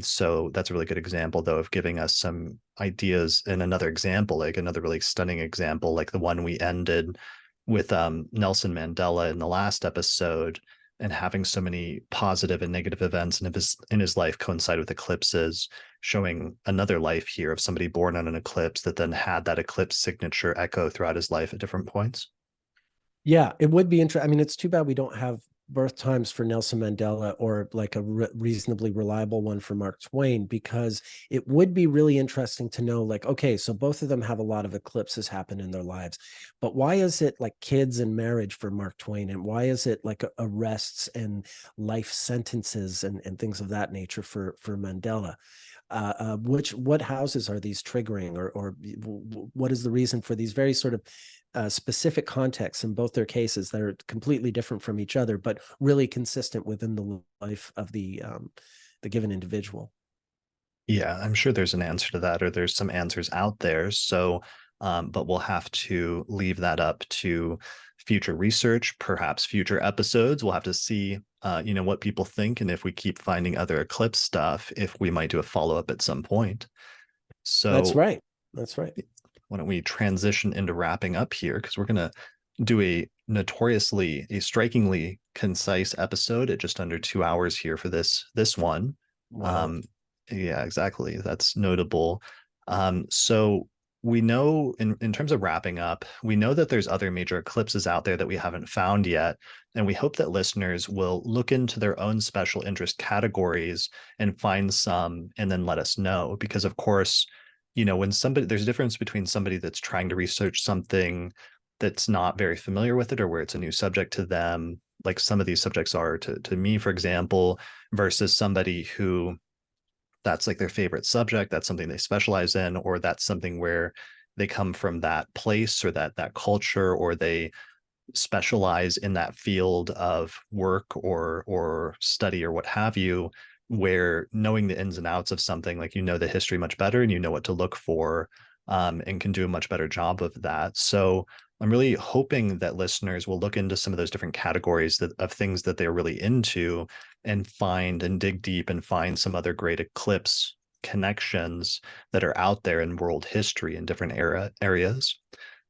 So that's a really good example, though, of giving us some ideas. And another example, like another really stunning example, like the one we ended with Nelson Mandela in the last episode, and having so many positive and negative events in his life coincide with eclipses, showing another life here of somebody born on an eclipse that then had that eclipse signature echo throughout his life at different points. Yeah, it would be interesting. I mean, it's too bad we don't have birth times for Nelson Mandela, or like a reasonably reliable one for Mark Twain, because it would be really interesting to know, like, okay, so both of them have a lot of eclipses happen in their lives, but why is it like kids and marriage for Mark Twain? And why is it like arrests and life sentences and things of that nature for Mandela? What houses are these triggering, or what is the reason for these very sort of specific contexts in both their cases that are completely different from each other, but really consistent within the life of the given individual? Yeah, I'm sure there's an answer to that, or there's some answers out there. So, but we'll have to leave that up to future research, perhaps future episodes. We'll have to see, what people think, and if we keep finding other eclipse stuff, if we might do a follow up at some point. That's So, right. That's right. why don't we transition into wrapping up here? Because we're going to do a strikingly concise episode at just under 2 hours here for this one. Wow. Um, yeah, exactly. That's notable. So we know in terms of wrapping up, we know that there's other major eclipses out there that we haven't found yet. And we hope that listeners will look into their own special interest categories and find some and then let us know. Because of course, when there's a difference between somebody that's trying to research something that's not very familiar with it, or where it's a new subject to them, like some of these subjects are to me, for example, versus somebody who that's like their favorite subject, that's something they specialize in, or that's something where they come from that place or that culture, or they specialize in that field of work or study or what have you, where knowing the ins and outs of something, like the history much better and you know what to look for, and can do a much better job of that. So I'm really hoping that listeners will look into some of those different categories of things that they're really into, and find and dig deep and find some other great eclipse connections that are out there in world history in different areas.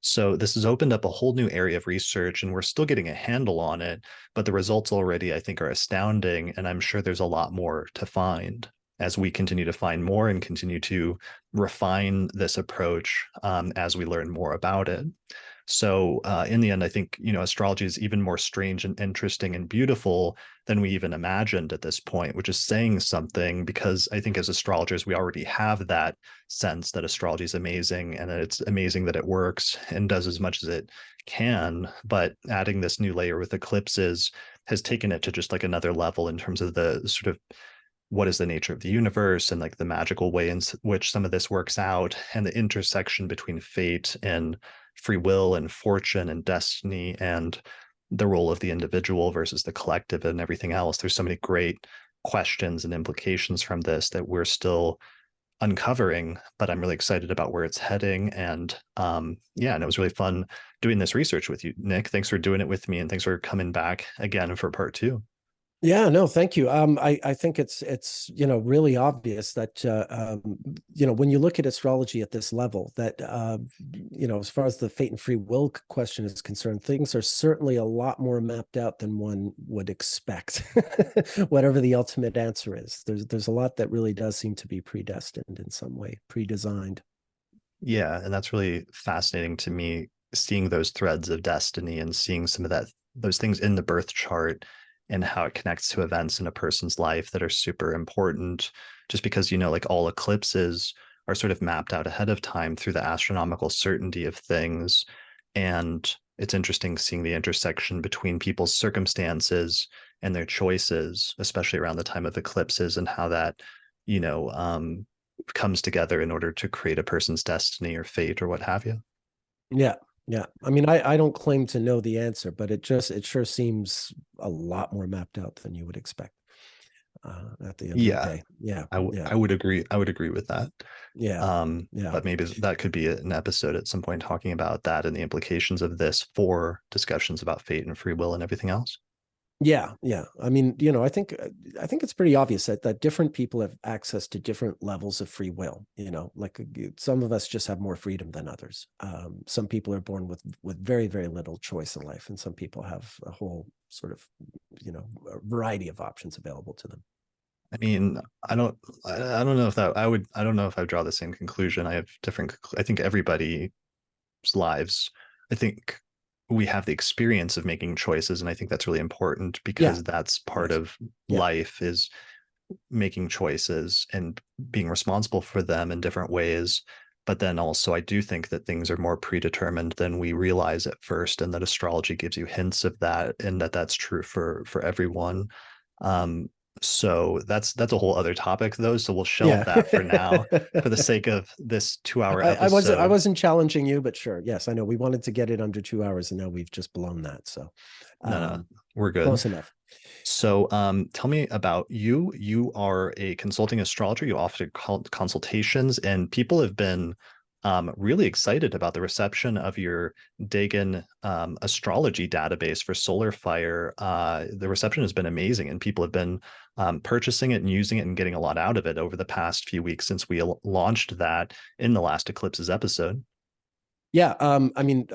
So this has opened up a whole new area of research, and we're still getting a handle on it, but the results already, I think, are astounding. And I'm sure there's a lot more to find as we continue to find more and continue to refine this approach, as we learn more about it. So in the end, I think, astrology is even more strange and interesting and beautiful than we even imagined at this point, which is saying something, because I think as astrologers, we already have that sense that astrology is amazing, and that it's amazing that it works and does as much as it can. But adding this new layer with eclipses has taken it to just like another level in terms of the sort of what is the nature of the universe, and like the magical way in which some of this works out, and the intersection between fate and free will and fortune and destiny, and the role of the individual versus the collective and everything else. There's so many great questions and implications from this that we're still uncovering, but I'm really excited about where it's heading. And yeah, and it was really fun doing this research with you, Nick. Thanks for doing it with me, and thanks for coming back again for part two. Yeah, no, thank you. I think it's really obvious that when you look at astrology at this level, that as far as the fate and free will question is concerned, things are certainly a lot more mapped out than one would expect. Whatever the ultimate answer is, there's a lot that really does seem to be predestined in some way, pre-designed. Yeah, and that's really fascinating to me, seeing those threads of destiny and seeing some of those things in the birth chart and how it connects to events in a person's life that are super important, just because, like all eclipses are sort of mapped out ahead of time through the astronomical certainty of things. And it's interesting seeing the intersection between people's circumstances and their choices, especially around the time of eclipses, and how that, you know, um, comes together in order to create a person's destiny or fate or what have you. Yeah. Yeah. I mean, I don't claim to know the answer, but it sure seems a lot more mapped out than you would expect at the end of the Yeah, day. Yeah. Yeah. I would agree. I would agree with that. Yeah. Yeah. But maybe that could be an episode at some point talking about that and the implications of this for discussions about fate and free will and everything else. Yeah, yeah. I mean, I think it's pretty obvious that different people have access to different levels of free will. Like some of us just have more freedom than others. Some people are born with very, very little choice in life, and some people have a whole sort of, a variety of options available to them. I mean, I don't know if that I don't know if I draw the same conclusion. I have different. I think everybody's lives. I think we have the experience of making choices, and I think that's really important Yeah. because that's part Yes. of Yeah. life is making choices and being responsible for them in different ways. But then also, I do think that things are more predetermined than we realize at first, and that astrology gives you hints of that, and that's true for everyone. Um, so that's a whole other topic, though. So we'll shelve Yeah. that for now, for the sake of this 2 hour I episode. wasn't challenging you, but sure. Yes, I know we wanted to get it under 2 hours, and now we've just blown that. So, No, um, we're good. close enough. So, tell me about you. You are a consulting astrologer. You offer consultations, and people have been really excited about the reception of your Dagan astrology database for Solar Fire. The reception has been amazing, and people have been purchasing it and using it and getting a lot out of it over the past few weeks since we launched that in the last Eclipses episode. Yeah, I mean,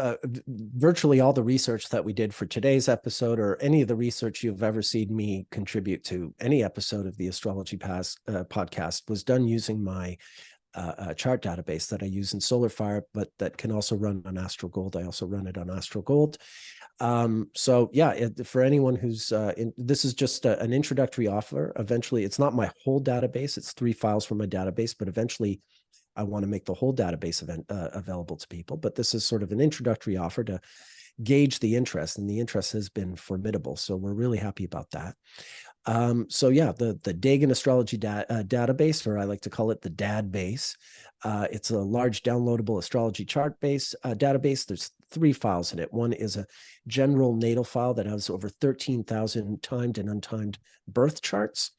virtually all the research that we did for today's episode, or any of the research you've ever seen me contribute to any episode of the Astrology podcast, was done using my chart database that I use in SolarFire, but that can also run on AstroGold. I also run it on AstroGold. So yeah, for anyone who's this is just an introductory offer. Eventually, it's not my whole database; it's 3 files from my database, but eventually I want to make the whole database available to people. But this is sort of an introductory offer to gauge the interest, and the interest has been formidable. So we're really happy about that. So yeah, the Dagan Astrology database, or I like to call it the DAD base. It's a large downloadable astrology chart base database. There's 3 files in it. One is a general natal file that has over 13,000 timed and untimed birth charts.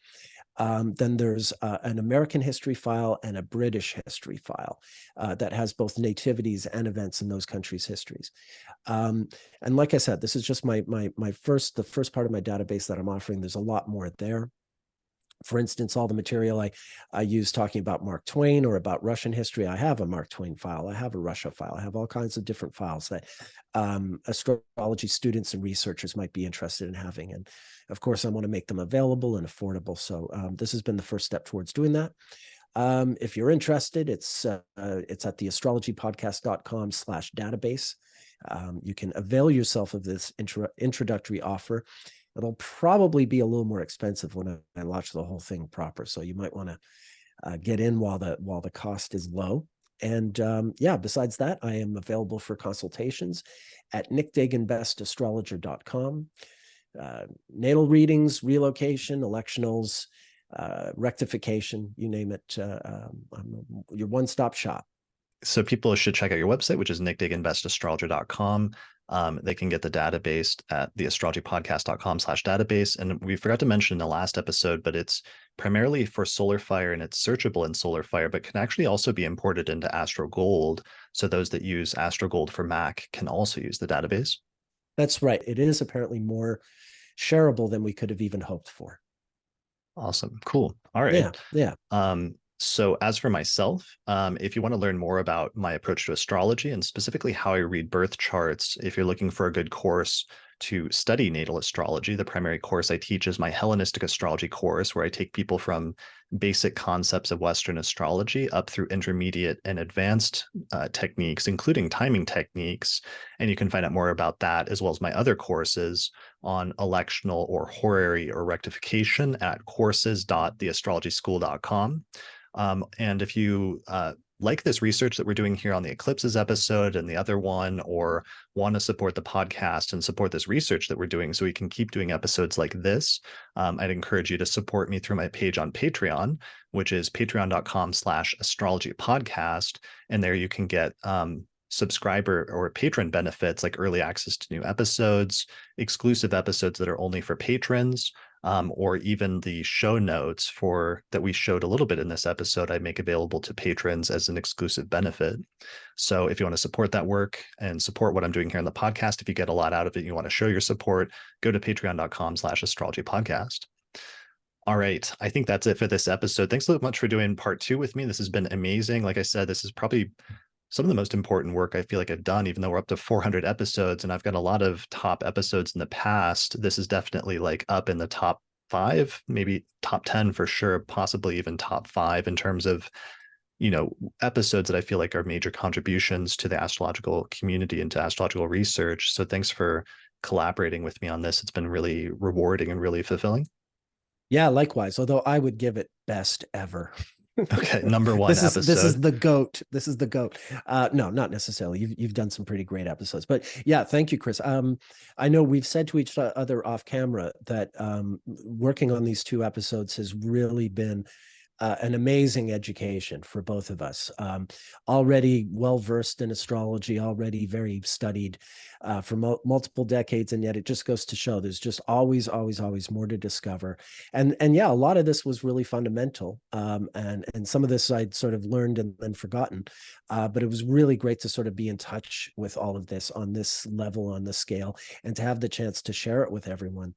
Then there's an American history file and a British history file that has both nativities and events in those countries' histories. And like I said, this is just the first part of my database that I'm offering. There's a lot more there. For instance, all the material I use talking about Mark Twain or about Russian history, I have a Mark Twain file, I have a Russia file, I have all kinds of different files that astrology students and researchers might be interested in having. And of course, I want to make them available and affordable. So this has been the first step towards doing that. If you're interested, it's at theastrologypodcast.com/database. You can avail yourself of this introductory offer. It'll probably be a little more expensive when I launch the whole thing proper. So you might want to get in while the cost is low. And yeah, besides that, I am available for consultations at nickdaganbestastrologer.com. Natal readings, relocation, electionals, rectification, you name it. I'm your one-stop shop. So people should check out your website, which is nickdaganbestastrologer.com. They can get the database at theastrologypodcast.com/database. And we forgot to mention in the last episode, but it's primarily for SolarFire and it's searchable in SolarFire, but can actually also be imported into AstroGold. So those that use AstroGold for Mac can also use the database. That's right. It is apparently more shareable than we could have even hoped for. Awesome. Cool. All right. Yeah. Yeah. So as for myself, if you want to learn more about my approach to astrology and specifically how I read birth charts, if you're looking for a good course to study natal astrology. The primary course I teach is my Hellenistic astrology course, where I take people from basic concepts of Western astrology up through intermediate and advanced techniques, including timing techniques. And you can find out more about that, as well as my other courses on electional or horary or rectification at courses.theastrologyschool.com. And if you like this research that we're doing here on the Eclipses episode and the other one, or want to support the podcast and support this research that we're doing so we can keep doing episodes like this, I'd encourage you to support me through my page on Patreon, which is patreon.com/astrologypodcast. And there you can get subscriber or patron benefits like early access to new episodes, exclusive episodes that are only for patrons, or even the show notes that we showed a little bit in this episode, I make available to patrons as an exclusive benefit. So if you want to support that work and support what I'm doing here on the podcast, if you get a lot out of it, you want to show your support, go to patreon.com/astrologypodcast. All right. I think that's it for this episode. Thanks so much for doing part 2 with me. This has been amazing. Like I said, this is probably some of the most important work I feel like I've done, even though we're up to 400 episodes and I've got a lot of top episodes in the past. This is definitely like up in the top 5, maybe top 10 for sure, possibly even top 5 in terms of, episodes that I feel like are major contributions to the astrological community and to astrological research. So thanks for collaborating with me on this. It's been really rewarding and really fulfilling. Yeah, likewise. Although I would give it best ever. Okay, number one episode. This is the GOAT. This is the GOAT. No, not necessarily. You've done some pretty great episodes, but yeah, thank you, Chris. I know we've said to each other off camera that working on these 2 episodes has really been an amazing education for both of us. Already well-versed in astrology, already very studied for multiple decades, and yet it just goes to show there's just always more to discover. And yeah, a lot of this was really fundamental, and some of this I'd sort of learned and then forgotten, but it was really great to sort of be in touch with all of this on this level, on this scale, and to have the chance to share it with everyone.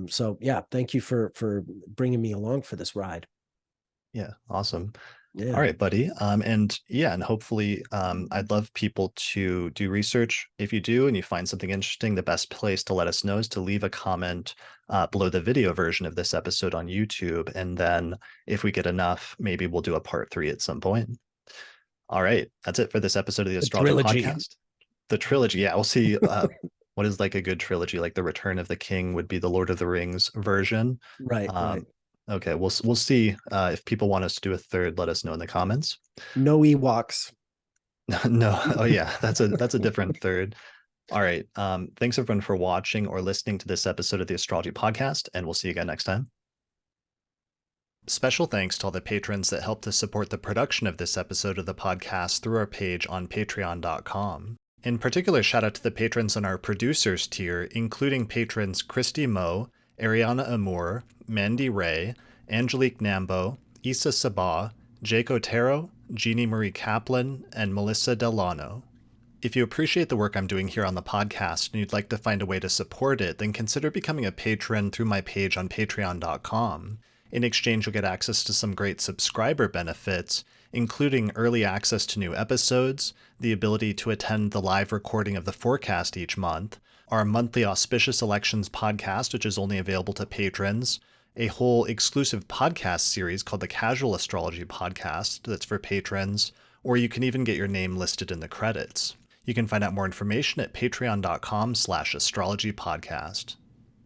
So yeah, thank you for bringing me along for this ride. Yeah, awesome. Yeah. All right, buddy. And hopefully I'd love people to do research. If you do and you find something interesting, the best place to let us know is to leave a comment below the video version of this episode on YouTube. And then if we get enough, maybe we'll do a part 3 at some point. All right, that's it for this episode of the Astrology Podcast. The trilogy. Yeah, we'll see what is like a good trilogy, like The Return of the King would be the Lord of the Rings version. Right. Okay, we'll see if people want us to do a third. Let us know in the comments. No Ewoks. No. Oh yeah, that's a different third. All right. Thanks everyone for watching or listening to this episode of the Astrology Podcast, and we'll see you again next time. Special thanks to all the patrons that helped to support the production of this episode of the podcast through our page on patreon.com. In particular, shout out to the patrons on our producers tier, including patrons Christy Moe, Ariana Amour, Mandy Ray, Angelique Nambo, Issa Sabah, Jake Otero, Jeannie Marie Kaplan, and Melissa Delano. If you appreciate the work I'm doing here on the podcast and you'd like to find a way to support it, then consider becoming a patron through my page on patreon.com. In exchange, you'll get access to some great subscriber benefits, including early access to new episodes, the ability to attend the live recording of the forecast each month, our monthly Auspicious Elections podcast, which is only available to patrons, a whole exclusive podcast series called the Casual Astrology Podcast that's for patrons, or you can even get your name listed in the credits. You can find out more information at patreon.com/astrologypodcast.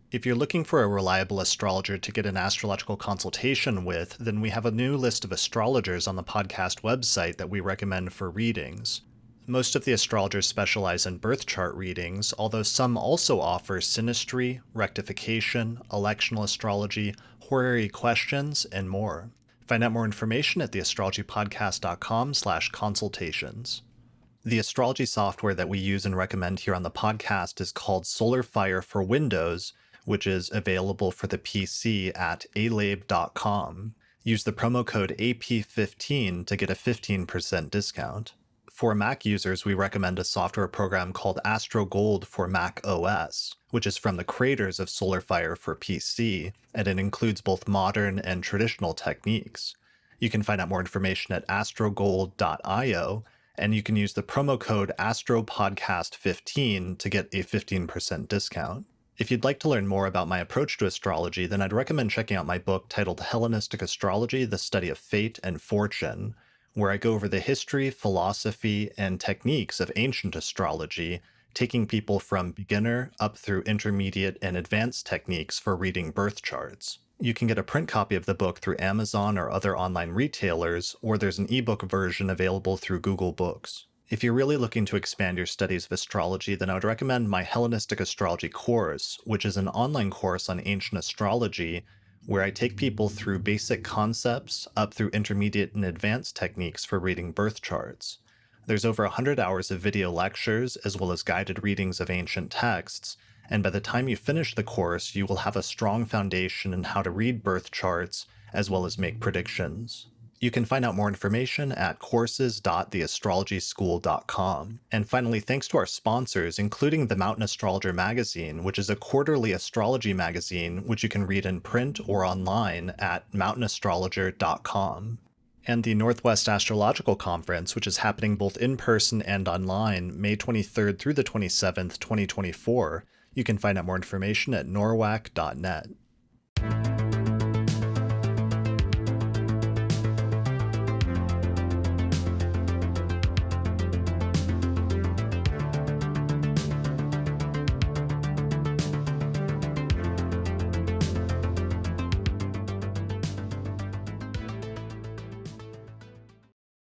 If you're looking for a reliable astrologer to get an astrological consultation with, then we have a new list of astrologers on the podcast website that we recommend for readings. Most of the astrologers specialize in birth chart readings, although some also offer synastry, rectification, electional astrology, horary questions, and more. Find out more information at theastrologypodcast.com/consultations. The astrology software that we use and recommend here on the podcast is called SolarFire for Windows, which is available for the PC at alabe.com. Use the promo code AP15 to get a 15% discount. For Mac users, we recommend a software program called AstroGold for Mac OS, which is from the creators of SolarFire for PC, and it includes both modern and traditional techniques. You can find out more information at astrogold.io, And you can use the promo code AstroPodcast15 to get a 15% discount. If you'd like to learn more about my approach to astrology, then I'd recommend checking out my book titled Hellenistic Astrology, The Study of Fate and Fortune, where I go over the history, philosophy, and techniques of ancient astrology, taking people from beginner up through intermediate and advanced techniques for reading birth charts. You can get a print copy of the book through Amazon or other online retailers, or there's an ebook version available through Google Books. If you're really looking to expand your studies of astrology, then I would recommend my Hellenistic Astrology course, which is an online course on ancient astrology, where I take people through basic concepts up through intermediate and advanced techniques for reading birth charts. There's over 100 hours of video lectures, as well as guided readings of ancient texts, and by the time you finish the course, you will have a strong foundation in how to read birth charts, as well as make predictions. You can find out more information at courses.theastrologyschool.com. And finally, thanks to our sponsors, including the Mountain Astrologer magazine, which is a quarterly astrology magazine which you can read in print or online at mountainastrologer.com. And the Northwest Astrological Conference, which is happening both in person and online, May 23rd through the 27th, 2024. You can find out more information at norwac.net.